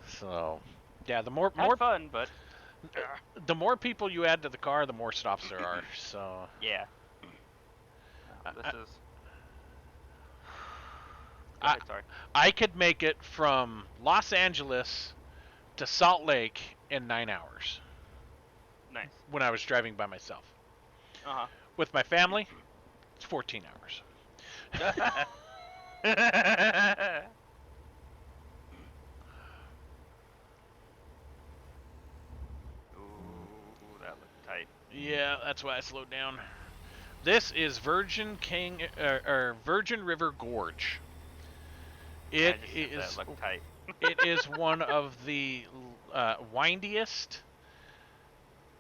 So, yeah, the more Had fun, but the more people you add to the car, the more stops there are. So, yeah. I, This I, is. Go I ahead, sorry. I could make it from Los Angeles to Salt Lake in 9 hours Nice. when I was driving by myself. Uh With my family, it's 14 hours. huh. Ooh, that looked tight. Yeah, that's why I slowed down. This is Virgin River Gorge. It I just said is that looked tight. it is one of the windiest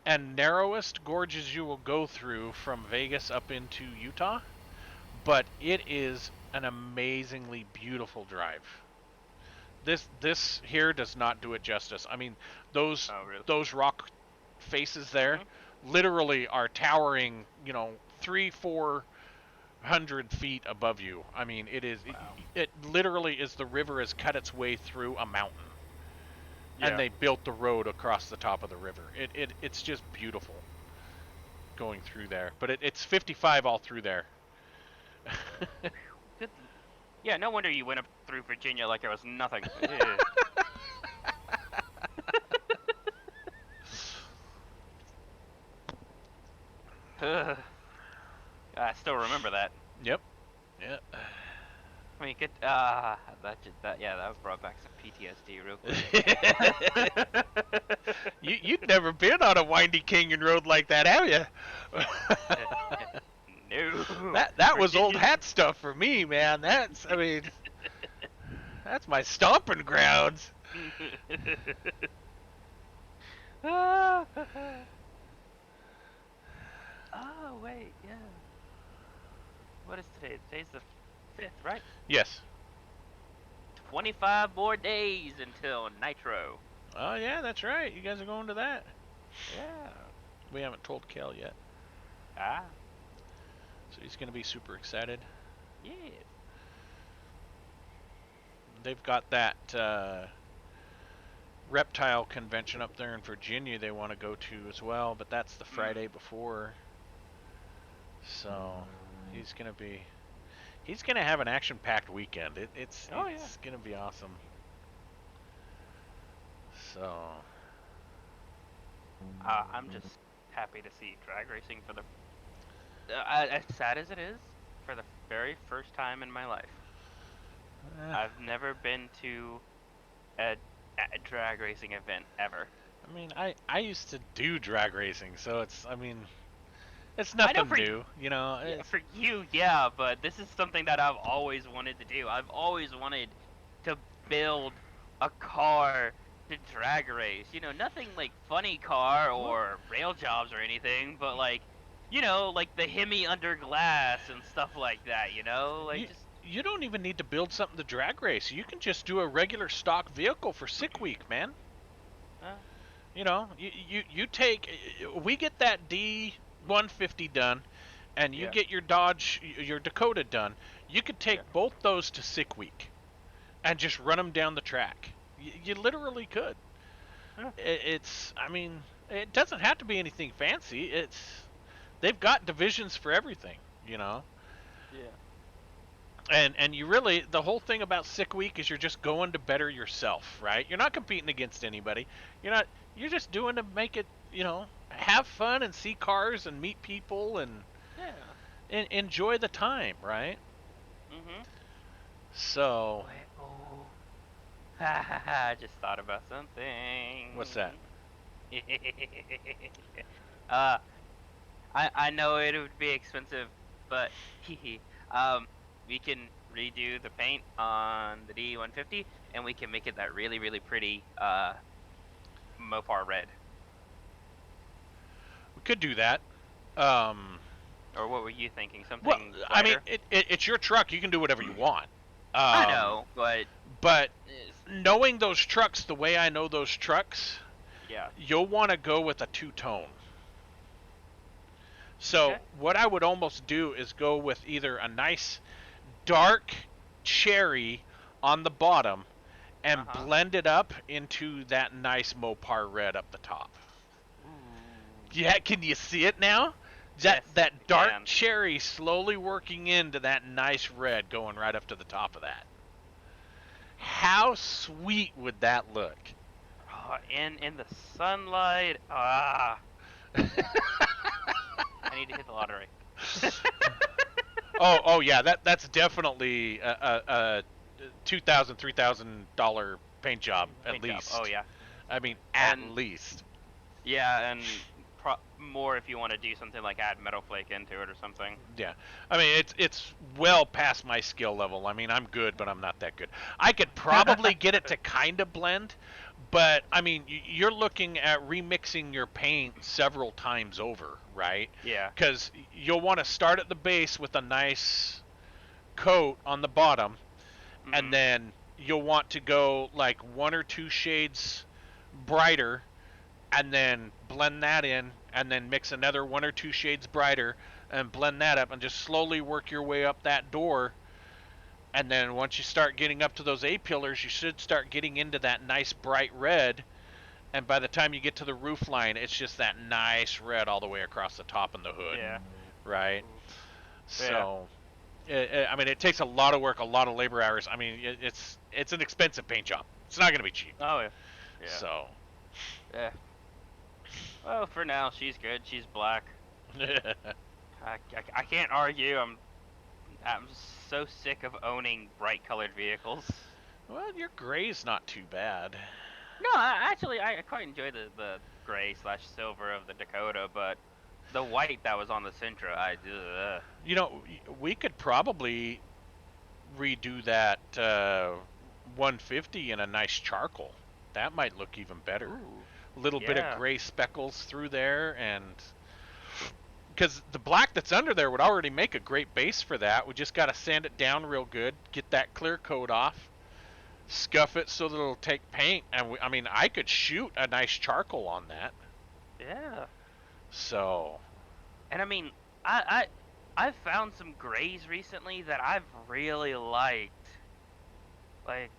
and narrowest gorges you will go through from Vegas up into Utah, but it is an amazingly beautiful drive. This here does not do it justice. I mean, those Oh really? those rock faces there literally are towering, 300-400 feet above you. I mean, Wow. it literally is the river has cut its way through a mountain. Yeah. And they built the road across the top of the river. It's just beautiful going through there. But it's 55 all through there. Good. Yeah, no wonder you went up through Virginia like it was nothing. I still remember that. Yep. Yeah. I mean, that brought back some PTSD real quick. You'd never been on a windy canyon road like that, have you? No. That was old hat stuff for me, man. That's my stomping grounds. Oh wait, yeah. What is today? Today's the 5th, right? Yes. 25 more days until Nitro. Oh yeah, that's right. You guys are going to that. Yeah. We haven't told Kel yet, Ah. so he's gonna be super excited. Yeah. They've got that reptile convention up there in Virginia they want to go to as well, but that's the Friday before. So he's gonna have an action-packed weekend. It's gonna be awesome. So I'm just happy to see drag racing for the. As sad as it is, for the very first time in my life. I've never been to a drag racing event ever. I mean, I used to do drag racing, so it's I know nothing for new, Yeah, it's- for you, yeah, but this is something that I've always wanted to do. I've always wanted to build a car to drag race. Nothing like funny car or rail jobs or anything, but like the Hemi under glass and stuff like that. You don't even need to build something to drag race. You can just do a regular stock vehicle for Sick Week, man. Huh? You take. We get that D150 done, and you Yeah. get your Dodge, your Dakota done. You could take both those to Sick Week, and just run them down the track. You literally could. Huh. It doesn't have to be anything fancy. They've got divisions for everything, Yeah. And you really, the whole thing about Sick Week is you're just going to better yourself, right? You're not competing against anybody. You're just doing to make it, have fun and see cars and meet people and enjoy the time, right? Mhm. So, Oh. I just thought about something. what's that? I know it would be expensive, but hee we can redo the paint on the D150, and we can make it that really, really pretty Mopar red. We could do that. Um, Or what were you thinking? Something well, I mean, lighter? it's your truck. You can do whatever you want. I know, But it's- knowing those trucks the way I know those trucks, yeah. you'll want to go with a two-tone. So Okay. what I would almost do is go with either a nice dark cherry on the bottom and Uh-huh. blend it up into that nice Mopar red up the top. Yeah, can you see it now? Yes, That I dark can. cherry slowly working into that nice red going right up to the top of that. How sweet would that look? Oh, in the sunlight. Ah, I need to hit the lottery. Oh yeah, that's definitely a $2,000, $3,000 paint job at Paint job. least. Oh yeah. I mean, at And- least. Yeah, and more if you want to do something like add metal flake into it or something. Yeah, I mean it's well past my skill level. I mean I'm good, but I'm not that good. I could probably get it to kind of blend, but I mean you're looking at remixing your paint several times over, right? Yeah. Because you'll want to start at the base with a nice coat on the bottom, Mhm. and then you'll want to go like 1 or 2 shades brighter, and then blend that in, and then mix another 1 or 2 shades brighter and blend that up, and just slowly work your way up that door. And then once you start getting up to those A pillars, you should start getting into that nice bright red, and by the time you get to the roof line, it's just that nice red all the way across the top and the hood. Yeah. Right. So I mean it takes a lot of work, a lot of labor hours. I mean it's an expensive paint job. It's not going to be cheap. Oh yeah. Yeah. So Yeah. Well, for now, she's good. She's black. I can't argue. I'm so sick of owning bright colored vehicles. well, your gray's not too bad. No, actually, I quite enjoy the gray / silver of the Dakota, but the white that was on the Sentra, You know, we could probably redo that 150 in a nice charcoal. That might look even better. A little bit Yeah. of gray speckles through there, and because the black that's under there would already make a great base for that. We just got to sand it down real good, get that clear coat off, scuff it so that it'll take paint, and I mean, I could shoot a nice charcoal on that. yeah. So And I mean, I've found some grays recently that I've really liked. Like,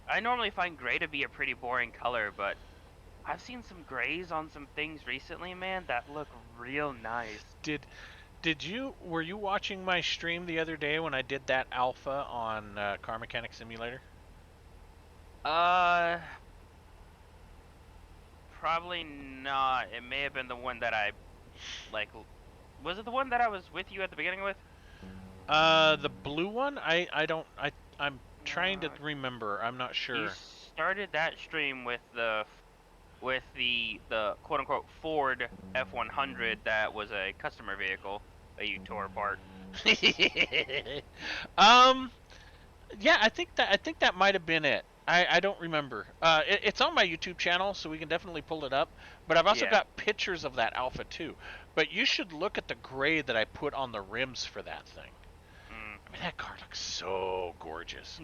I normally find gray to be a pretty boring color, but I've seen some grays on some things recently, man, that look real nice. were you watching my stream the other day when I did that alpha on Car Mechanic Simulator? Probably not. It may have been the one that I, like, was it the one that I was with you at the beginning with? The blue one? I'm trying to Uh, remember. I'm not sure. You started that stream with the quote unquote Ford F100 that was a customer vehicle that you tore apart. Yeah, I think that might have been it. I don't remember. It's on my YouTube channel, so we can definitely pull it up. But I've also Yeah. got pictures of that Alpha too. But you should look at the gray that I put on the rims for that thing. I mean, that car looks so gorgeous.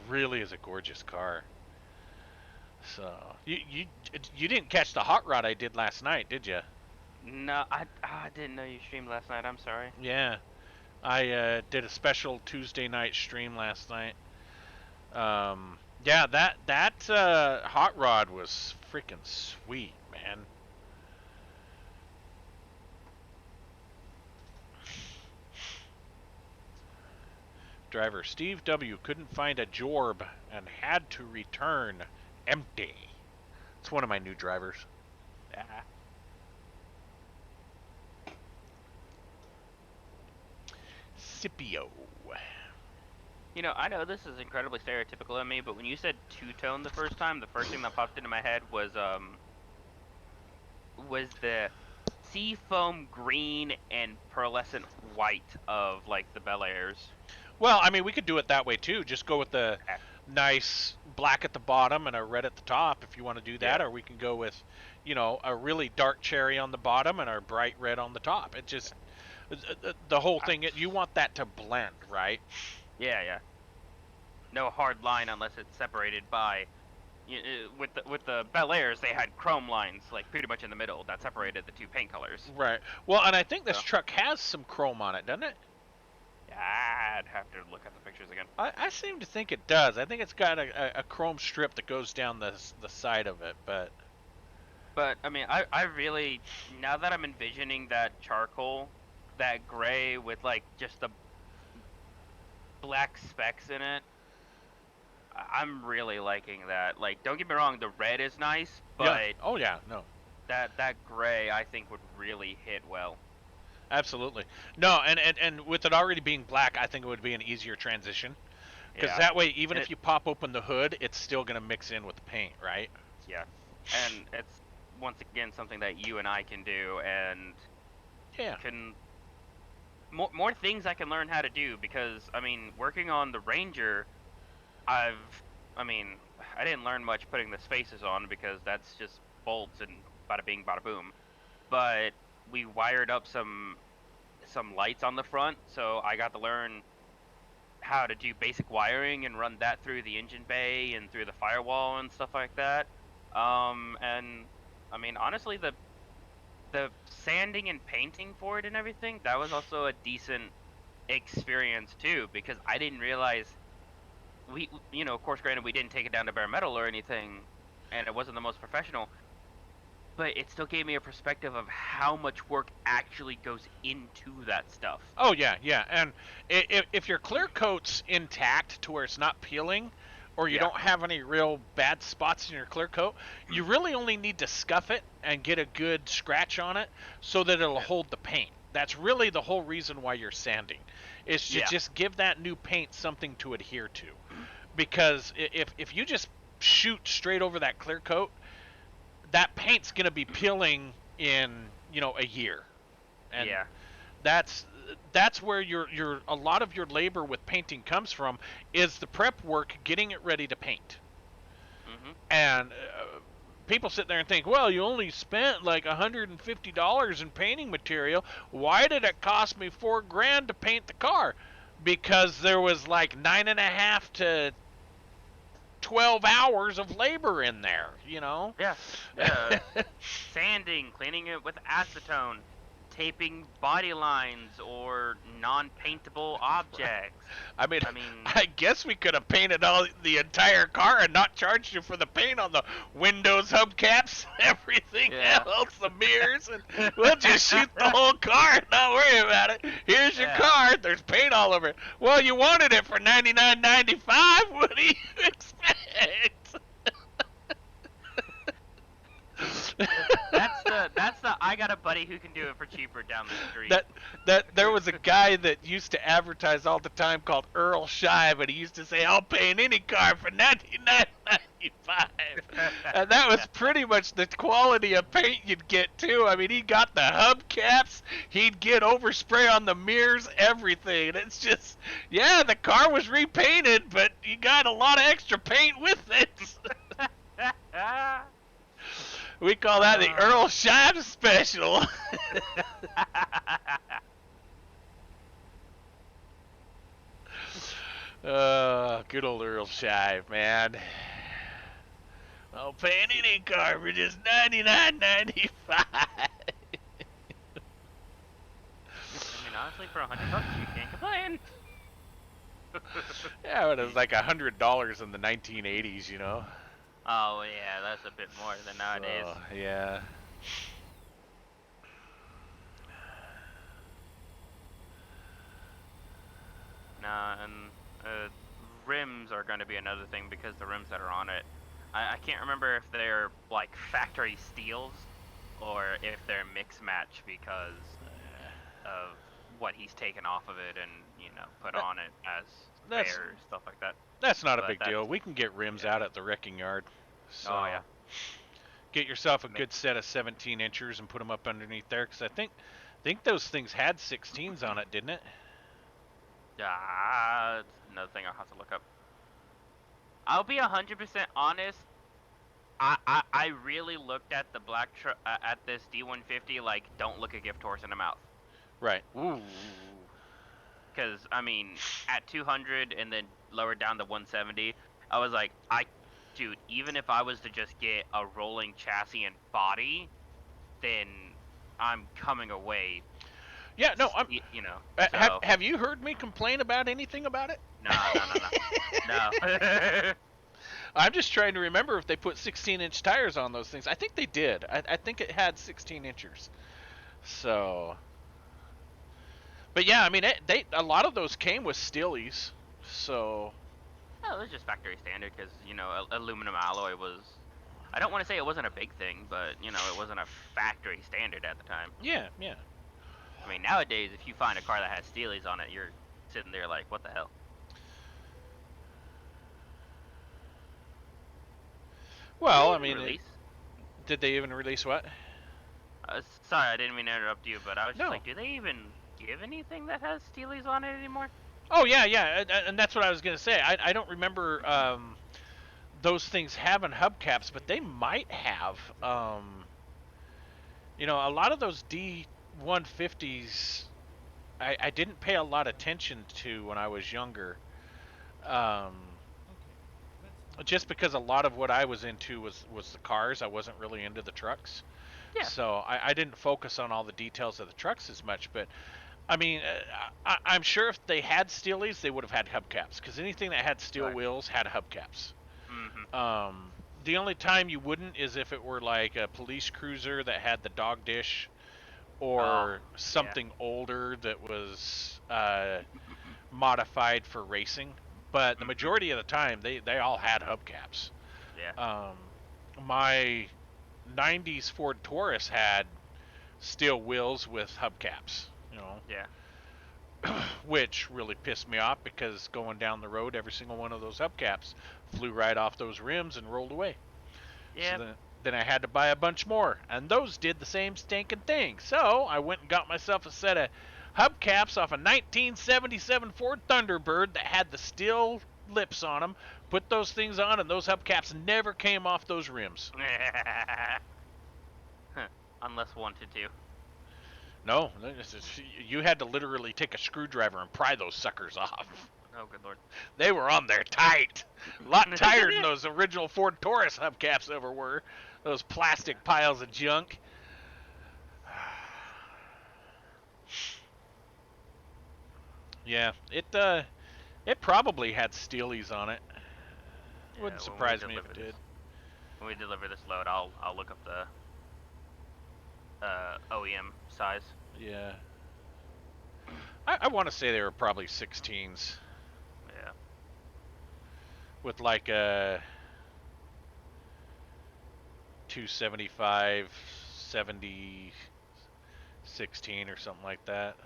Really is a gorgeous car. So you didn't catch the hot rod I did last night, did you? No, I didn't know you streamed last night. I'm sorry. Yeah, I did a special Tuesday night stream last night. Yeah, that hot rod was freaking sweet, man. Driver Steve W. couldn't find a Jorb and had to return empty. It's one of my new drivers. Yeah. Scipio. You know, I know this is incredibly stereotypical of me, but when you said two-tone the first time, the first thing that popped into my head was was the seafoam green and pearlescent white of like the Bel Airs. Well, I mean, we could do it that way too. Just go with the Okay. nice black at the bottom and a red at the top if you want to do that, Yeah. or we can go with, a really dark cherry on the bottom and our bright red on the top. It just the whole thing. You want that to blend, right? Yeah, yeah. No hard line unless it's separated by. With the Bel Airs, they had chrome lines like pretty much in the middle that separated the two paint colors. Right. Well, and I think this So. truck has some chrome on it, doesn't it? Yeah, I'd have to look at the pictures again. I seem to think it does. I think it's got a chrome strip that goes down the side of it, but But I mean, I really, now that I'm envisioning that charcoal, that gray with like just the black specks in it, I'm really liking that. Like, don't get me wrong, the red is nice, but yeah. Oh yeah, no. that gray I think would really hit well. Absolutely. No, and with it already being black, I think it would be an easier transition. Because Yeah. that way, even And if you pop open the hood, it's still going to mix in with the paint, right? Yeah, and it's once again something that you and I can do, and Yeah. can more things I can learn how to do, because I mean, working on the Ranger, I mean, I didn't learn much putting the spaces on because that's just bolts and bada bing bada boom. But we wired up some lights on the front, so I got to learn how to do basic wiring and run that through the engine bay and through the firewall and stuff like that. And I mean, honestly, the sanding and painting for it and everything, that was also a decent experience too, because I didn't realize of course, granted, we didn't take it down to bare metal or anything, and it wasn't the most professional, but it still gave me a perspective of how much work actually goes into that stuff. Oh yeah, yeah. And if your clear coat's intact to where it's not peeling, or you Yeah. don't have any real bad spots in your clear coat, you really only need to scuff it and get a good scratch on it so that it'll hold the paint. That's really the whole reason why you're sanding, is to Yeah. just give that new paint something to adhere to. Because if you just shoot straight over that clear coat, that paint's going to be peeling in, a year. And Yeah. that's where your a lot of your labor with painting comes from, is the prep work, getting it ready to paint. Mhm. And people sit there and think, well, you only spent like $150 in painting material. Why did it cost me $4,000 to paint the car? Because there was like 9.5 to 12 hours of labor in there, Yeah. Yeah. Sanding, cleaning it with acetone, taping body lines or non-paintable objects. I mean, I mean- I guess we could have painted the entire car and not charged you for the paint on the windows, hubcaps, everything Yeah. else, the mirrors, and we'll just shoot the whole car and not worry about it. Here's your Yeah. car. There's paint all over it. Well, you wanted it for $99.95. What do you expect? That's the I got a buddy who can do it for cheaper down the street. That there was a guy that used to advertise all the time called Earl Shive, and he used to say, "I'll paint any car for $99.95," and that was pretty much the quality of paint you'd get too. I mean, he got the hubcaps, he'd get overspray on the mirrors, everything. And it's just, yeah, the car was repainted, but you got a lot of extra paint with it. We call that the Earl Shive special. Good old Earl Shive, man. I'll pay any car for just $99.95. I mean, honestly, for $100, you can't complain. Yeah, but it was like $100 in the 1980s, Oh yeah, that's a bit more than nowadays. Yeah. Nah, and rims are going to be another thing, because the rims that are on it, I can't remember if they're like factory steels or if they're mix match because of what he's taken off of it and put on it as That's- spare stuff like that. That's not a But big that's- deal. We can get rims yeah. out at the wrecking yard. So Oh yeah. Get yourself a Ma- good set of 17 inchers and put them up underneath there, because I think those things had 16s on it, didn't it? It's another thing I'll have to look up. I'll be 100% honest. I really looked at the black at this D150 like, don't look a gift horse in the mouth. Right. Ooh. Because I mean, at 200 and then lowered down to 170, I was like, dude, even if I was to just get a rolling chassis and body, then I'm coming away. Yeah. No. I'm. You know. Have So Have you heard me complain about anything about it? no. No. I'm just trying to remember if they put 16-inch tires on those things. I think they did. I think it had 16 inchers. So, but yeah, I mean, a lot of those came with Steelies. So, No, it was just factory standard because, aluminum alloy was. I don't want to say it wasn't a big thing, but, it wasn't a factory standard at the time. yeah. I mean, nowadays, if you find a car that has Steelies on it, you're sitting there like, what the hell? Well, I Did they mean, even release? did they even release what? Sorry, I didn't mean to interrupt you, but I was just No. like, do they even give anything that has Steelies on it anymore? Oh yeah, and that's what I was gonna say. I don't remember those things having hubcaps, but they might have. A lot of those D150s, I didn't pay a lot of attention to when I was younger. Just because a lot of what I was into was the cars. I wasn't really into the trucks. Yeah. So I didn't focus on all the details of the trucks as much, but I mean, I'm sure if they had Steelies, they would have had hubcaps, because anything that had steel Right. wheels had hubcaps. Mm-hmm. The only time you wouldn't is if it were like a police cruiser that had the dog dish, or something older that was modified for racing. But the majority of the time, they all had hubcaps. Yeah. My 90s Ford Taurus had steel wheels with hubcaps, Yeah. which really pissed me off because going down the road, every single one of those hubcaps flew right off those rims and rolled away. Yeah. So then I had to buy a bunch more, and those did the same stinking thing. So I went and got myself a set of hubcaps off a 1977 Ford Thunderbird that had the steel lips on them. Put those things on, and those hubcaps never came off those rims. Unless wanted to. No, you had to literally take a screwdriver and pry those suckers off. Oh, good lord. They were on there tight. A lot tighter than those original Ford Taurus hubcaps ever were. Those plastic piles of junk. Yeah, it probably had Steelies on it. Yeah, Wouldn't when we surprise me if deliver it this- did. When we deliver this load, I'll look up the OEM size. Yeah. I want to say they were probably 16s Yeah. with like a 275, 70, 16 or something like that.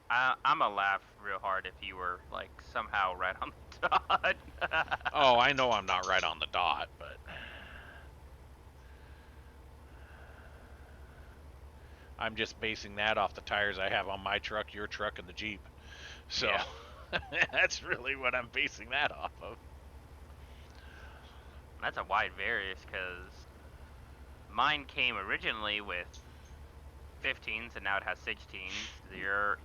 I'm gonna laugh real hard if you were like somehow right on the dot. Oh, I know I'm not right on the dot, but I'm just basing that off the tires I have on my truck, your truck, and the Jeep. So Yeah. that's really what I'm basing that off of. That's a wide variance because mine came originally with 15s and now it has 16s.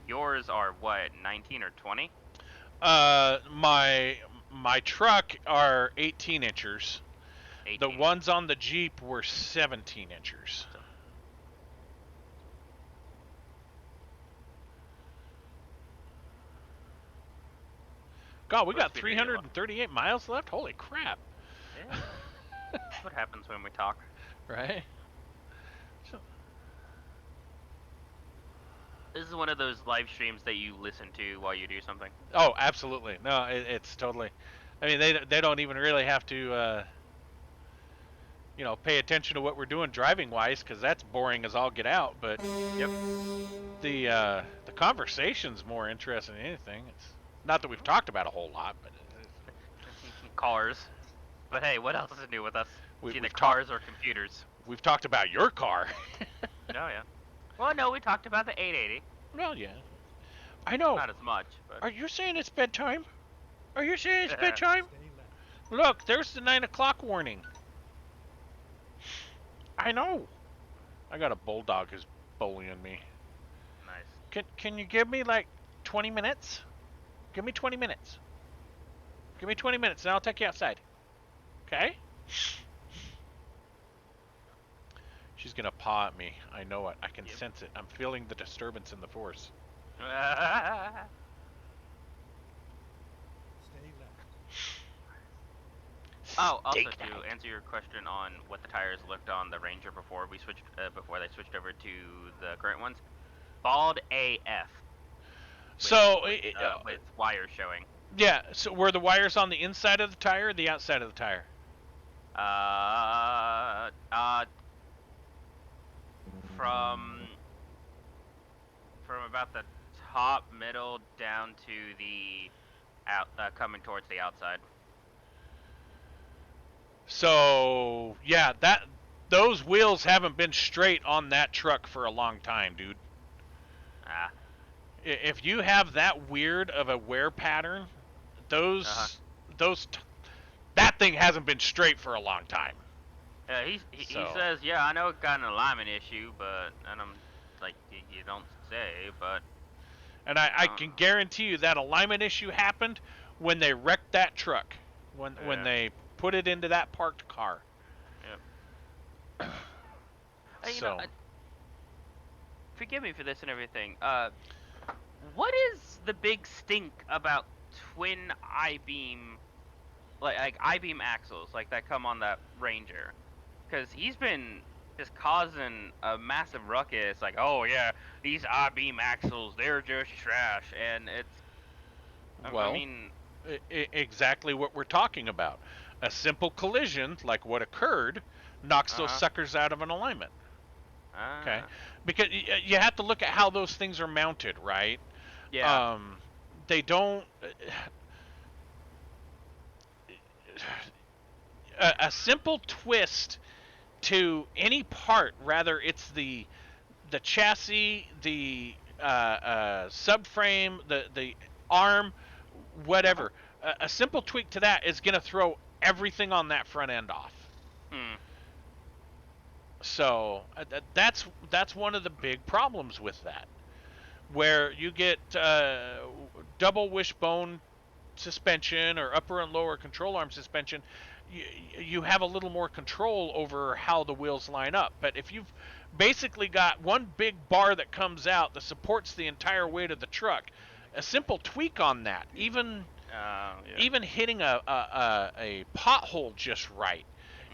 Yours are what, 19 or 20? My truck are 18 inchers. 18. The ones on the Jeep were 17 inchers. God, we What got speed are you on? 338 miles left? Holy crap. Yeah. That's what happens when we talk. Right? This is one of those live streams that you listen to while you do something. Oh, absolutely. No, it's totally. I mean, they don't even really have to, pay attention to what we're doing driving wise, because that's boring as all get out. But Yep. the conversation's more interesting than anything. It's not that we've talked about a whole lot, but Cars. But hey, what else is new with us? It's either we've cars or computers. we've talked about your car. Oh yeah. Well, no, we talked about the 880. Well, yeah, I know. Not as much, but. Are you saying it's bedtime? Are you saying it's bedtime? Stay left. Look, there's the 9 o'clock warning. I know. I got a bulldog who's bullying me. Nice. Can you give me like 20 minutes? Give me 20 minutes. Give me 20 minutes and I'll take you outside. Okay? She's gonna paw at me. I know it. I can Yep. sense it. I'm feeling the disturbance in the force. Stay left. Oh, also Steak to night. answer your question on what the tires looked on the Ranger before we switched, before they switched over to the current ones, bald AF. So, With wires showing. yeah. So were the wires on the inside of the tire or the outside of the tire? From about the top middle down to the out coming towards the outside. So yeah, those wheels haven't been straight on that truck for a long time, dude. Ah, If you have that weird of a wear pattern, those Uh-huh. those t- that thing hasn't been straight for a long time. he So- says, yeah, I know it got an alignment issue, and I'm like, you don't say, but And I can guarantee you that alignment issue happened when they wrecked that truck, when Yeah. they put it into that parked car. you So know, forgive me for this and everything. What is the big stink about twin I-beam, like I-beam axles, like that come on that Ranger? Because he's been just causing a massive ruckus. Like, oh yeah, these I-beam axles, they're just trash, and it's. Well, I mean, exactly what we're talking about. A simple collision, like what occurred, knocks those Uh-huh. suckers out of an alignment. Okay, ah, because you have to look at how those things are mounted, right? yeah, They don't. A simple twist to any part, rather it's the chassis, the subframe, the arm, whatever. A simple tweak to that is going to throw everything on that front end off. hmm, So that's one of the big problems with that, where you get double wishbone suspension or upper and lower control arm suspension. You have a little more control over how the wheels line up. But if you've basically got one big bar that comes out that supports the entire weight of the truck, a simple tweak on that, even yeah. hitting a pothole just right,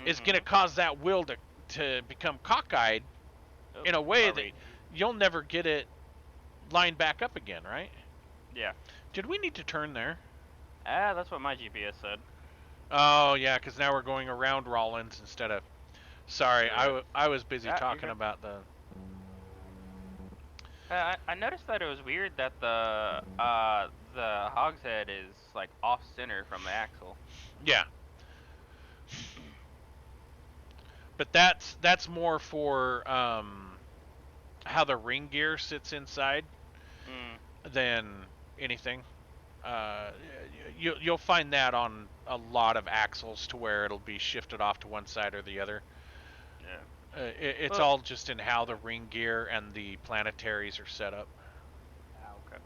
is Mhm. going to cause that wheel to become cockeyed in a way Are that we- you'll never get it lined back up again, right? yeah. Did we need to turn there? That's what my GPS said. Oh, yeah, because now we're going around Rollins instead of... Sorry, Yeah. I was busy Yeah, you're talking good. about the... I noticed that it was weird that the hogshead is like off center from the axle. Yeah. But that's more for how the ring gear sits inside Mm. than anything. You'll find that on a lot of axles to where it'll be shifted off to one side or the other. Yeah. It's Well- all just in how the ring gear and the planetaries are set up. Okay.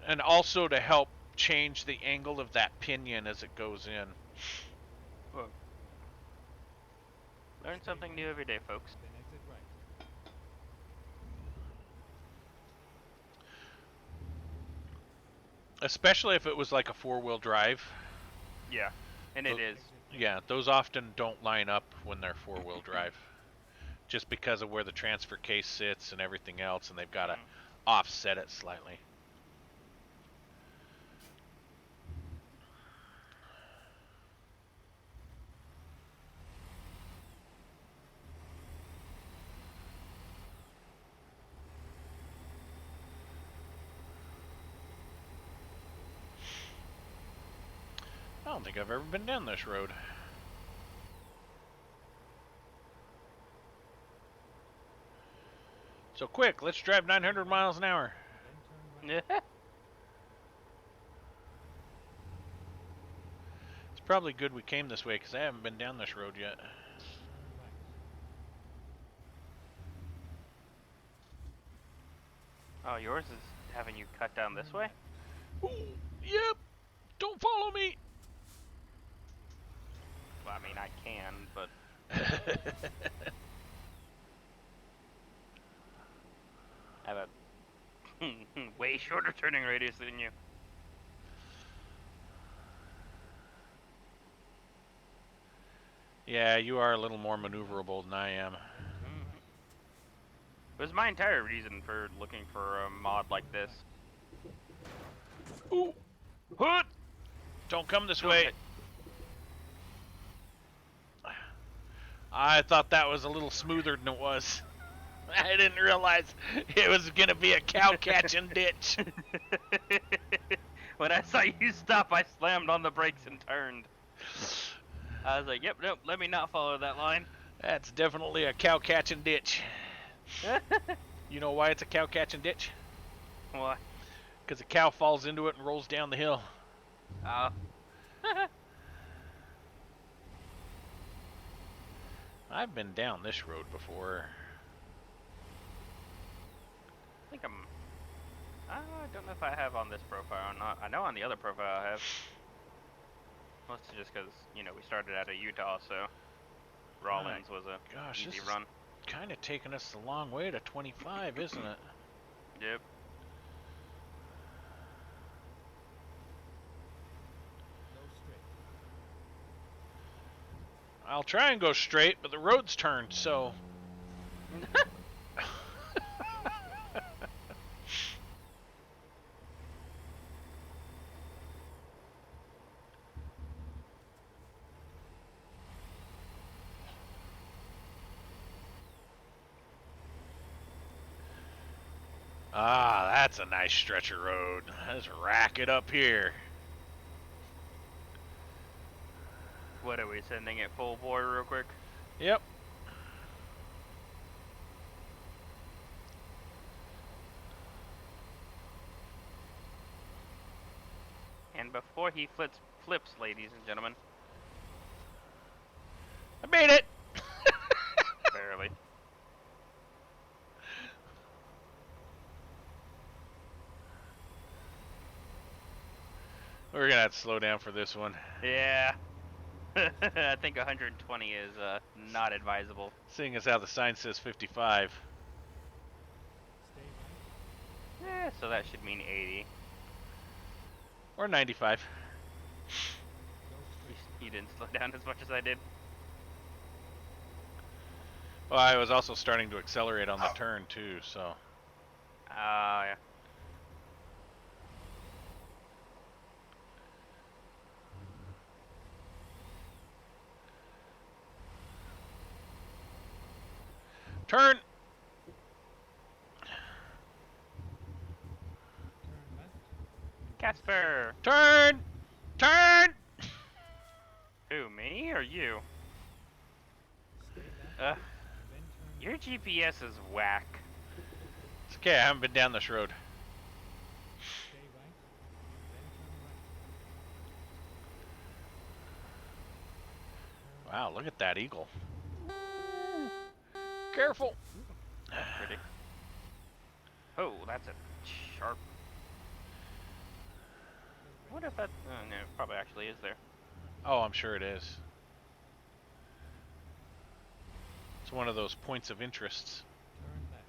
And also to help change the angle of that pinion as it goes in. Learn something new every day, folks. Then exit right. Especially if it was like a four-wheel drive. Yeah. And it is. Yeah, those often don't line up when they're four-wheel drive. Just because of where the transfer case sits and everything else, and they've got to offset it slightly. don't think I've ever been down this road. So quick, let's drive 900 miles an hour. Then turn right. Yeah. It's probably good we came this way because I haven't been down this road yet. Turn right. Oh, yours is having you cut down this Turn way? left. Ooh, yep. Don't follow me. Well, I mean, I can, but I have a way shorter turning radius than you. Yeah, you are a little more maneuverable than I am. It was my entire reason for looking for a mod like this. Ooh, Hoot! don't come this Don't way. hit- I thought that was a little smoother than it was. I didn't realize it was gonna be a cow catching ditch. When I saw you stop, I slammed on the brakes and turned. I was like, yep, nope, let me not follow that line. That's definitely a cow catching ditch. You know why it's a cow catching ditch? Why? Because a cow falls into it and rolls down the hill. Oh. I've been down this road before. I think I don't know if I have on this profile or not. I know on the other profile I have. Mostly just because, you know, we started out of Utah, so Rollins was a Gosh, easy this is run. kind of taking us a long way to 25, isn't it? Yep. Go straight. I'll try and go straight, but the road's turned, so. Ah, that's a nice stretch of road. Let's rack it up here. What are we sending it full bore real quick? Yep. And before he flips, ladies and gentlemen, I made it! barely. We're gonna have to slow down for this one. Yeah. I think 120 is not advisable. Seeing as how the sign says 55. Stay right. Yeah, so that should mean 80. Or 95. Go straight. You didn't slow down as much as I did. Well, I was also starting to accelerate on the turn too, so. Yeah. Turn! Turn left. Casper! Turn! Turn! Who, me or you? Stay left. Ugh, Then turn your GPS is whack. It's okay, I haven't been down this road. Stay right. Then turn right. Wow, look at that eagle. Careful! Pretty. Oh, that's a sharp. What if that? No, it probably actually is there. Oh, I'm sure it is. It's one of those points of interest. Turn left.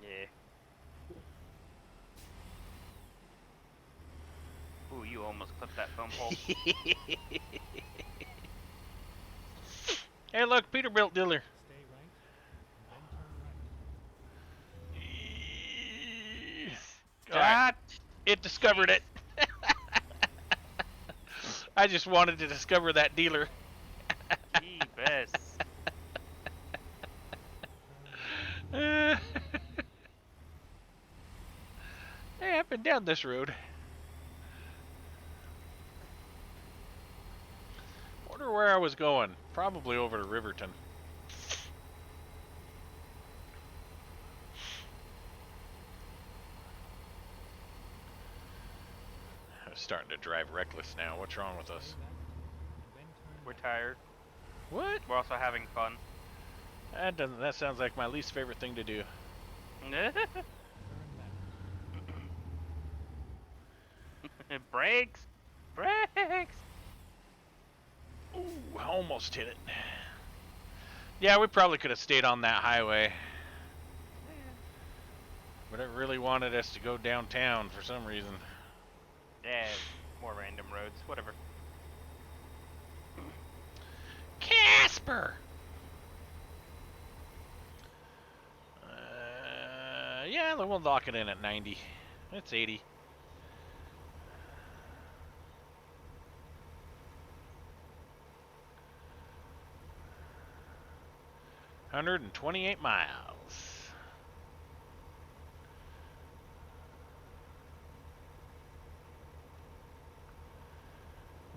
Yeah. Ooh, you almost clipped that phone pole. Hey, look, Peterbilt dealer. Stay right. Then turn right. Alright, it discovered it. I just wanted to discover that dealer. Jeebus. Hey, I've been down this road. I was going. Probably over to Riverton. I'm starting to drive reckless now. What's wrong with us? We're tired. What? We're also having fun. That doesn't. That sounds like my least favorite thing to do. Brakes! Brakes! Ooh, I almost hit it. Yeah, we probably could have stayed on that highway. But it really wanted us to go downtown for some reason. Yeah, more random roads. Whatever. Casper! Yeah, we'll lock it in at 90. It's 80. $128 miles.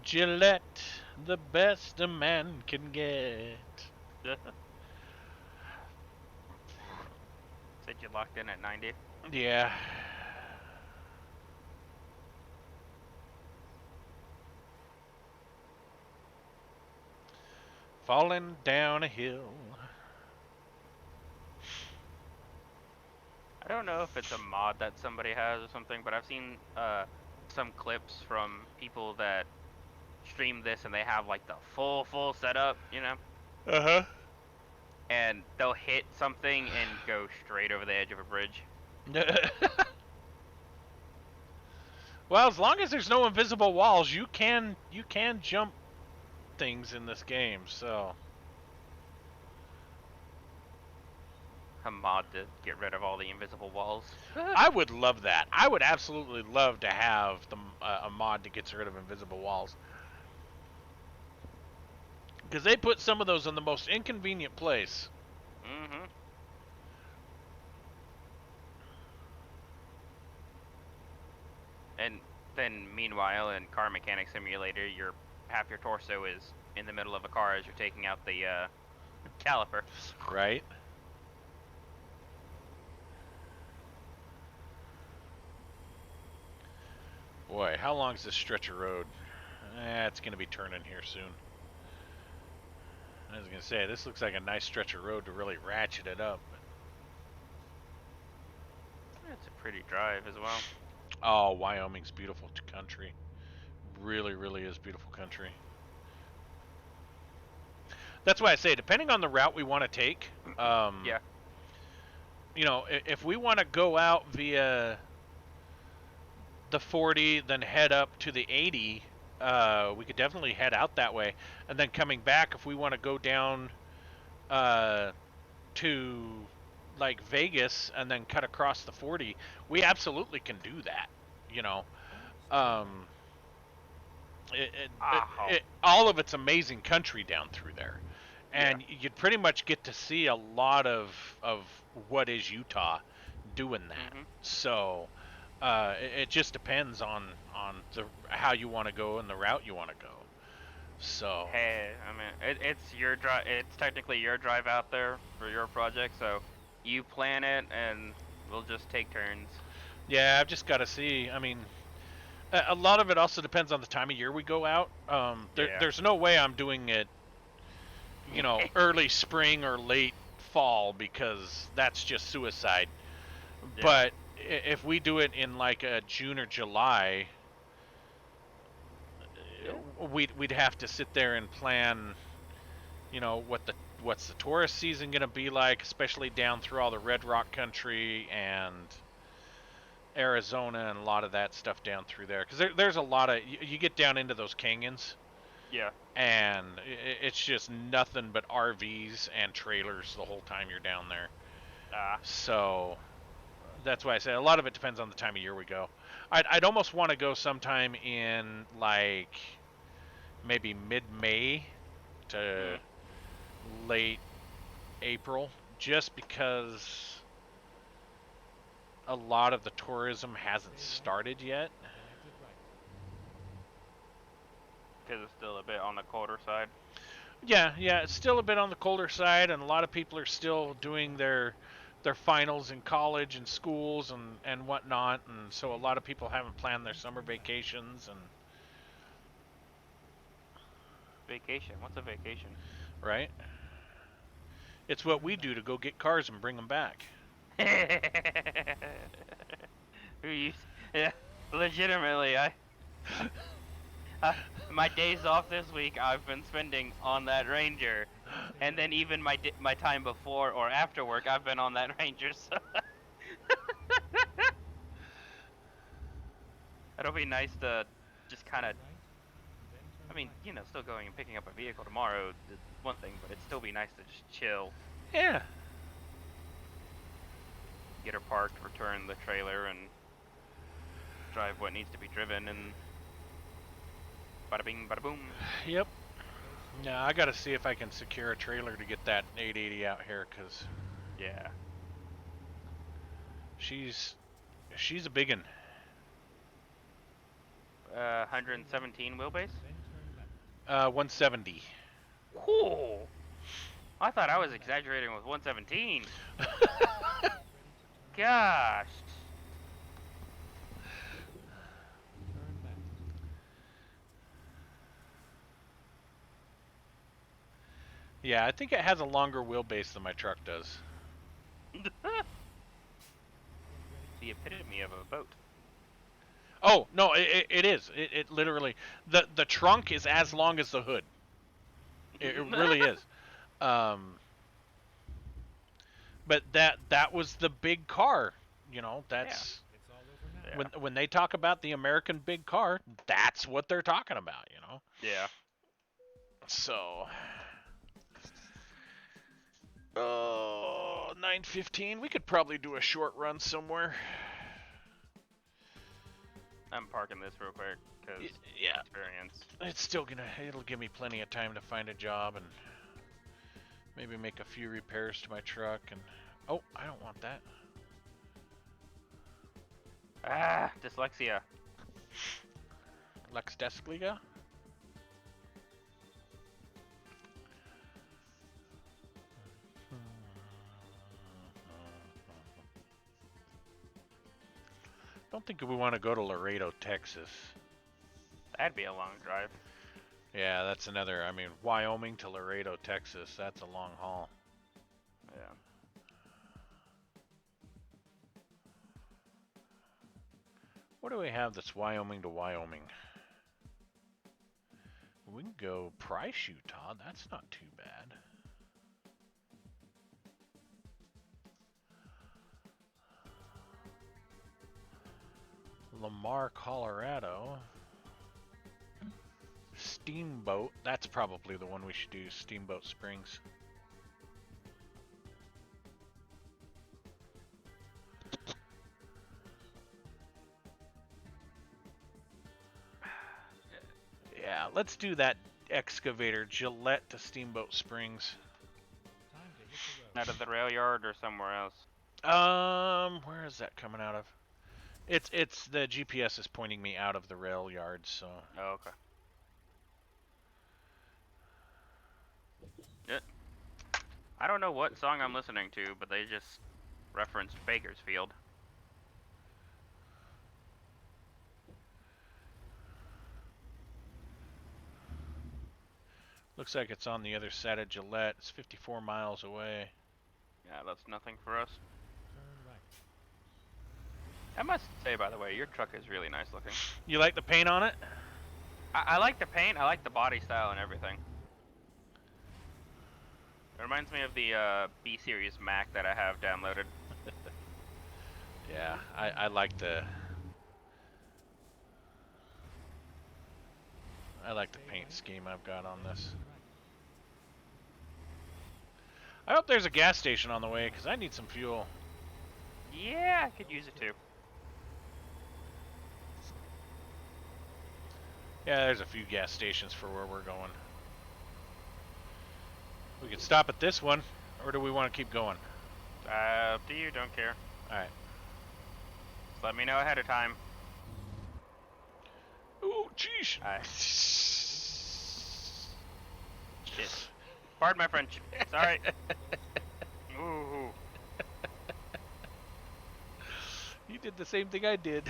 Gillette, the best a man can get. Said you locked in at 90. Yeah. Falling down a hill. I don't know if it's a mod that somebody has or something, but I've seen some clips from people that stream this and they have like the full setup, you know, Uh-huh. and they'll hit something and go straight over the edge of a bridge. Well, as long as there's no invisible walls, you can jump things in this game, so A mod to get rid of all the invisible walls. I would love that. I would absolutely love to have a mod that gets rid of invisible walls. Because they put some of those in the most inconvenient place. Mm-hmm. And then, meanwhile, in Car Mechanic Simulator, half your torso is in the middle of a car as you're taking out the caliper. Right? Boy, how long is this stretch of road? It's going to be turning here soon. I was going to say, this looks like a nice stretch of road to really ratchet it up. It's a pretty drive as well. Oh, Wyoming's beautiful country. Really, really is beautiful country. That's why I say, depending on the route we want to take, Yeah. you know, if we want to go out via the 40, then head up to the 80, we could definitely head out that way. And then coming back, if we want to go down to like Vegas and then cut across the 40, we absolutely can do that, you know. All of it's amazing country down through there. And you'd pretty much get to see a lot of what is Utah doing that. Mhm. So it just depends on how you want to go and the route you want to go. So Hey, I mean, it's your drive. It's technically your drive out there for your project, so you plan it, and we'll just take turns. yeah, I've just got to see. I mean, a lot of it also depends on the time of year we go out. Yeah. There's no way I'm doing it, you know, early spring or late fall, because that's just suicide. Yeah. But if we do it in like June or July, we'd have to sit there and plan, you know, what's the tourist season going to be like, especially down through all the Red Rock country and Arizona and a lot of that stuff down through there, because there's a lot of you get down into those canyons Yeah. and it's just nothing but RVs and trailers the whole time you're down there. So that's why I say a lot of it depends on the time of year we go. I'd almost want to go sometime in like maybe mid-May to late April, just because a lot of the tourism hasn't started yet. Because it's still a bit on the colder side. Yeah, it's still a bit on the colder side, and a lot of people are still doing their finals in college and schools and whatnot, and so a lot of people haven't planned their summer vacations and Vacation. What's a vacation? right. It's what we do to go get cars and bring them back. Who you? Yeah, legitimately, I my days off this week I've been spending on that Ranger, and then even my time before or after work I've been on that Ranger. So it'll be nice to just kind of. I mean, you know, still going and picking up a vehicle tomorrow is one thing, but it'd still be nice to just chill, Yeah. get her parked, return the trailer, and drive what needs to be driven, and bada bing, bada boom. Yep. Yeah, I gotta see if I can secure a trailer to get that 880 out here, cause Yeah. she's a biggin. 117 wheelbase. 170. Cool. I thought I was exaggerating with 117. Gosh. Yeah, I think it has a longer wheelbase than my truck does. The epitome of a boat. Oh no, it is. It literally the trunk is as long as the hood. It really is. But that was the big car. You know, that's It's all over now. Yeah. when they talk about the American big car, that's what they're talking about. You know. Yeah. So. Oh, 9:15. We could probably do a short run somewhere. I'm parking this real quick because Yeah, experience. it'll give me plenty of time to find a job and maybe make a few repairs to my truck and, oh, I don't want that. Ah, dyslexia. Lex Desgliga? Don't think we want to go to Laredo, Texas. That'd be a long drive. Yeah, that's another, I mean, Wyoming to Laredo, Texas, that's a long haul. Yeah. What do we have that's Wyoming to Wyoming? We can go Price, Utah. That's not too bad. Lamar, Colorado. Steamboat. That's probably the one we should do. Steamboat Springs. Yeah, let's do that excavator. Gillette to Steamboat Springs. Time to hit the road. Out of the rail yard or somewhere else. Where is that coming out of? It's the GPS is pointing me out of the rail yard, so. Oh, okay. Yeah. I don't know what song I'm listening to, but they just referenced Bakersfield. Looks like it's on the other side of Gillette. It's 54 miles away. Yeah, that's nothing for us. Turn right. I must say, by the way, your truck is really nice looking. You like the paint on it? I like the paint. I like the body style and everything. It reminds me of the B Series Mac that I have downloaded. Yeah, I like the paint scheme I've got on this. I hope there's a gas station on the way because I need some fuel. Yeah, I could use it too. Yeah, there's a few gas stations for where we're going. We could stop at this one, or do we want to keep going? Up to you, don't care. Alright. Just let me know ahead of time. Ooh, jeez. Shit. Pardon my French. Sorry. Ooh. You did the same thing I did.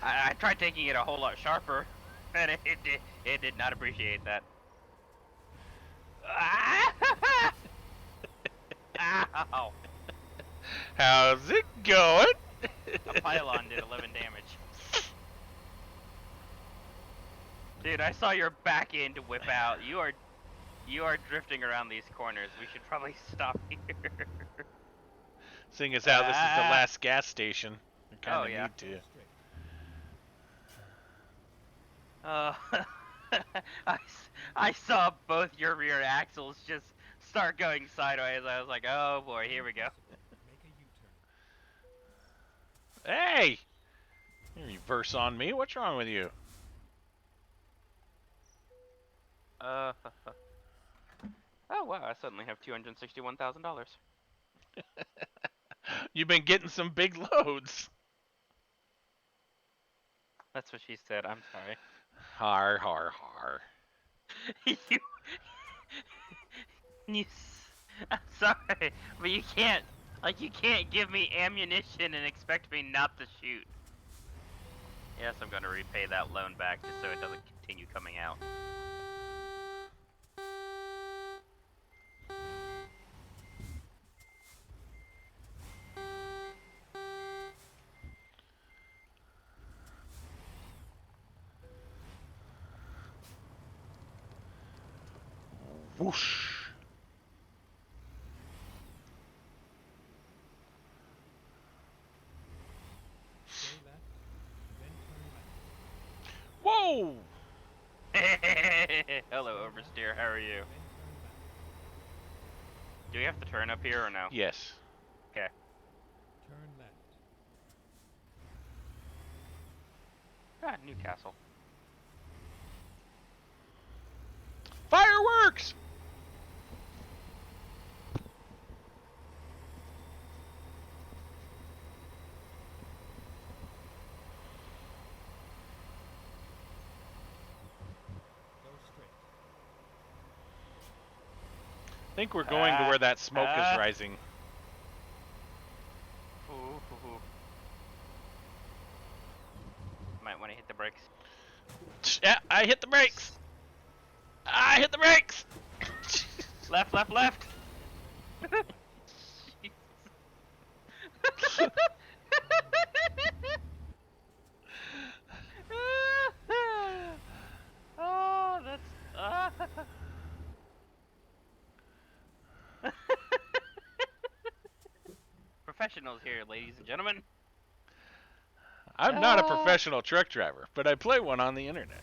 I tried taking it a whole lot sharper, and it did not appreciate that. Ow! How's it going? A pylon did 11 damage. Dude, I saw your back end whip out. You are drifting around these corners. We should probably stop here. Seeing as how this is the last gas station, we kind of Oh, yeah. need to. I saw both your rear axles just start going sideways. I was like, oh boy, here we go. Make a U-turn. Hey! You reverse on me? What's wrong with you? Oh wow, I suddenly have $261,000. You've been getting some big loads. That's what she said. I'm sorry. Har, har, har. I'm sorry, but you can't give me ammunition and expect me not to shoot. Yes, I'm gonna repay that loan back just so it doesn't continue coming out. Whoosh. Stay left, then turn left. Whoa! Hello, oversteer. How are you? Then turn left. Do we have to turn up here or no? Yes. Okay. Turn left. Ah, Newcastle. Fireworks! Go straight. I think we're going to where that smoke is rising. Ooh. Might want to hit the brakes. Yeah, I hit the brakes! I hit the brakes! Left. Oh, that's. Professionals here, ladies and gentlemen. I'm not a professional truck driver, but I play one on the internet.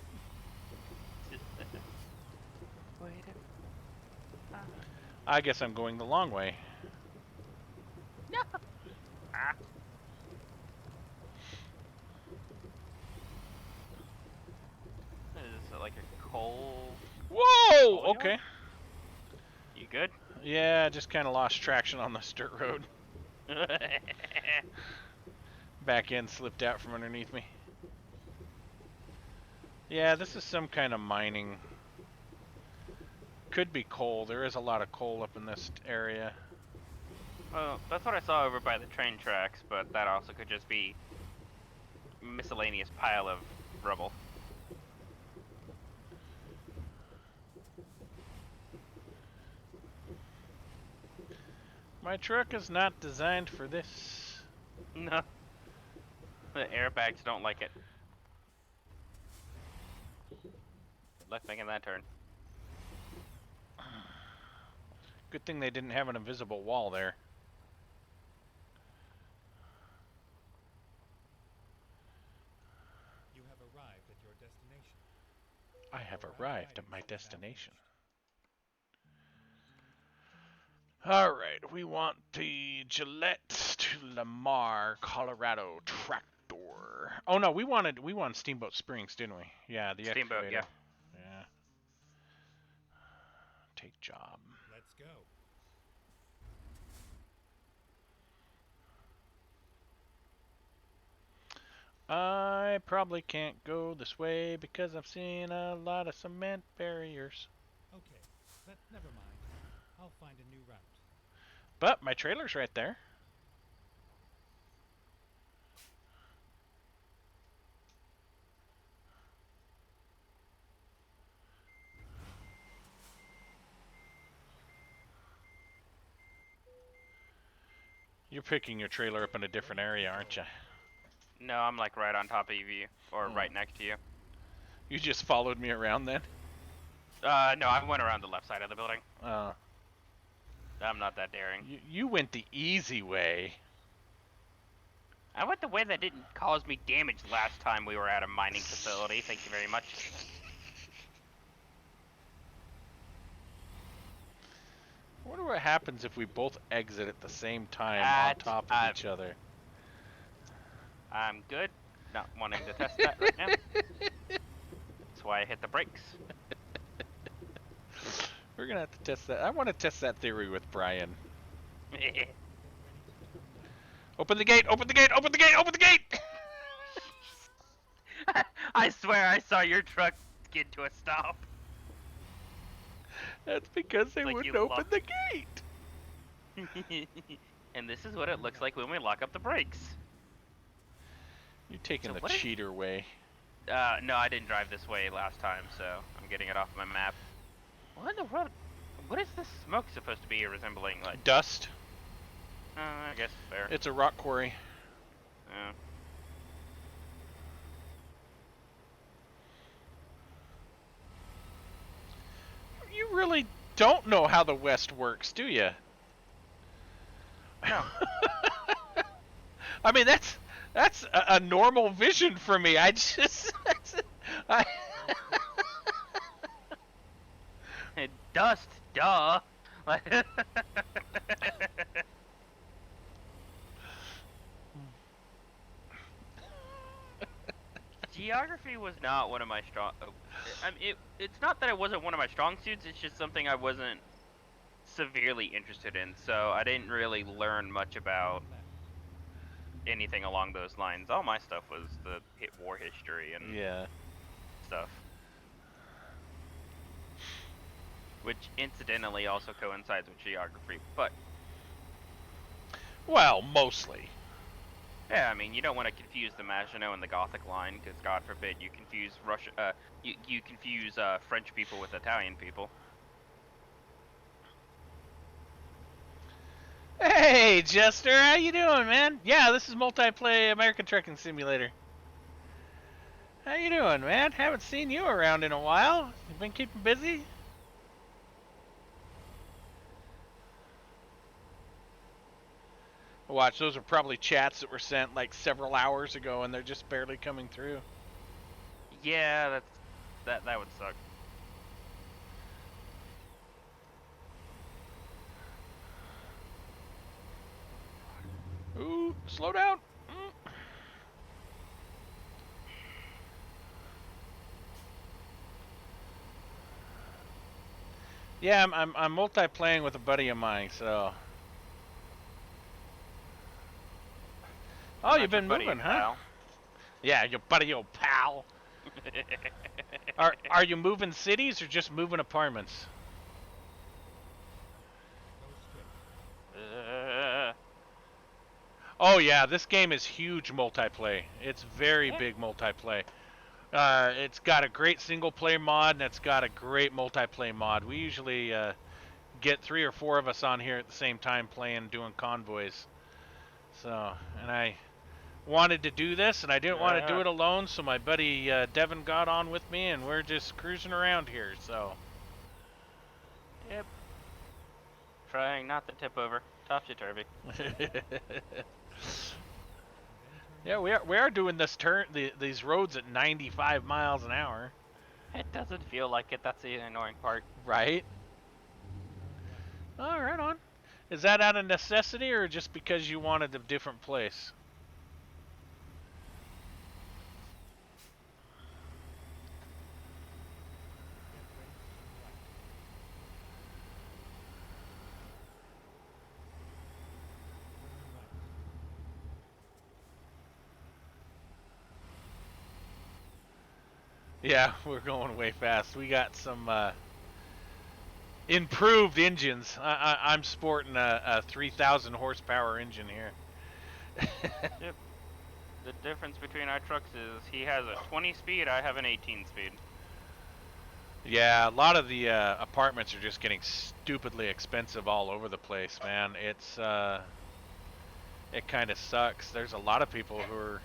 I guess I'm going the long way. No. Is it like a coal? Whoa! Oh, Okay. You good? Yeah, I just kind of lost traction on this dirt road. Back end slipped out from underneath me. Yeah, this is some kind of mining. Could be coal. There is a lot of coal up in this area. Well, that's what I saw over by the train tracks, but that also could just be miscellaneous pile of rubble. My truck is not designed for this. No. The airbags don't like it. Good luck making that turn. Good thing they didn't have an invisible wall there. You have arrived at your destination. I have arrived at my destination. Alright, we want the Gillette to Lamar, Colorado tractor. Oh no, we wanted Steamboat Springs, didn't we? Yeah, the Steamboat, excavator. yeah. Yeah. Take job. Let's go. I probably can't go this way because I've seen a lot of cement barriers. Okay, Never mind. I'll find a new route. But my trailer's right there. You're picking your trailer up in a different area, aren't you? No, I'm like right on top of you, or right next to you. You just followed me around then? No, I went around the left side of the building. Uh, I'm not that daring. you went the easy way. I went the way that didn't cause me damage last time we were at a mining facility. Thank you very much. I wonder what happens if we both exit at the same time on top of each other. I'm good. Not wanting to test that right now. That's why I hit the brakes. We're gonna have to test that. I want to test that theory with Brian. Open the gate! Open the gate! Open the gate! Open the gate! I swear I saw your truck get to a stop. That's because they Like wouldn't you open locked- the gate. And this is what it looks like when we lock up the brakes. You're taking So the what is- cheater way. No, I didn't drive this way last time, so I'm getting it off my map. What in the world? What is this smoke supposed to be resembling? Like, Dust. I guess fair. It's a rock quarry. Yeah. You really don't know how the West works, do you? No. I mean, that's a normal vision for me. I just, I. Dust, duh. Geography was not one of my strong. I mean, it's not that it wasn't one of my strong suits. It's just something I wasn't severely interested in. So I didn't really learn much about anything along those lines. All my stuff was the war history and Yeah. stuff. Which incidentally also coincides with geography, but Well, mostly. yeah, I mean you don't want to confuse the Maginot and the Gothic line, because God forbid you confuse you confuse French people with Italian people. Hey, Jester, how you doing, man? Yeah, this is Multiplay American Trucking Simulator. How you doing, man? Haven't seen you around in a while. You been keeping busy? Watch, those are probably chats that were sent like several hours ago, and they're just barely coming through. Yeah, that would suck. Ooh, slow down. Mm. Yeah, I'm multiplaying with a buddy of mine, so. Oh, Not you've been your buddy, moving, huh? pal. Yeah, your buddy, old pal. Are you moving cities or just moving apartments? Go straight. Oh yeah, this game is huge multiplayer. It's very Yeah. big multiplayer. It's got a great single player mod and it's got a great multiplayer mod. We usually get 3 or 4 of us on here at the same time playing, doing convoys. So, and I wanted to do this and I didn't want to do Yeah. it alone, so my buddy Devin got on with me and we're just cruising around here. So, Yep. Trying not to tip over. Topsy-turvy. yeah, we are doing this these roads at 95 miles an hour, It doesn't feel like it. That's the annoying part. right? Oh, right on. Is that out of necessity or just because you wanted a different place? Yeah, we're going way fast. We got some Improved engines. I'm sporting a 3,000 horsepower engine here. The difference between our trucks is he has a 20 speed, I have an 18 speed. Yeah, a lot of the apartments are just getting stupidly expensive all over the place, man. It's it kind of sucks. There's a lot of people who are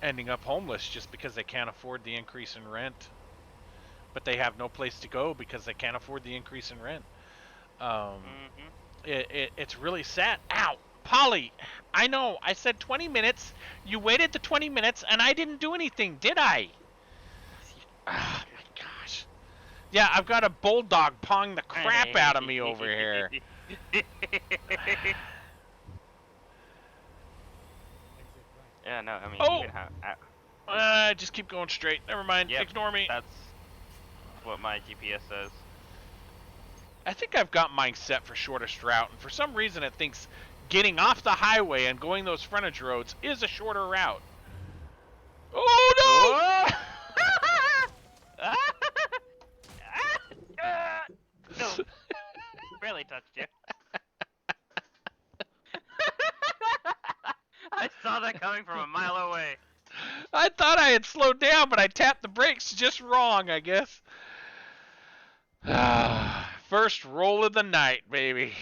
ending up homeless just because they can't afford the increase in rent, but they have no place to go because they can't afford the increase in rent. It's really sad. Ow, Polly, I know. I said 20 minutes. You waited the 20 minutes, and I didn't do anything, did I? Oh my gosh. Yeah, I've got a bulldog pawing the crap out of me over here. Exit right. Yeah, no, I mean, Oh! you can have. Just keep going straight. Never mind. Yep, Ignore me. That's what my GPS says. I think I've got mine set for shortest route, and for some reason it thinks getting off the highway and going those frontage roads is a shorter route. Oh no! No, barely touched you. I saw that coming from a mile away. I thought I had slowed down, but I tapped the brakes just wrong, I guess. First roll of the night, baby.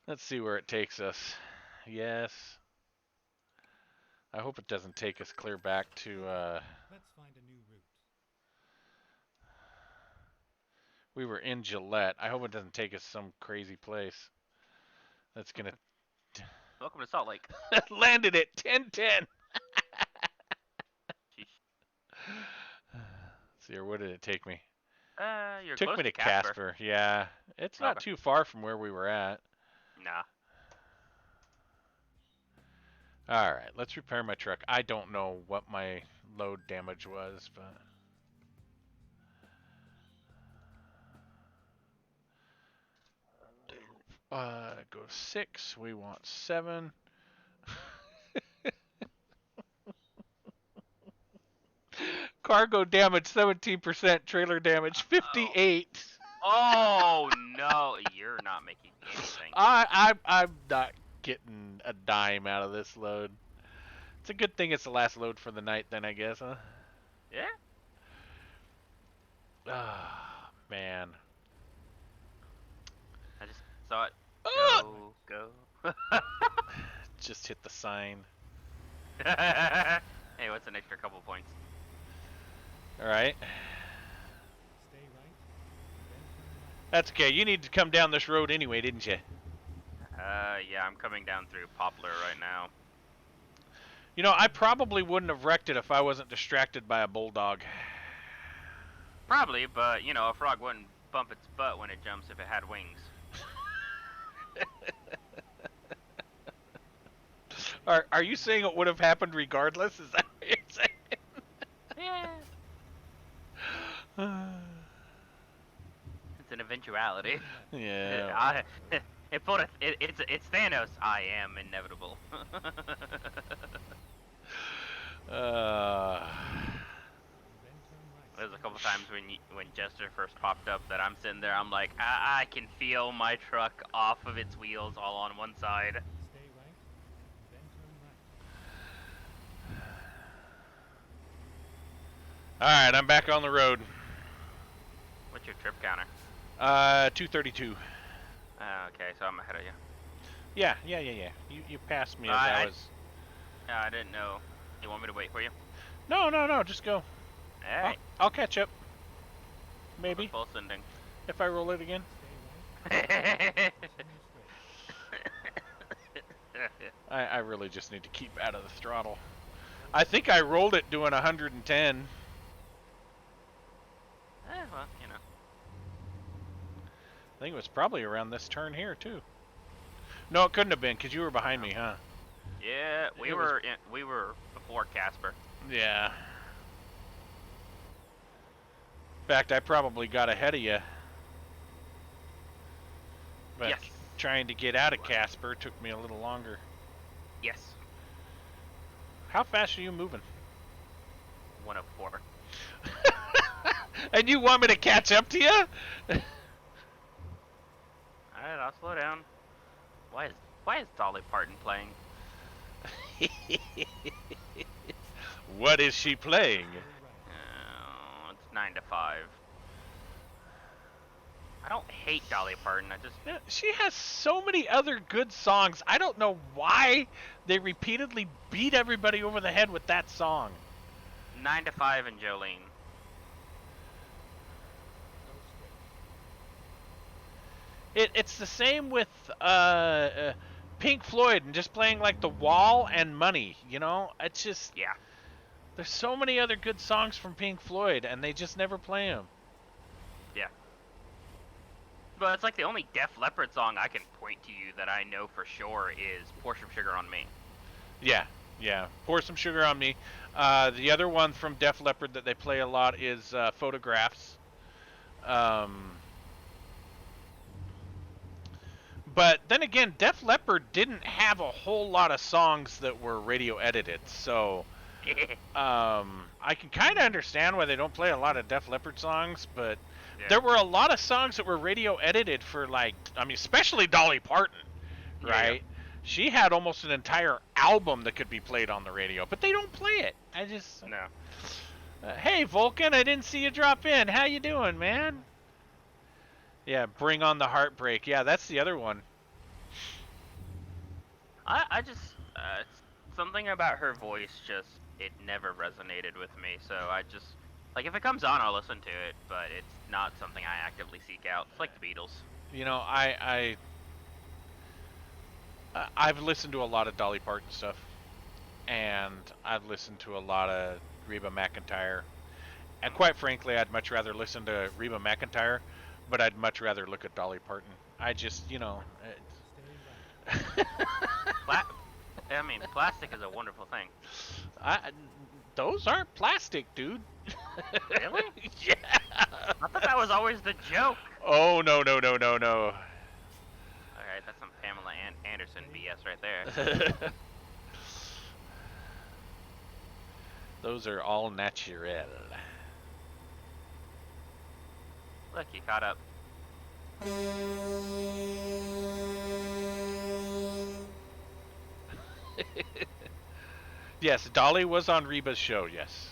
Let's see where it takes us. Yes. I hope it doesn't take us clear back to, Let's find a new route. we were in Gillette. I hope it doesn't take us some crazy place. That's gonna... Welcome to Salt Lake. Landed at 1010. See here, what did it take me? You're Took close me to Casper. Casper. Yeah, it's not Okay. too far from where we were at. Nah. All right, let's repair my truck. I don't know what my load damage was, but go 6. We want 7. Cargo damage 17%. Trailer damage 58. Oh no, you're not making anything. I'm not getting a dime out of this load. It's a good thing it's the last load for the night, then, I guess, huh? Yeah. Ah, man. I just saw it. Ah! Go. Just hit the sign. Hey, what's an extra couple points? All right. Stay right, then turn left. That's okay. You need to come down this road anyway, didn't you? Yeah, I'm coming down through Poplar right now. You know, I probably wouldn't have wrecked it if I wasn't distracted by a bulldog. Probably, but you know, a frog wouldn't bump its butt when it jumps if it had wings. Are you saying it would have happened regardless? Is that what you're saying? Yeah. It's an eventuality. Yeah. It's Thanos. I am inevitable. Uh, Then turn right. There's a couple times when Jester first popped up that I'm sitting there. I'm like, I can feel my truck off of its wheels all on one side. Stay right, then turn right. all right, I'm back on the road. What's your trip counter? 232. Okay, so I'm ahead of you. Yeah. You passed me as I- I was. I didn't know. You want me to wait for you? No, just go. Alright. I'll catch up. Maybe Full sending. if I roll it again. Stay right, continue straight. I really just need to keep out of the throttle. I think I rolled it doing 110. Well, you know. I think it was probably around this turn here too. No, it couldn't have been because you were behind me, huh? Yeah, we It was- were before Casper. Yeah. In fact, I probably got ahead of you. But Yes. trying to get out of Casper took me a little longer. Yes. How fast are you moving? 104. And you want me to catch up to you? Alright, I'll slow down. Why is Dolly Parton playing? What is she playing? It's 9 to 5. I don't hate Dolly Parton. I just Yeah, she has so many other good songs. I don't know why they repeatedly beat everybody over the head with that song. 9 to 5 and Jolene. It's the same with Pink Floyd and just playing like The Wall and Money. You know, it's just Yeah. there's so many other good songs from Pink Floyd and they just never play them. Yeah. But it's like the only Def Leppard song I can point to you that I know for sure is Pour Some Sugar on Me. Yeah, yeah. Pour Some Sugar on Me. The other one from Def Leppard that they play a lot is Photographs. But then again, Def Leppard didn't have a whole lot of songs that were radio edited, so I can kind of understand why they don't play a lot of Def Leppard songs, but Yeah. there were a lot of songs that were radio edited for, like, I mean, especially Dolly Parton, right? Yeah. She had almost an entire album that could be played on the radio, but they don't play it. I just, No. hey Vulcan, I didn't see you drop in. How you doing, man? Yeah, Bring on the Heartbreak. Yeah, that's the other one. I just something about her voice just it never resonated with me. So I just like if it comes on, I'll listen to it, but it's not something I actively seek out. It's like the Beatles. You know, I've listened to a lot of Dolly Parton stuff, and I've listened to a lot of Reba McEntire, and quite frankly, I'd much rather listen to Reba McEntire, but I'd much rather look at Dolly Parton. I just, you know, I mean, plastic is a wonderful thing. those aren't plastic, dude. Really? Yeah. I thought that was always the joke. Oh no. All right, that's some Pamela Anderson BS right there. Those are all natural. Look, you caught up. Yes, Dolly was on Reba's show, yes.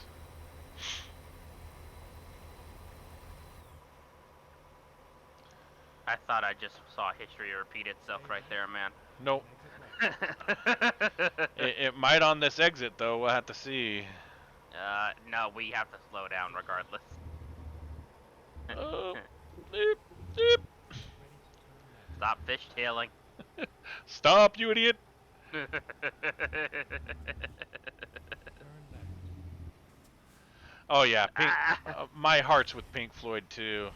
I thought I just saw history repeat itself right there, man. Nope. It might on this exit, though. We'll have to see. No, we have to slow down regardless. Oh, beep, beep. Stop fishtailing. Stop, you idiot. Oh, yeah. Pink, my heart's with Pink Floyd, too.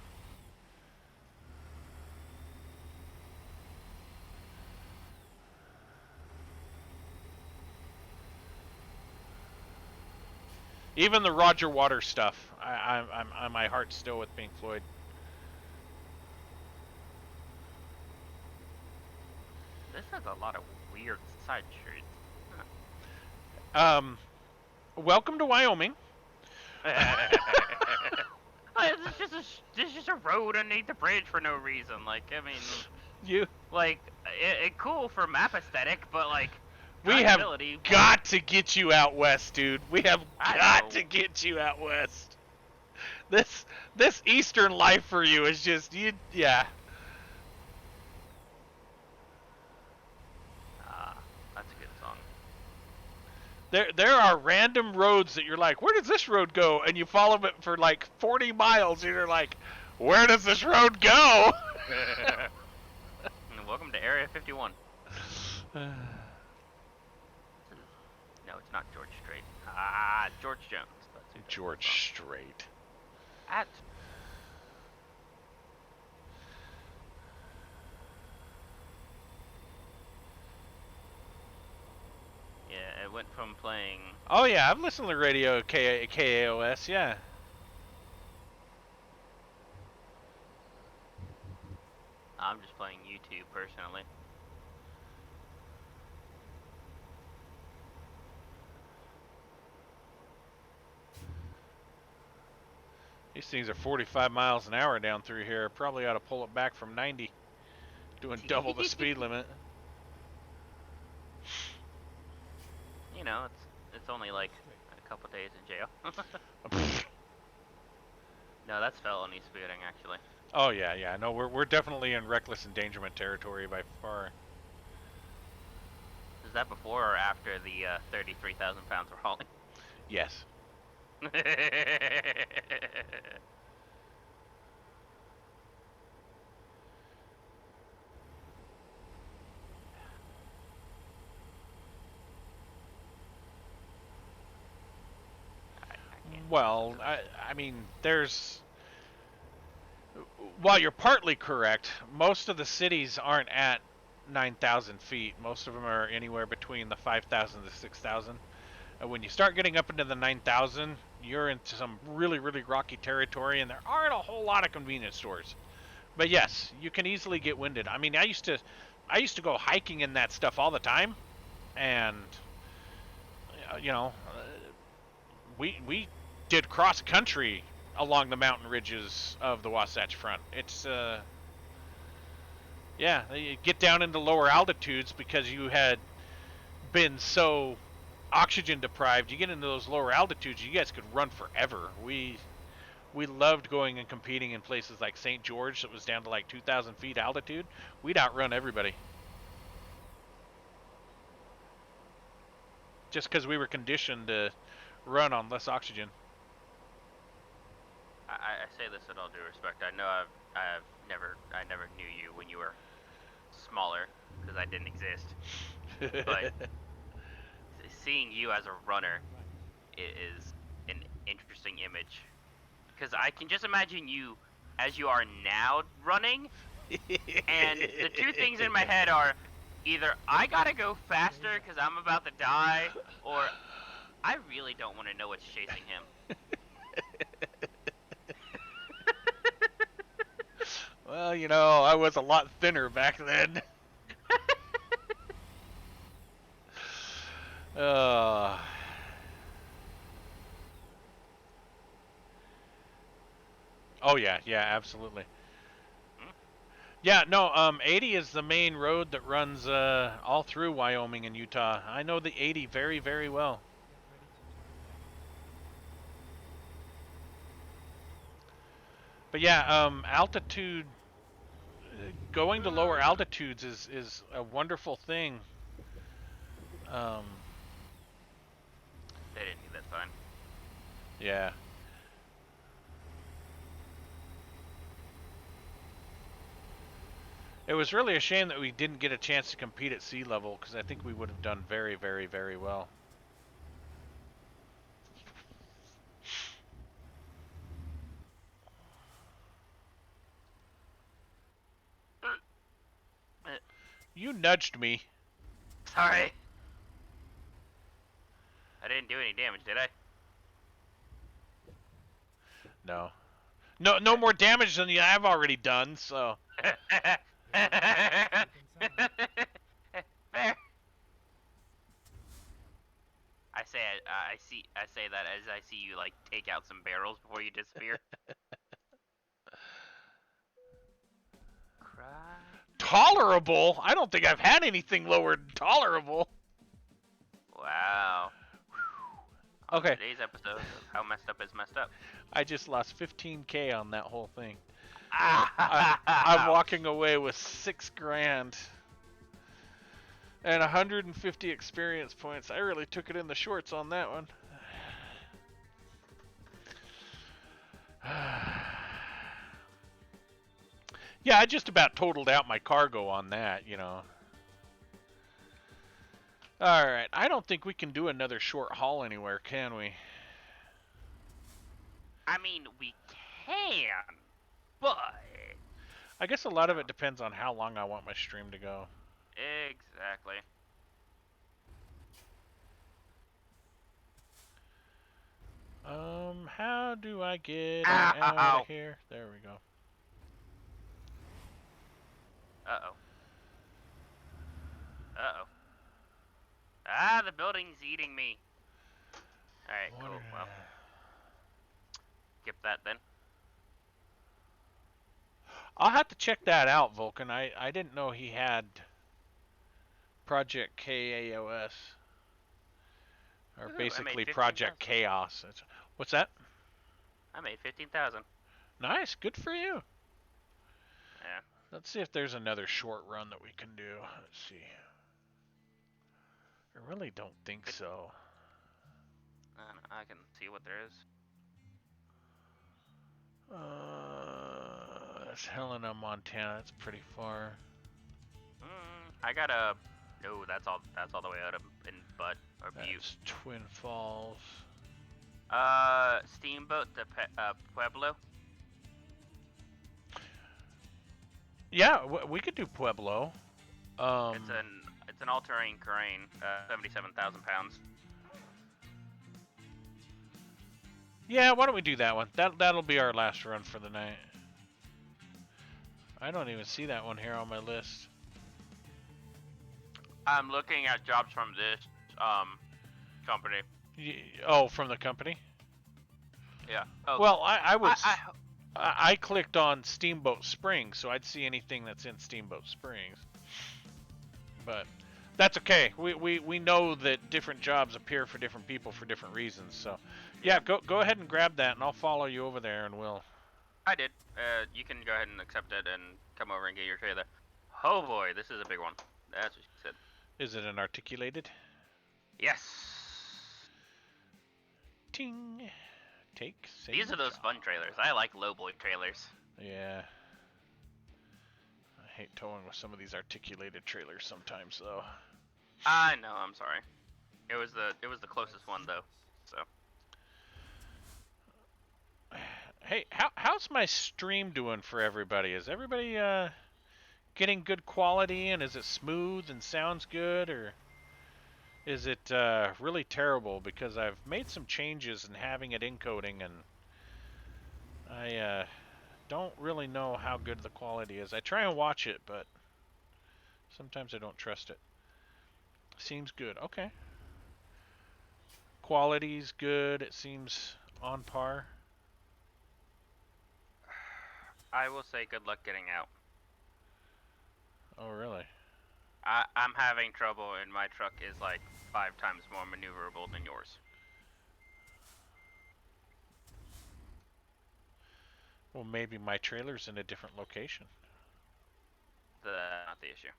Even the Roger Waters stuff, my heart's still with Pink Floyd. This has a lot of weird side streets. Welcome to Wyoming. It's just a road underneath the bridge for no reason. Like, I mean, You, like, it cool for map aesthetic, but like, we have drivability, got to get you out west, dude. We have I got know. to get you out west. This eastern life for you is just yeah. That's a good song. There are random roads that you're like, where does this road go? And you follow it for like 40 miles, and you're like, where does this road go? And welcome to Area 51. No, it's not George Strait. George Jones. That's who that's George from. Strait. That's yeah, it went from playing. Oh yeah, I've listened to radio KAOS. Yeah. I'm just playing YouTube personally. These things are 45 miles an hour down through here. Probably ought to pull it back from 90, doing double the speed limit. You know, it's only like a couple days in jail. No, that's felony speeding actually. Oh yeah, yeah. No, we're definitely in reckless endangerment territory by far. Is that before or after the 33,000 pounds we're hauling? Yes. Well, I mean, there's. While you're partly correct, most of the cities aren't at 9,000 feet. Most of them are anywhere between the 5,000 to 6,000. And when you start getting up into the 9,000, you're into some really, really rocky territory, and there aren't a whole lot of convenience stores. But yes, you can easily get winded. I mean, I used to go hiking in that stuff all the time, and you know, we did cross country along the mountain ridges of the Wasatch Front. It's yeah, you get down into lower altitudes because you had been so oxygen deprived. You get into those lower altitudes, you guys could run forever. We loved going and competing in places like St. George that was down to like 2,000 feet altitude. We'd outrun everybody. Just because we were conditioned to run on less oxygen. I say this in all due respect. I know I never knew you when you were smaller because I didn't exist. But seeing you as a runner is an interesting image because I can just imagine you as you are now running, and the two things in my head are either I gotta go faster because I'm about to die, or I really don't want to know what's chasing him. Well, you know, I was a lot thinner back then. Oh yeah, yeah, absolutely. Yeah, no, 80 is the main road that runs all through Wyoming and Utah. I know the 80 very, very well. But yeah, altitude, going to lower altitudes is a wonderful thing. They didn't need that sign. Yeah. It was really a shame that we didn't get a chance to compete at sea level, because I think we would have done very, very, very well. You nudged me. Sorry. I didn't do any damage, did I? No. No more damage than you have already done, so. Fair. I say that as I see you like take out some barrels before you disappear. Cry. Tolerable? I don't think I've had anything lower than tolerable. Wow. Okay. Today's episode of How Messed Up is Messed Up. I just lost 15K on that whole thing. I'm I'm walking away with $6 grand and 150 experience points. I really took it in the shorts on that one. Yeah, I just about totaled out my cargo on that, you know. Alright, I don't think we can do another short haul anywhere, can we? I mean, we can, but... I guess a lot of it depends on how long I want my stream to go. Exactly. How do I get Ow. out of here? There we go. Uh-oh. Uh-oh. Ah, the building's eating me. Alright, cool. Well, skip that then. I'll have to check that out, Vulcan. I didn't know he had Project KAOS. Or Ooh, I made basically 15,000. Project Chaos. What's that? I made 15,000. Nice, good for you. Yeah. Let's see if there's another short run that we can do. Let's see. I really don't think so. I can see what there is. That's Helena, Montana. That's pretty far. I got a. No, that's all the way out of in Butte or Butte. That's Twin Falls. Steamboat to Pueblo. Yeah, we could do Pueblo. It's an all-terrain terrain, 77,000 pounds. Yeah, why don't we do that one? That'll be our last run for the night. I don't even see that one here on my list. I'm looking at jobs from this company. Oh, from the company? Yeah. Oh, Well, I clicked on Steamboat Springs, so I'd see anything that's in Steamboat Springs. But that's okay. We know that different jobs appear for different people for different reasons. So, yeah, go ahead and grab that, and I'll follow you over there, and we'll. I did. You can go ahead and accept it and come over and get your trailer. Oh boy, this is a big one. That's what she said. Is it an articulated? Yes. Ting. Take. Save These are those job. fun trailers. I like lowboy trailers. Yeah. I hate towing with some of these articulated trailers sometimes, though. I know. I'm sorry. It was the closest one though. So. Hey, how's my stream doing for everybody? Is everybody getting good quality, and is it smooth and sounds good, or is it really terrible? Because I've made some changes in having it encoding, and I don't really know how good the quality is. I try and watch it, but sometimes I don't trust it. Seems good. Okay. Quality's good. It seems on par. I will say good luck getting out. Oh, really? I'm having trouble, and my truck is like 5 times more maneuverable than yours. Well, maybe my trailer's in a different location. Not the issue.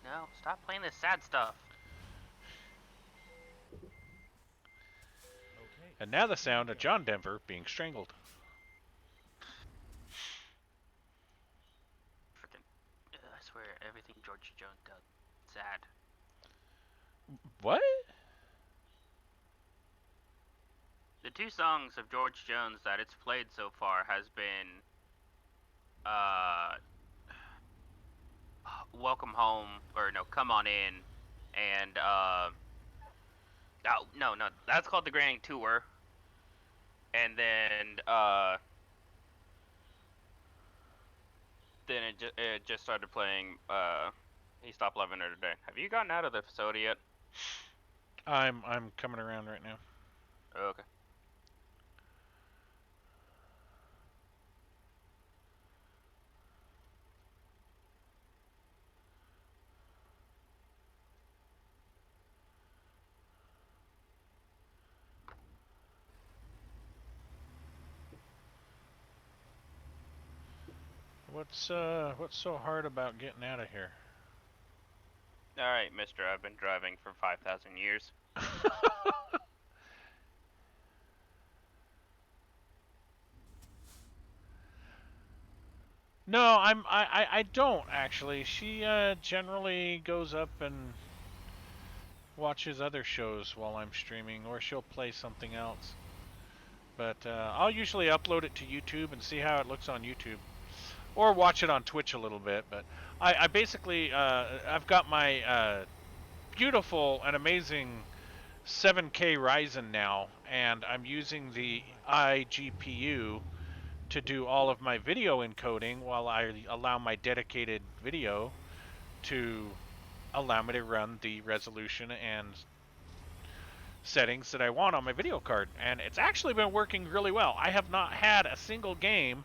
No, stop playing this sad stuff. Okay. And now the sound of John Denver being strangled. Freaking, I swear, everything George Jones does, sad. What? The 2 songs of George Jones that it's played so far has been, Welcome Home, or no, Come On In, and, oh, no, that's called The Grand Tour. And then it just started playing, He Stopped Loving Her Today. Have you gotten out of the facility yet? I'm coming around right now. Oh, okay. What's so hard about getting out of here? Alright, mister, I've been driving for 5,000 years. No, I don't actually. She generally goes up and watches other shows while I'm streaming, or she'll play something else. But I'll usually upload it to YouTube and see how it looks on YouTube, or watch it on Twitch a little bit. But I basically I've got my beautiful and amazing 7K Ryzen now, and I'm using the iGPU to do all of my video encoding while I allow my dedicated video to allow me to run the resolution and settings that I want on my video card. And it's actually been working really well. I have not had a single game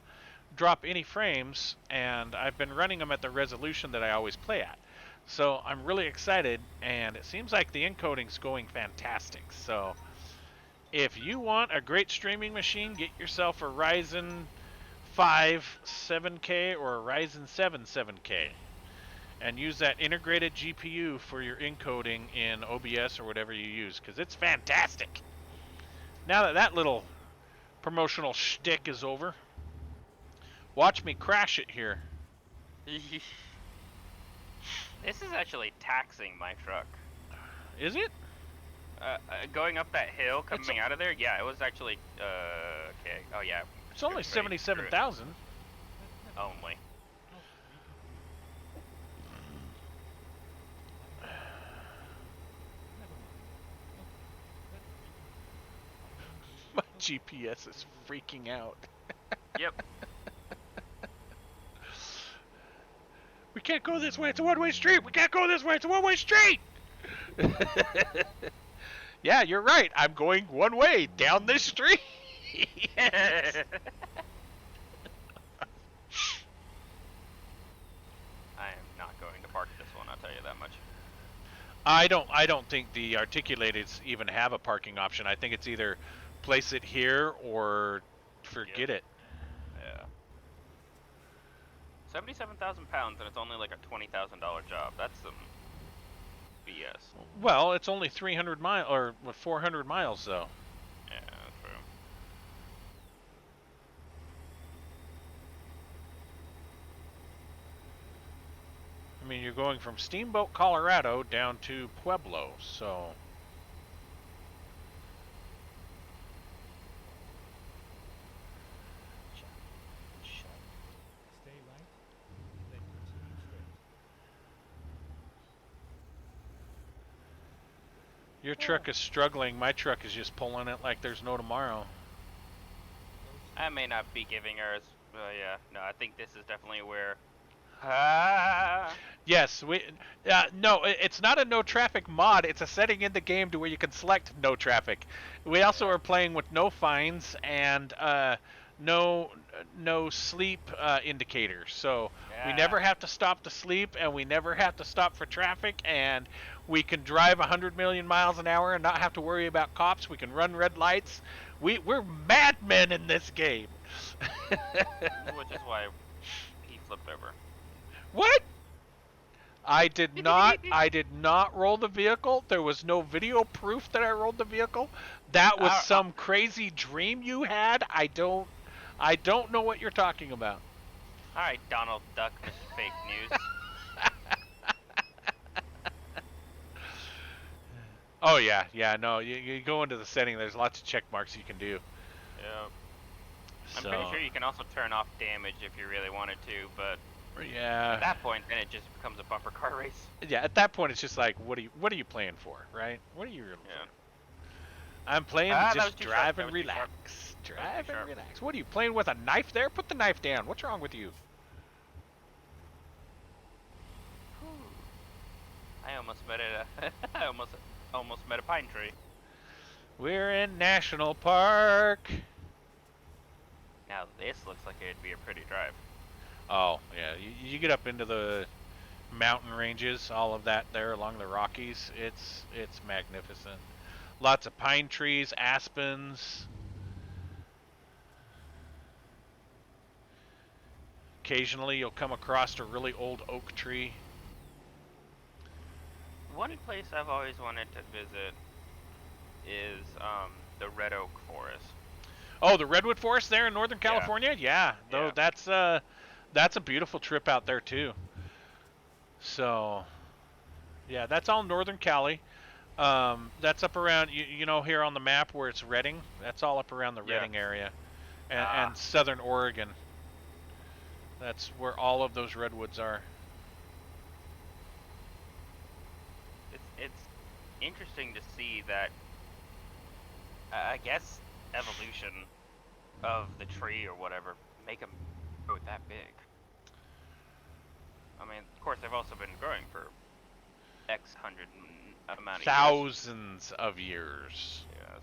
drop any frames, and I've been running them at the resolution that I always play at. So I'm really excited, and it seems like the encoding's going fantastic. So if you want a great streaming machine, get yourself a Ryzen 5 7K or a Ryzen 7 7K. And use that integrated GPU for your encoding in OBS or whatever you use, because it's fantastic. Now that that little promotional shtick is over, watch me crash it here. This is actually taxing my truck. Is it? Going up that hill, coming out of there, yeah, it was actually, okay. Oh, yeah. It's only It's very 77,000. Only. My GPS is freaking out. Yep. We can't go this way. It's a one-way street. We can't go this way. It's a one-way street. Yeah, you're right. I'm going one way down this street. I am not going to park this one, I'll tell you that much. I don't think the articulateds even have a parking option. I think it's either place it here or forget it. Yeah. 77,000 pounds and it's only like a $20,000 job. That's some BS. Well, it's only 300 miles or 400 miles though. Yeah, that's true. I mean, you're going from Steamboat, Colorado down to Pueblo, so Stay right, then continue straight. your truck is struggling. My truck is just pulling it like there's no tomorrow. I may not be giving her as, yeah, no, I think this is definitely where, ah, Yes, no, it's not a no traffic mod. It's a setting in the game to where you can select no traffic. We also are playing with no fines and no sleep indicators. So we Yeah. never have to stop to sleep, and we never have to stop for traffic, and we can drive 100 million miles an hour and not have to worry about cops. We can run red lights. We're madmen in this game. which is why he flipped over. What? I did not. I did not roll the vehicle. There was no video proof that I rolled the vehicle. That was some crazy dream you had. I don't know what you're talking about. Alright, Donald Duck, Mr. Fake News. Oh yeah, no. You go into the setting. There's lots of check marks you can do. Yeah. I'm So, pretty sure you can also turn off damage if you really wanted to, but at yeah, that point, then it just becomes a bumper car race. yeah. At that point, it's just like, what are you playing for, right? What are you really? Yeah. I'm playing Ah, to that was just too sharp, drive that and was too sharp. relax. was too Drive and sharp. relax. What are you playing with, a knife there? Put the knife down. What's wrong with you? I almost met I almost met a pine tree. We're in National Park. Now this looks like it'd be a pretty drive. Oh, yeah. You get up into the mountain ranges, all of that there along the Rockies. It's magnificent. Lots of pine trees, aspens. Occasionally you'll come across a really old oak tree. One place I've always wanted to visit is the Red Oak Forest. Oh, the Redwood Forest there in Northern Yeah. California? Yeah. Though Yeah. that's a beautiful trip out there too. So, yeah, that's all Northern Cali. That's up around you know here on the map where it's Redding. That's all up around the Yeah. Redding area, and, Ah. and Southern Oregon. That's where all of those redwoods are. It's interesting to see that. I guess evolution of the tree or whatever make them grow that big. I mean, of course, they've also been growing for X hundred amount of Thousands of years. years. Yes.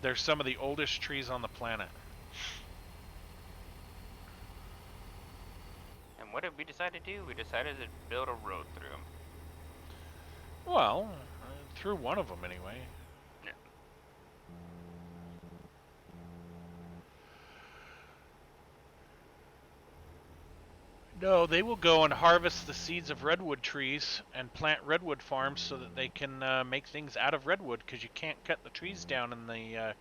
They're some of the oldest trees on the planet. what did we decide to do? We decided to build a road through them. Well, through one of them anyway. Yeah. No, they will go and harvest the seeds of redwood trees and plant redwood farms so that they can make things out of redwood, because you can't cut the trees down in the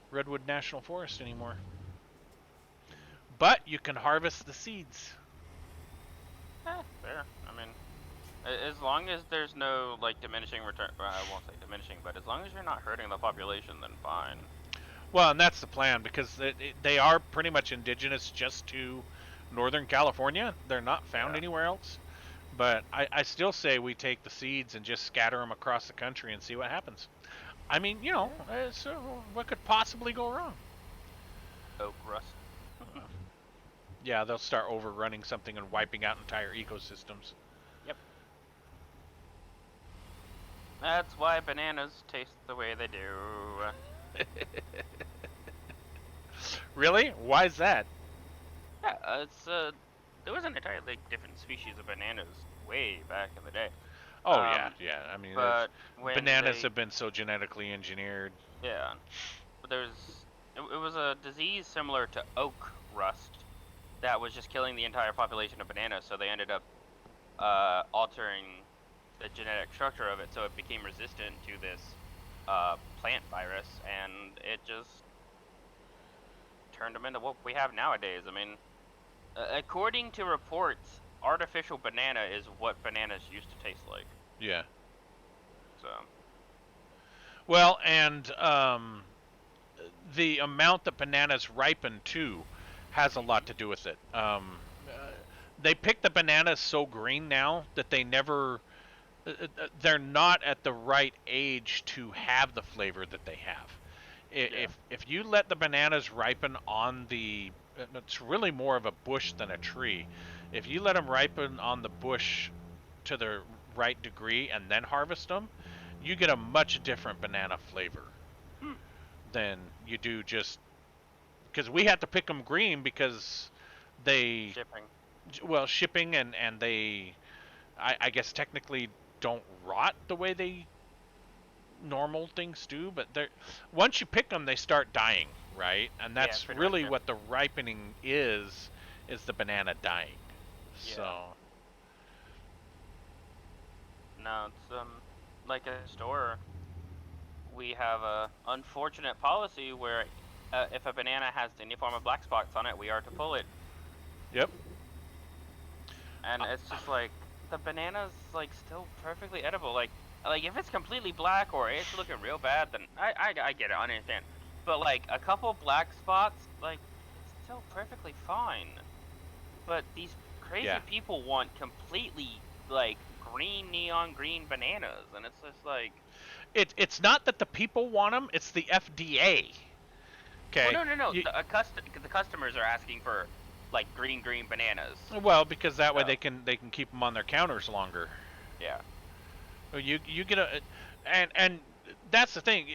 Redwood National Forest anymore. But you can harvest the seeds. Fair. I mean, as long as there's no like diminishing return, well, I won't say diminishing, but as long as you're not hurting the population, then fine. Well, and that's the plan, because they are pretty much indigenous just to Northern California. They're not found Yeah. anywhere else. But I still say we take the seeds and just scatter them across the country and see what happens. I mean, you know, so what could possibly go wrong? Oak rust. Yeah, they'll start overrunning something and wiping out entire ecosystems. That's why bananas taste the way they do. Really? Why is that? Yeah, there was an entirely different species of bananas way back in the day. Oh yeah. I mean, But when bananas they- have been so genetically engineered. Yeah, but it was a disease similar to oak rust that was just killing the entire population of bananas. So they ended up altering the genetic structure of it, so it became resistant to this plant virus, and it just turned them into what we have nowadays. I mean, according to reports, artificial banana is what bananas used to taste like. Yeah. So. Well, and the amount that bananas ripen too has a lot to do with it. They pick the bananas so green now that they never, they're not at the right age to have the flavor that they have. If you let the bananas ripen on the, it's really more of a bush than a tree. If you let them ripen on the bush to the right degree and then harvest them, you get a much different banana flavor than you do just because we had to pick them green because they Shipping. and they I guess technically don't rot the way they normal things do, but they're once you pick them they start dying, right? And that's pretty really much, yeah. what the ripening is the banana dying. Yeah. So No, it's like a store. We have a unfortunate policy where if a banana has any form of black spots on it, we are to pull it. yep. And it's just like the banana's like still perfectly edible. Like if it's completely black or it's looking real bad, then I get it, I understand. But like a couple black spots, like it's still perfectly fine. But these crazy Yeah. people want completely like green neon green bananas, and it's just like. It's not that the people want them, it's the FDA. Okay. Well, no. You- The customers are asking for like green bananas. well, because that way So. they can keep them on their counters longer. Yeah. You get a and that's the thing.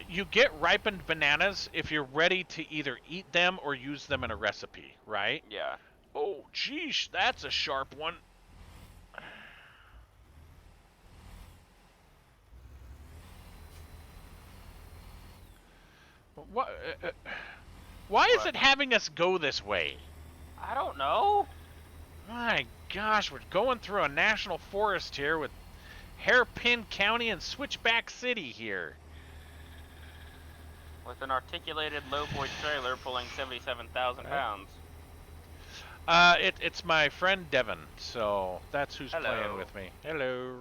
You get ripened bananas if you're ready to either eat them or use them in a recipe, right? Yeah. Oh, geesh, that's a sharp one. What? Why is What? it having us go this way? I don't know. My gosh, we're going through a national forest here with Hairpin County and Switchback City here. With an articulated low void trailer pulling 77,000 Right. pounds. It's my friend Devin, so that's who's playing Hello. with me. Hello.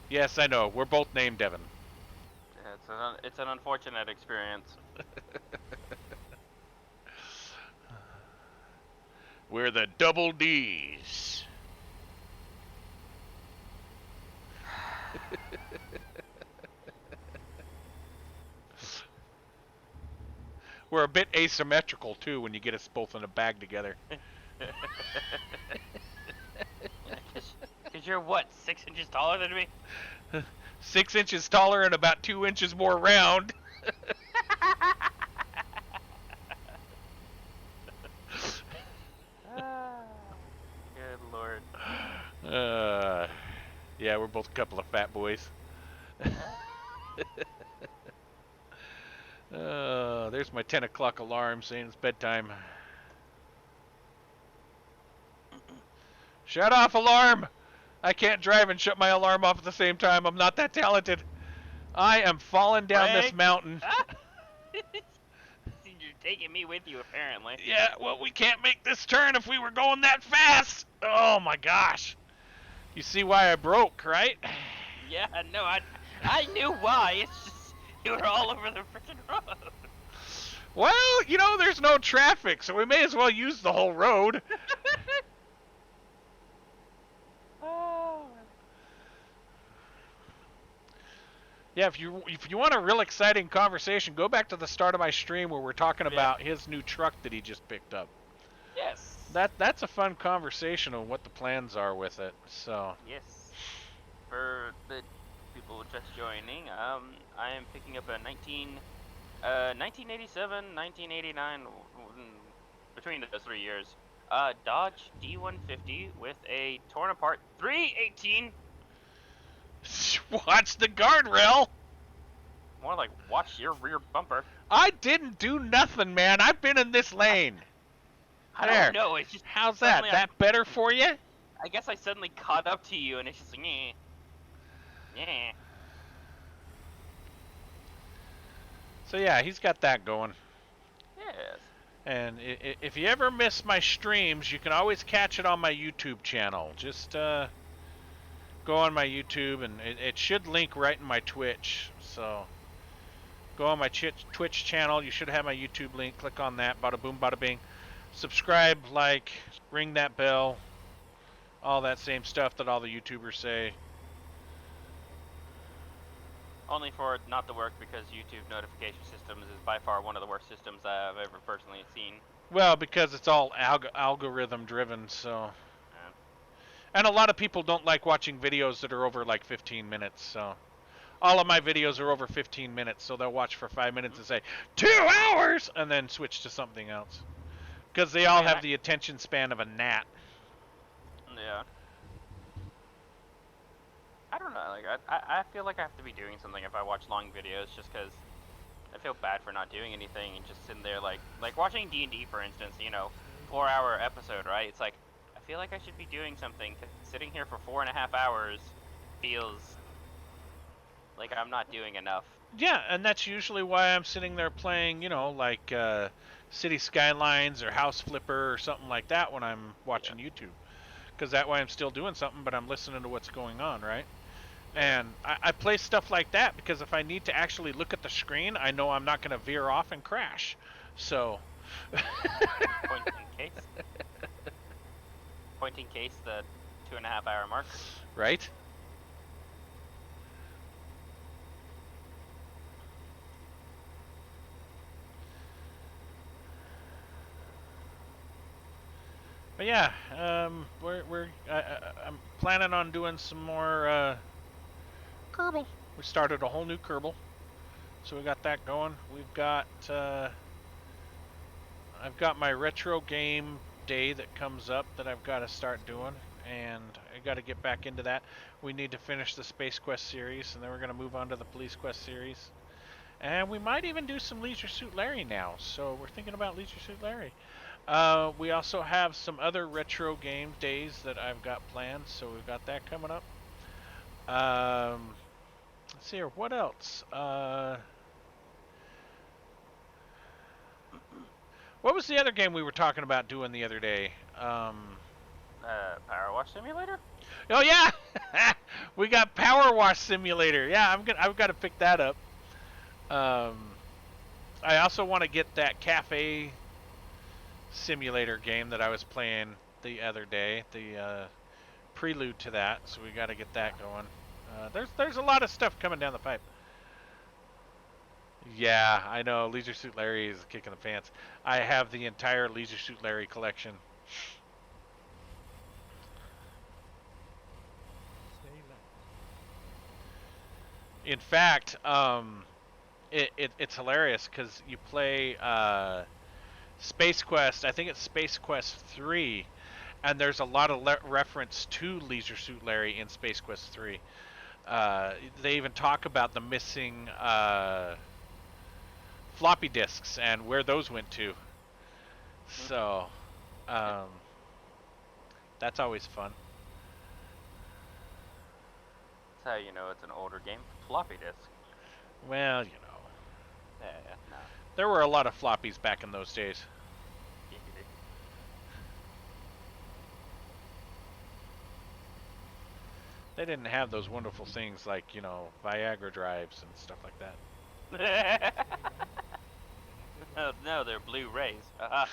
Yes, I know. We're both named Devin. It's an unfortunate experience. We're the Double D's. We're a bit asymmetrical too when you get us both in a bag together. Cause you're what, 6 inches taller than me? 6 inches taller and about 2 inches more round. Yeah, we're both a couple of fat boys. There's my 10 o'clock alarm saying it's bedtime. Shut off alarm! I can't drive and shut my alarm off at the same time. I'm not that talented. I am falling down this Frank? mountain. You're taking me with you, apparently. Yeah, well, we can't make this turn if we were going that fast. Oh my gosh. You see why I broke, right? Yeah, no, I knew why. It's just you were all over the freaking road. Well, you know, there's no traffic, so we may as well use the whole road. Oh. Yeah, if you want a real exciting conversation, go back to the start of my stream where we're talking about his new truck that he just picked up. Yes. That's a fun conversation on what the plans are with it. So Yes. For the people just joining, I am picking up a 1987, 1989, between those 3 years, Dodge D150 with a torn apart 318. watch the guardrail. More like watch your rear bumper. I didn't do nothing, man. I've been in this lane. I There. don't know. It's just How's that? suddenly That better for you? I guess I suddenly caught up to you, and it's just like, yeah. So yeah, he's got that going. Yes. And if you ever miss my streams, you can always catch it on my YouTube channel. Just go on my YouTube, and it should link right in my Twitch. So go on my Twitch channel. You should have my YouTube link. Click on that. Bada boom, bada bing. Subscribe, like, ring that bell. All that same stuff that all the YouTubers say. Only for it not to work because YouTube notification systems is by far one of the worst systems I've ever personally seen. Well, because it's all algorithm driven, so. And a lot of people don't like watching videos that are over like 15 minutes, so. All of my videos are over 15 minutes, so they'll watch for 5 minutes and say, 2 hours! And then switch to something else. Because they all have the attention span of a gnat. Yeah. I don't know, like, I feel like I have to be doing something if I watch long videos, just because I feel bad for not doing anything and just sitting there, like watching D&D, for instance, you know, 4-hour episode, right? It's like, I feel like I should be doing something, 'cause sitting here for 4.5 hours feels like I'm not doing enough. Yeah, and that's usually why I'm sitting there playing, you know, like City Skylines or House Flipper or something like that when I'm watching YouTube. Because that way I'm still doing something, but I'm listening to what's going on, right? And I play stuff like that because if I need to actually look at the screen, I know I'm not going to veer off and crash. So. Pointing case the 2.5 hour mark. Right? But yeah, I'm planning on doing some more Kerbal. We started a whole new Kerbal, so we got that going. We've got I've got my retro game day that comes up that I've got to start doing, and I got to get back into that. We need to finish the Space Quest series, and then we're going to move on to the Police Quest series, and we might even do some Leisure Suit Larry now. So we're thinking about Leisure Suit Larry. We also have some other retro game days that I've got planned, so we've got that coming up. Let's see here, what else? What was the other game we were talking about doing the other day? Power Wash Simulator? Oh yeah, we got Power Wash Simulator. Yeah, I've got to pick that up. I also want to get that Cafe Simulator game that I was playing the other day, the prelude to that, so we got to get that going. There's a lot of stuff coming down the pipe. Yeah, I know. Leisure Suit Larry is a kick in the pants. I have the entire Leisure Suit Larry collection. Stay left. In fact, it's hilarious because you play Space Quest. I think it's Space Quest 3, and there's a lot of reference to Leisure Suit Larry in Space Quest 3. They even talk about the missing floppy disks and where those went to. So, that's always fun. That's how you know it's an older game. Floppy disk. Well, you know, Yeah, no. there were a lot of floppies back in those days. They didn't have those wonderful things like, you know, Viagra drives and stuff like that. No, no, they're Blu-rays. Ah,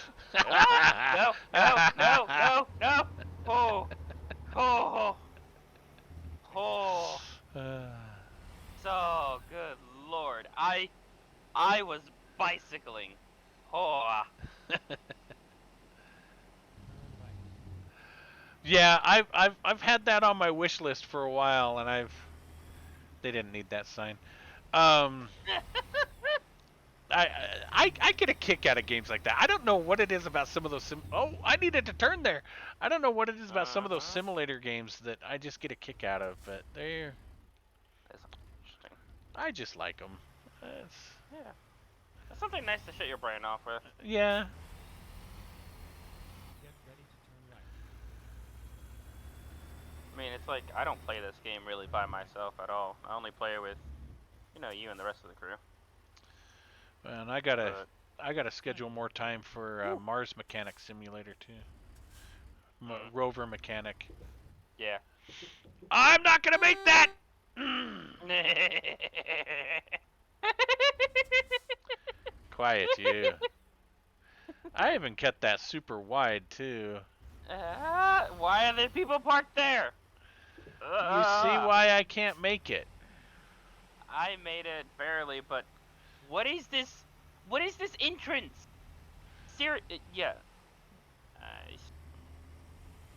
no. Oh. So good lord, I was bicycling. Oh. Yeah, I've had that on my wish list for a while, and they didn't need that sign. I get a kick out of games like that. I don't know what it is about some of those I needed to turn there. I don't know what it is about some of those simulator games that I just get a kick out of, but they're That's interesting. I just like them. Yeah. That's something nice to shut your brain off with. Yeah. Get ready to turn right. I mean, it's like I don't play this game really by myself at all. I only play it with, you and the rest of the crew. And I gotta schedule more time for Mars Mechanic Simulator too. Rover Mechanic. Yeah. I'm not gonna make that. Quiet you. I even kept that super wide too. Why are there people parked there? You see why I can't make it? I made it barely, but what is this? What is this entrance? Yeah.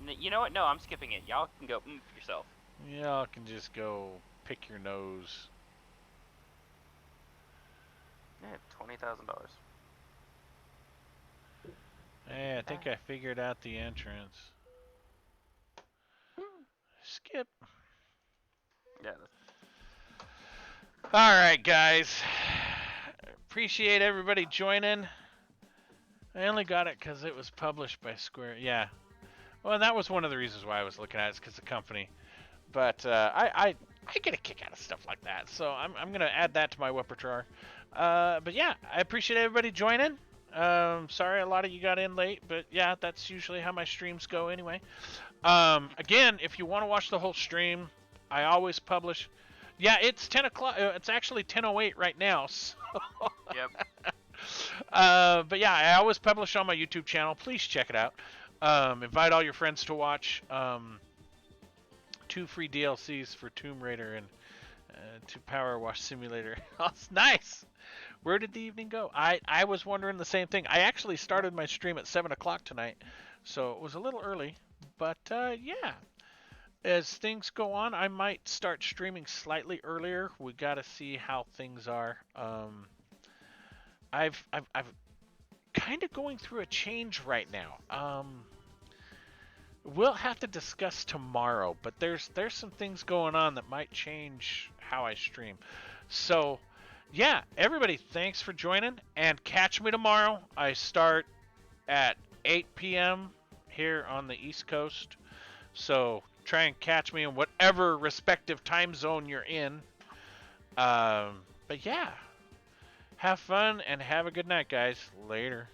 You know what? No, I'm skipping it. Y'all can go yourself. Y'all can just go pick your nose. Yeah, $20,000. Hey, I think I figured out the entrance. Skip. Yeah. Alright, guys. Appreciate everybody joining. I only got it because it was published by Square. Yeah. Well, that was one of the reasons why I was looking at it, is because of the company. But I get a kick out of stuff like that. So I'm going to add that to my repertoire. But yeah, I appreciate everybody joining. Sorry a lot of you got in late, but yeah, that's usually how my streams go anyway. Again, if you want to watch the whole stream, I always publish. Yeah, it's 10 o'clock. It's actually 10:08 right now. So Yep. but yeah, I always publish on my YouTube channel. Please check it out. Invite all your friends to watch. 2 free DLCs for Tomb Raider and 2 Power Wash Simulator. Oh, it's nice. Where did the evening go? I was wondering the same thing. I actually started my stream at 7 o'clock tonight, so it was a little early. But yeah, as things go on, I might start streaming slightly earlier. We got to see how things are. I've kind of going through a change right now. We'll have to discuss tomorrow, but there's some things going on that might change how I stream. So, yeah, everybody, thanks for joining, and catch me tomorrow. I start at 8 p.m. here on the East Coast, so try and catch me in whatever respective time zone you're in. But yeah, have fun and have a good night, guys. Later.